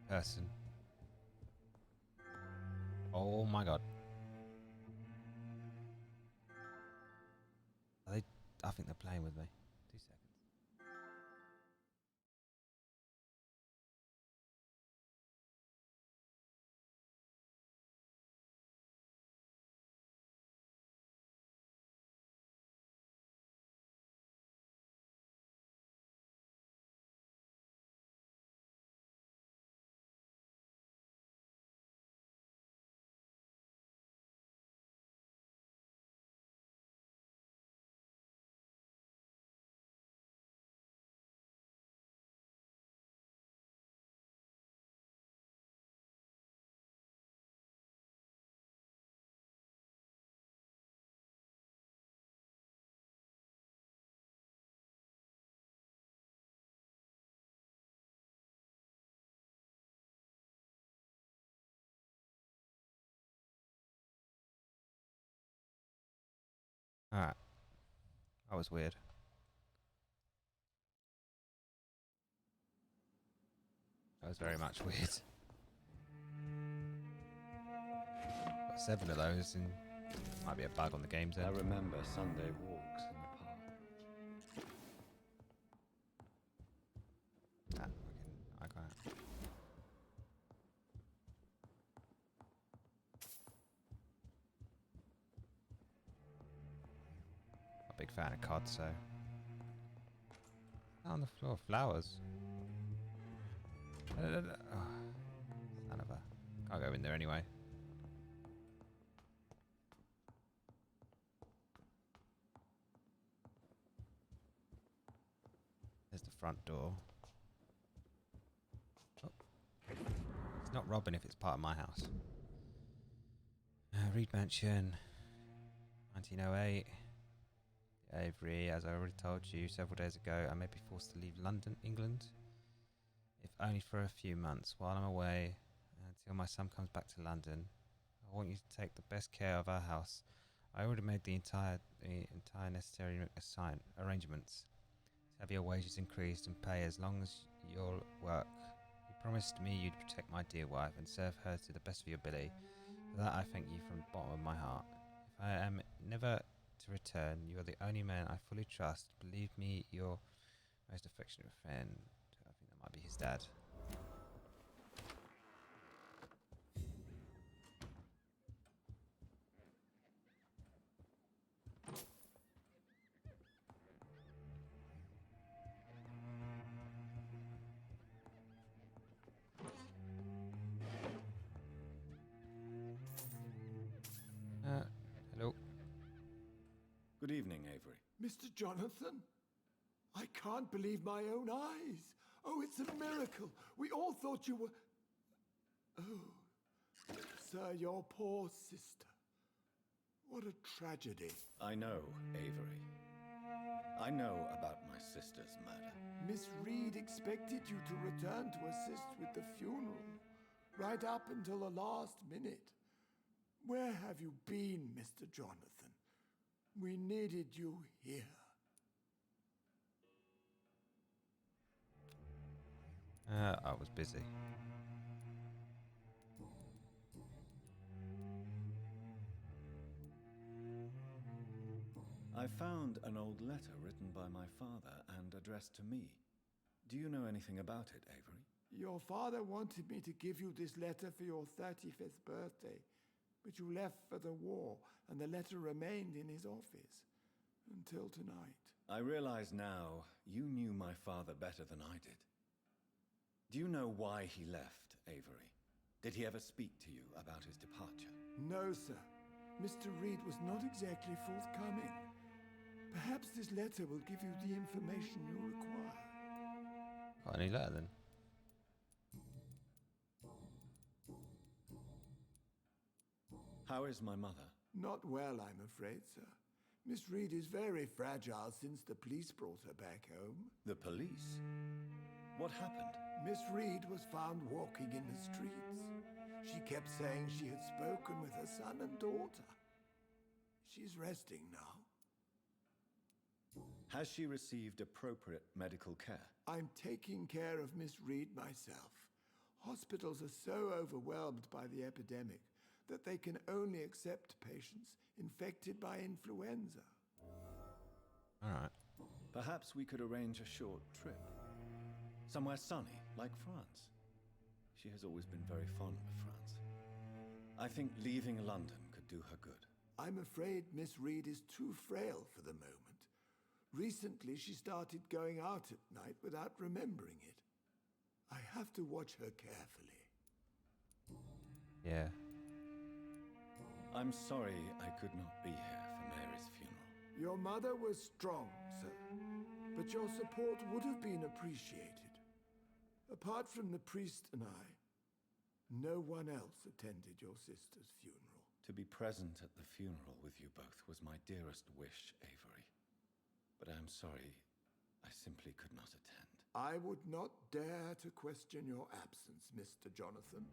person. Oh my god. Are they? I think they're playing with me. 2 seconds. Alright. That was weird. That was very much weird. Got 7 of those, and might be a bug on the game's end. I remember Sunday walks in the park. I can't. A big fan of COD, so. On the floor, flowers. Oh, son of a. Can't go in there anyway. There's the front door. Oh. It's not robbing if it's part of my house. Reed Mansion. 1908. Avery, as I already told you several days ago, I may be forced to leave London, England, if only for a few months. While I'm away, until my son comes back to London, I want you to take the best care of our house. I already made the entire necessary arrangements to have your wages increased and pay as long as you'll work. You promised me you'd protect my dear wife and serve her to the best of your ability. For that I thank you from the bottom of my heart. If I am never to return, you are the only man I fully trust. Believe me, your most affectionate friend. I think that might be his dad. Hello. Good evening, Avery. Mr. Jonathan? I can't believe my own eyes. Oh, it's a miracle. We all thought you were... Oh, sir, your poor sister. What a tragedy. I know, Avery. I know about my sister's murder. Miss Reed expected you to return to assist with the funeral, right up until the last minute. Where have you been, Mr. Jonathan? We needed you here. I was busy. I found an old letter written by my father and addressed to me. Do you know anything about it, Avery? Your father wanted me to give you this letter for your 35th birthday, but you left for the war, and the letter remained in his office until tonight. I realize now you knew my father better than I did. Do you know why he left, Avery? Did he ever speak to you about his departure? No, sir. Mr. Reed was not exactly forthcoming. Perhaps this letter will give you the information you require. Got any letter then? How is my mother? Not well, I'm afraid, sir. Miss Reed is very fragile since the police brought her back home. The police? What happened? Miss Reed was found walking in the streets. She kept saying she had spoken with her son and daughter. She's resting now. Has she received appropriate medical care? I'm taking care of Miss Reed myself. Hospitals are so overwhelmed by the epidemic that they can only accept patients infected by influenza. All right. Perhaps we could arrange a short trip. Somewhere sunny, like France. She has always been very fond of France. I think leaving London could do her good. I'm afraid Miss Reed is too frail for the moment. Recently, she started going out at night without remembering it. I have to watch her carefully. Yeah. I'm sorry I could not be here for Mary's funeral. Your mother was strong, sir, but your support would have been appreciated. Apart from the priest and I, no one else attended your sister's funeral. To be present at the funeral with you both was my dearest wish, Avery. But I am sorry, I simply could not attend. I would not dare to question your absence, Mr. Jonathan.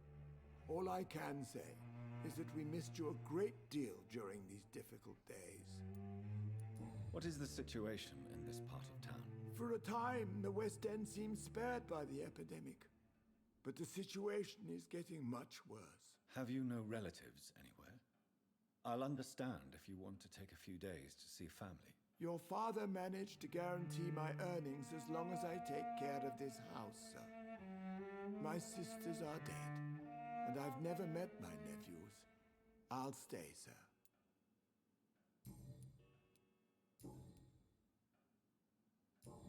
All I can say is that we missed you a great deal during these difficult days. What is the situation in this part of town? For a time, the West End seemed spared by the epidemic. But the situation is getting much worse. Have you no relatives anywhere? I'll understand if you want to take a few days to see family. Your father managed to guarantee my earnings as long as I take care of this house, sir. My sisters are dead, and I've never met my nephews. I'll stay, sir.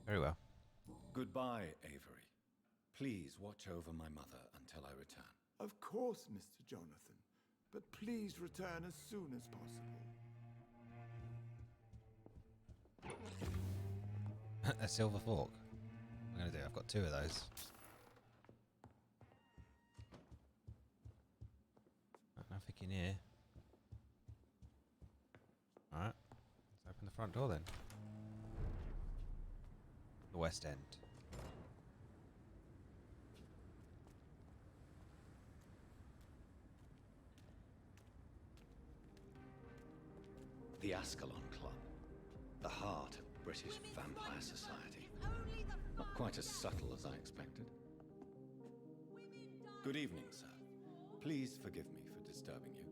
Very well. Goodbye, Avery. Please watch over my mother until I return. Of course, Mr. Jonathan. But please return as soon as possible. A silver fork. I'm going to do. I've got 2 of those. Nothing in here. Alright. Let's open the front door then. The West End. The Ascalon Club. The heart of British vampire society. Not quite as subtle as I expected. Good evening, sir. Please forgive me for disturbing you.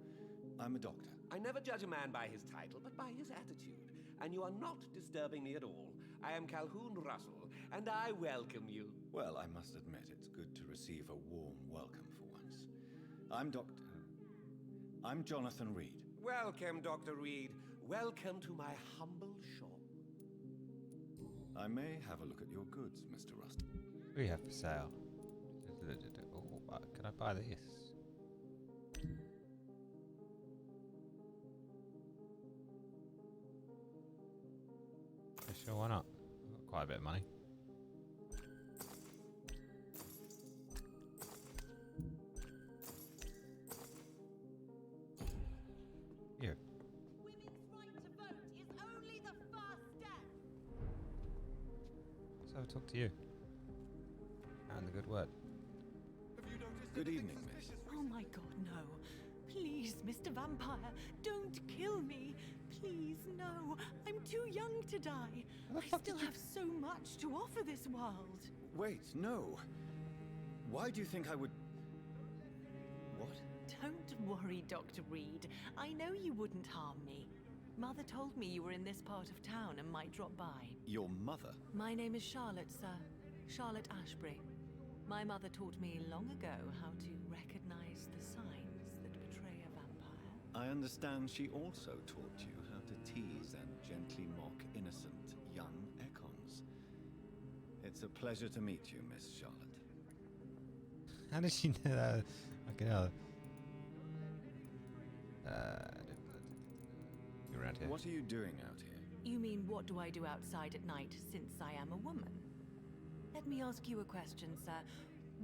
I'm a doctor. I never judge a man by his title, but by his attitude. And you are not disturbing me at all. I am Calhoun Russell, and I welcome you. Well, I must admit, it's good to receive a warm welcome for once. I'm Jonathan Reed. Welcome, Dr. Reed. Welcome to my humble shop. I may have a look at your goods, Mr. Rusty. What do we have for sale? Oh, can I buy this? Sure, why not? I've got quite a bit of money. Here. Women's right to vote is only the first step. Let's have a talk to you. And the good word. Good evening, miss. Oh my god, no. Please, Mr. Vampire, don't kill me. Please, no. I'm too young to die. I still have so much to offer this world. Wait, no. Why do you think I would... What? Don't worry, Dr. Reed. I know you wouldn't harm me. Mother told me you were in this part of town and might drop by. Your mother? My name is Charlotte, sir. Charlotte Ashbury. My mother taught me long ago how to recognize the signs that betray a vampire. I understand she also taught you how to tease and gently mock innocent young Econs. It's a pleasure to meet you, Miss Charlotte. How did she know that? Okay, you're around here. What are you doing out here? You mean, what do I do outside at night since I am a woman? Let me ask you a question, sir.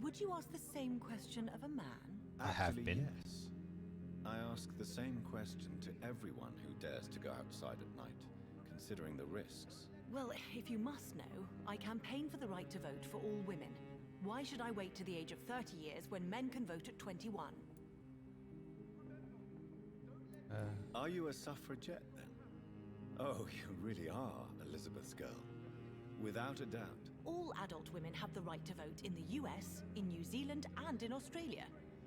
Would you ask the same question of a man? I have been. Yes. I ask the same question to everyone who dares to go outside at night, considering the risks. Well, if you must know, I campaign for the right to vote for all women. Why should I wait to the age of 30 years when men can vote at 21? Are you a suffragette, then? Oh, you really are Elizabeth's girl. Without a doubt. All adult women have the right to vote in the US, in New Zealand, and in Australia.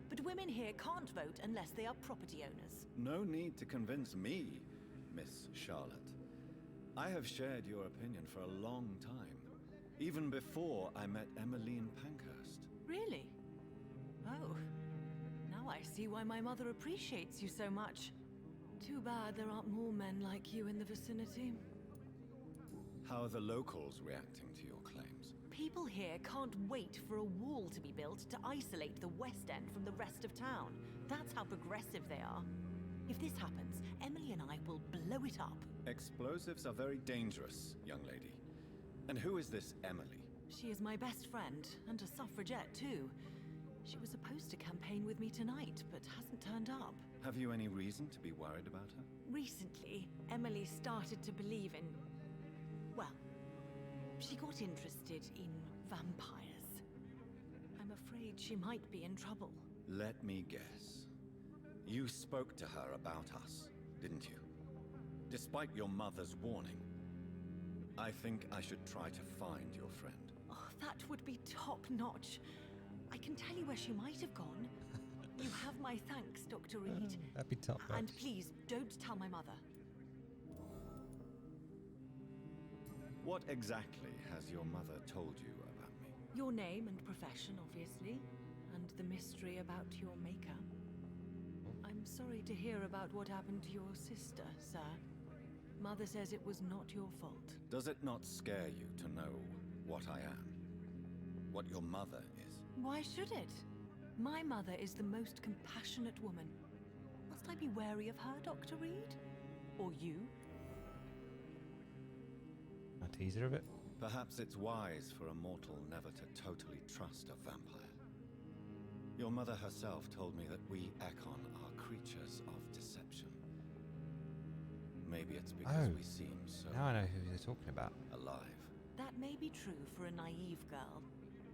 But women here can't vote unless they are property owners. No need to convince me, Miss Charlotte. I have shared your opinion for a long time. Even before I met Emmeline Pankhurst. Really? Oh. Now I see why my mother appreciates you so much. Too bad there aren't more men like you in the vicinity. How are the locals reacting to your claims? People here can't wait for a wall to be built to isolate the West End from the rest of town. That's how progressive they are. If this happens, Emily and I will blow it up. Explosives are very dangerous, young lady. And who is this Emily? She is my best friend, and a suffragette too. She was supposed to campaign with me tonight, but hasn't turned up. Have you any reason to be worried about her? Recently, Emily started to believe in... well, she got interested in vampires. I'm afraid she might be in trouble. Let me guess. You spoke to her about us, didn't you? Despite your mother's warning. I think I should try to find your friend. Oh, that would be top-notch. I can tell you where she might have gone. You have my thanks, Dr. Reed. That'd be top. And please, don't tell my mother. What exactly has your mother told you about me? Your name and profession, obviously, and the mystery about your maker. I'm sorry to hear about what happened to your sister, sir. Mother says it was not your fault. Does it not scare you to know what I am? What your mother is? Why should it? My mother is the most compassionate woman. Must I be wary of her, Dr. Reed? Or you? A teaser of it? Perhaps it's wise for a mortal never to totally trust a vampire. Your mother herself told me that we Ekon are creatures of deception. Maybe it's because we seem so... Now I know who they're talking about. ...alive. That may be true for a naive girl,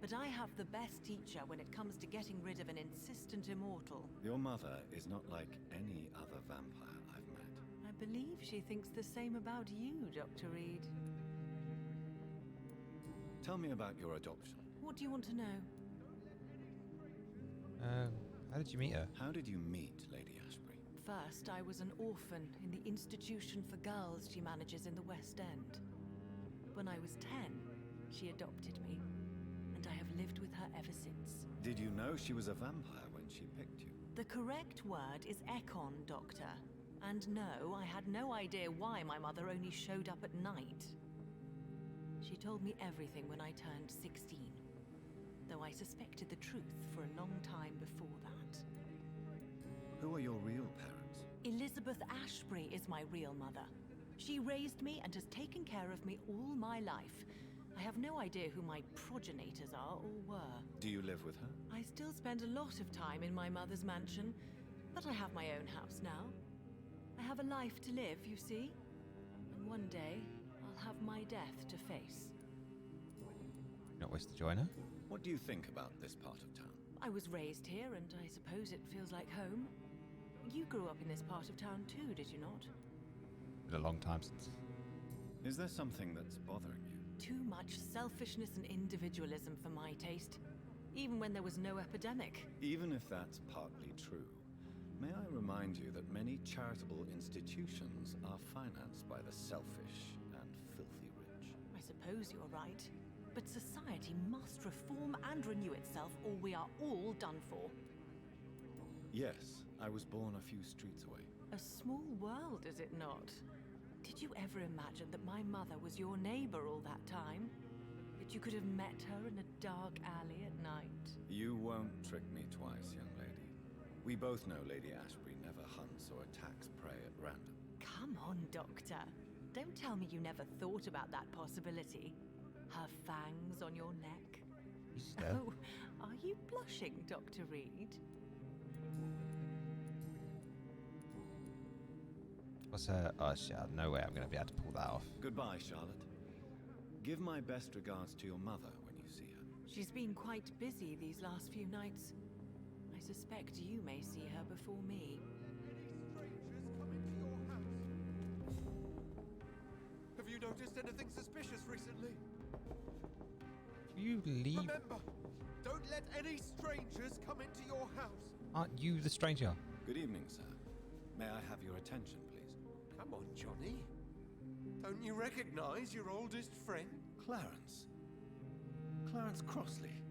but I have the best teacher when it comes to getting rid of an insistent immortal. Your mother is not like any other vampire I've met. I believe she thinks the same about you, Dr. Reed. Tell me about your adoption. What do you want to know? How did you meet her? How did you meet Lady Ashbury? First, I was an orphan in the institution for girls she manages in the West End. When I was 10, she adopted me, and I have lived with her ever since. Did you know she was a vampire when she picked you? The correct word is Ekon, Doctor. And no, I had no idea why my mother only showed up at night. She told me everything when I turned 16, though I suspected the truth for a long time before that. Who are your real parents? Elizabeth Ashbury is my real mother. She raised me and has taken care of me all my life. I have no idea who my progenitors are or were. Do you live with her? I still spend a lot of time in my mother's mansion, but I have my own house now. I have a life to live, you see. And one day, I'll have my death to face. Not wish to join her? What do you think about this part of town? I was raised here, and I suppose it feels like home. You grew up in this part of town too, did you not? It's a long time since. Is there something that's bothering you? Too much selfishness and individualism for my taste. Even when there was no epidemic. Even if that's partly true, may I remind you that many charitable institutions are financed by the selfish and filthy rich. I suppose you're right. But society must reform and renew itself, or we are all done for. Yes, I was born a few streets away. A small world, is it not? Did you ever imagine that my mother was your neighbor all that time? That you could have met her in a dark alley at night? You won't trick me twice, young lady. We both know Lady Ashbury never hunts or attacks prey at random. Come on, Doctor. Don't tell me you never thought about that possibility. Her fangs on your neck. Oh, are you blushing, Dr. Reed? What's her? Oh shit! No way I'm gonna be able to pull that off. Goodbye, Charlotte. Give my best regards to your mother when you see her. She's been quite busy these last few nights. I suspect you may see her before me. Have you noticed anything suspicious recently? You leave. Remember, don't let any strangers come into your house. Aren't you the stranger? Good evening, sir. May I have your attention, please? Come on, Johnny. Don't you recognize your oldest friend? Clarence. Clarence Crossley.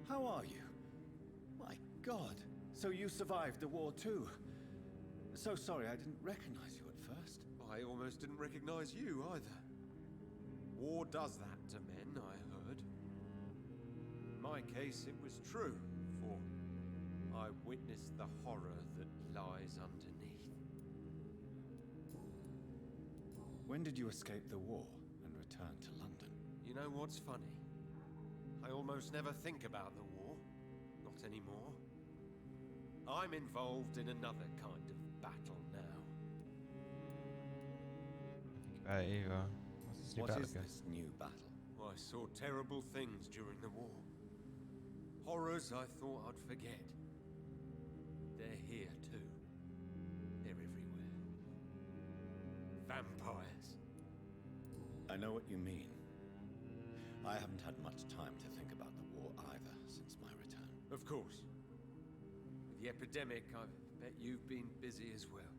How are you? My God. So you survived the war too. So sorry I didn't recognize you at first. I almost didn't recognize you either. War does that to men, I heard. In my case, it was true, for I witnessed the horror that lies underneath. When did you escape the war and return to London? You know what's funny? I almost never think about the war. Not anymore. I'm involved in another kind of battle now. What is this new battle? I saw terrible things during the war. Horrors I thought I'd forget. They're here too. They're everywhere. Vampires. I know what you mean. I haven't had much time to think about the war either since my return. Of course. With the epidemic, I bet you've been busy as well.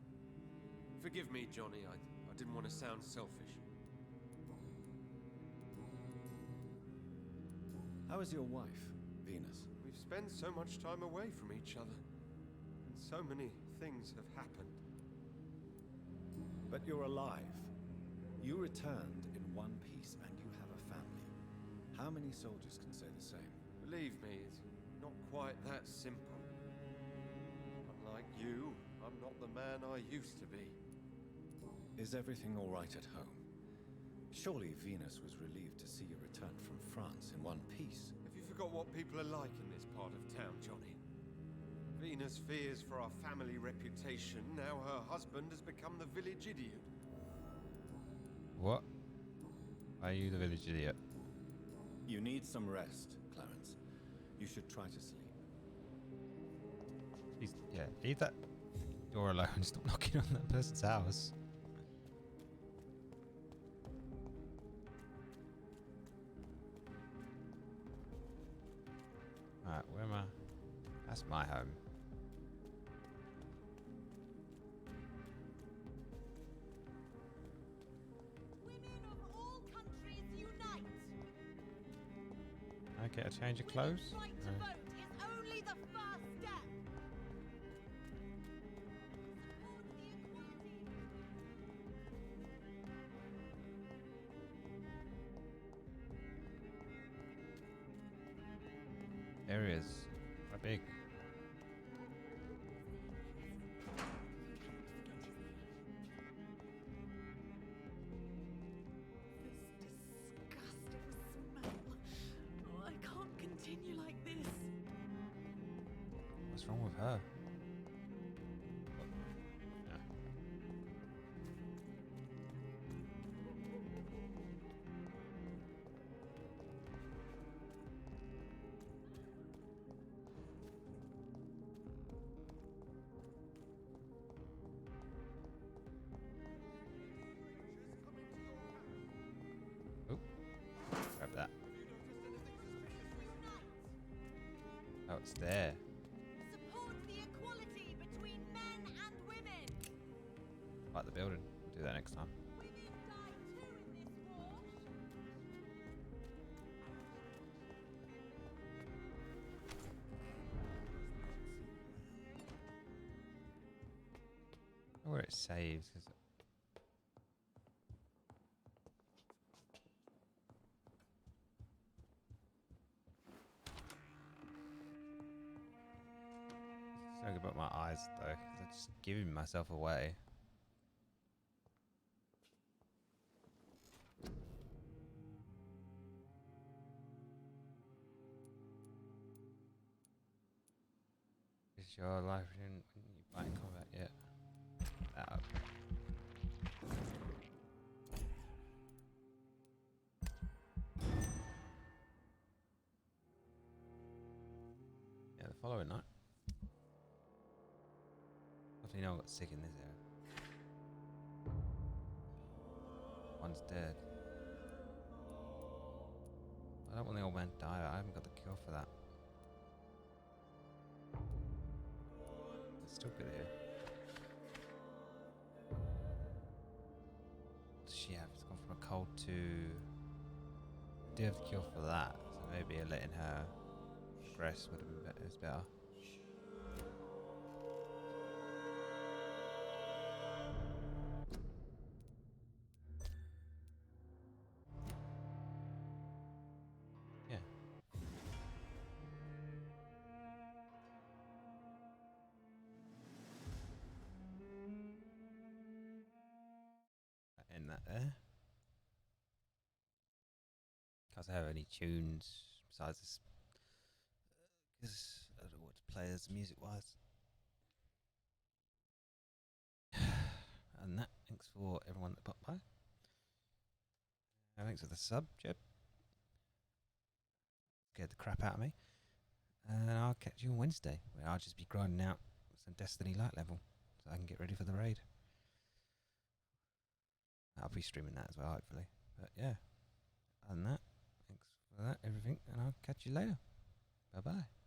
Forgive me, Johnny, I didn't want to sound selfish. How is your wife, Venus? We've spent so much time away from each other, and so many things have happened. But you're alive. You returned in one piece, and you have a family. How many soldiers can say the same? Believe me, it's not quite that simple. Unlike you, I'm not the man I used to be. Is everything all right at home? Surely Venus was relieved to see you return from France in one piece. Have you forgot what people are like in this part of town, Johnny? Venus fears for our family reputation. Now her husband has become the village idiot. What? Are you the village idiot? You need some rest, Clarence. You should try to sleep. Please, yeah, leave that door alone. Stop knocking on that person's house. Alright, where am I? That's my home. Women of all countries unite! Okay, a change of clothes? Right to vote is only the first step! Areas are big. Oh, I can't continue like this. What's wrong with her? Grab that. Oh, it's there. Support the equality between men and women! Like the building. We'll do that next time. Women die too in this war! it saves. 'Cause something about my eyes though, because I'm just giving myself away. Is your life in when you fight in combat yet? Yeah, the following night. Definitely know I got sick in this area. One's dead. I don't want the old man to die. I haven't got the cure for that. It's still good here. What does she have? It's gone from a cold to... I do have the cure for that. So maybe letting her progress would have been better. Is better. Yeah. End that there. Can't have any tunes besides this, because I don't know what to play as music wise. And that, thanks for everyone that popped by. Thanks for the sub, Jeb. Scared the crap out of me. And I'll catch you on Wednesday, where I'll just be grinding out some Destiny Light level so I can get ready for the raid. I'll be streaming that as well, hopefully. But yeah, other than that, thanks for that, everything, and I'll catch you later. Bye bye.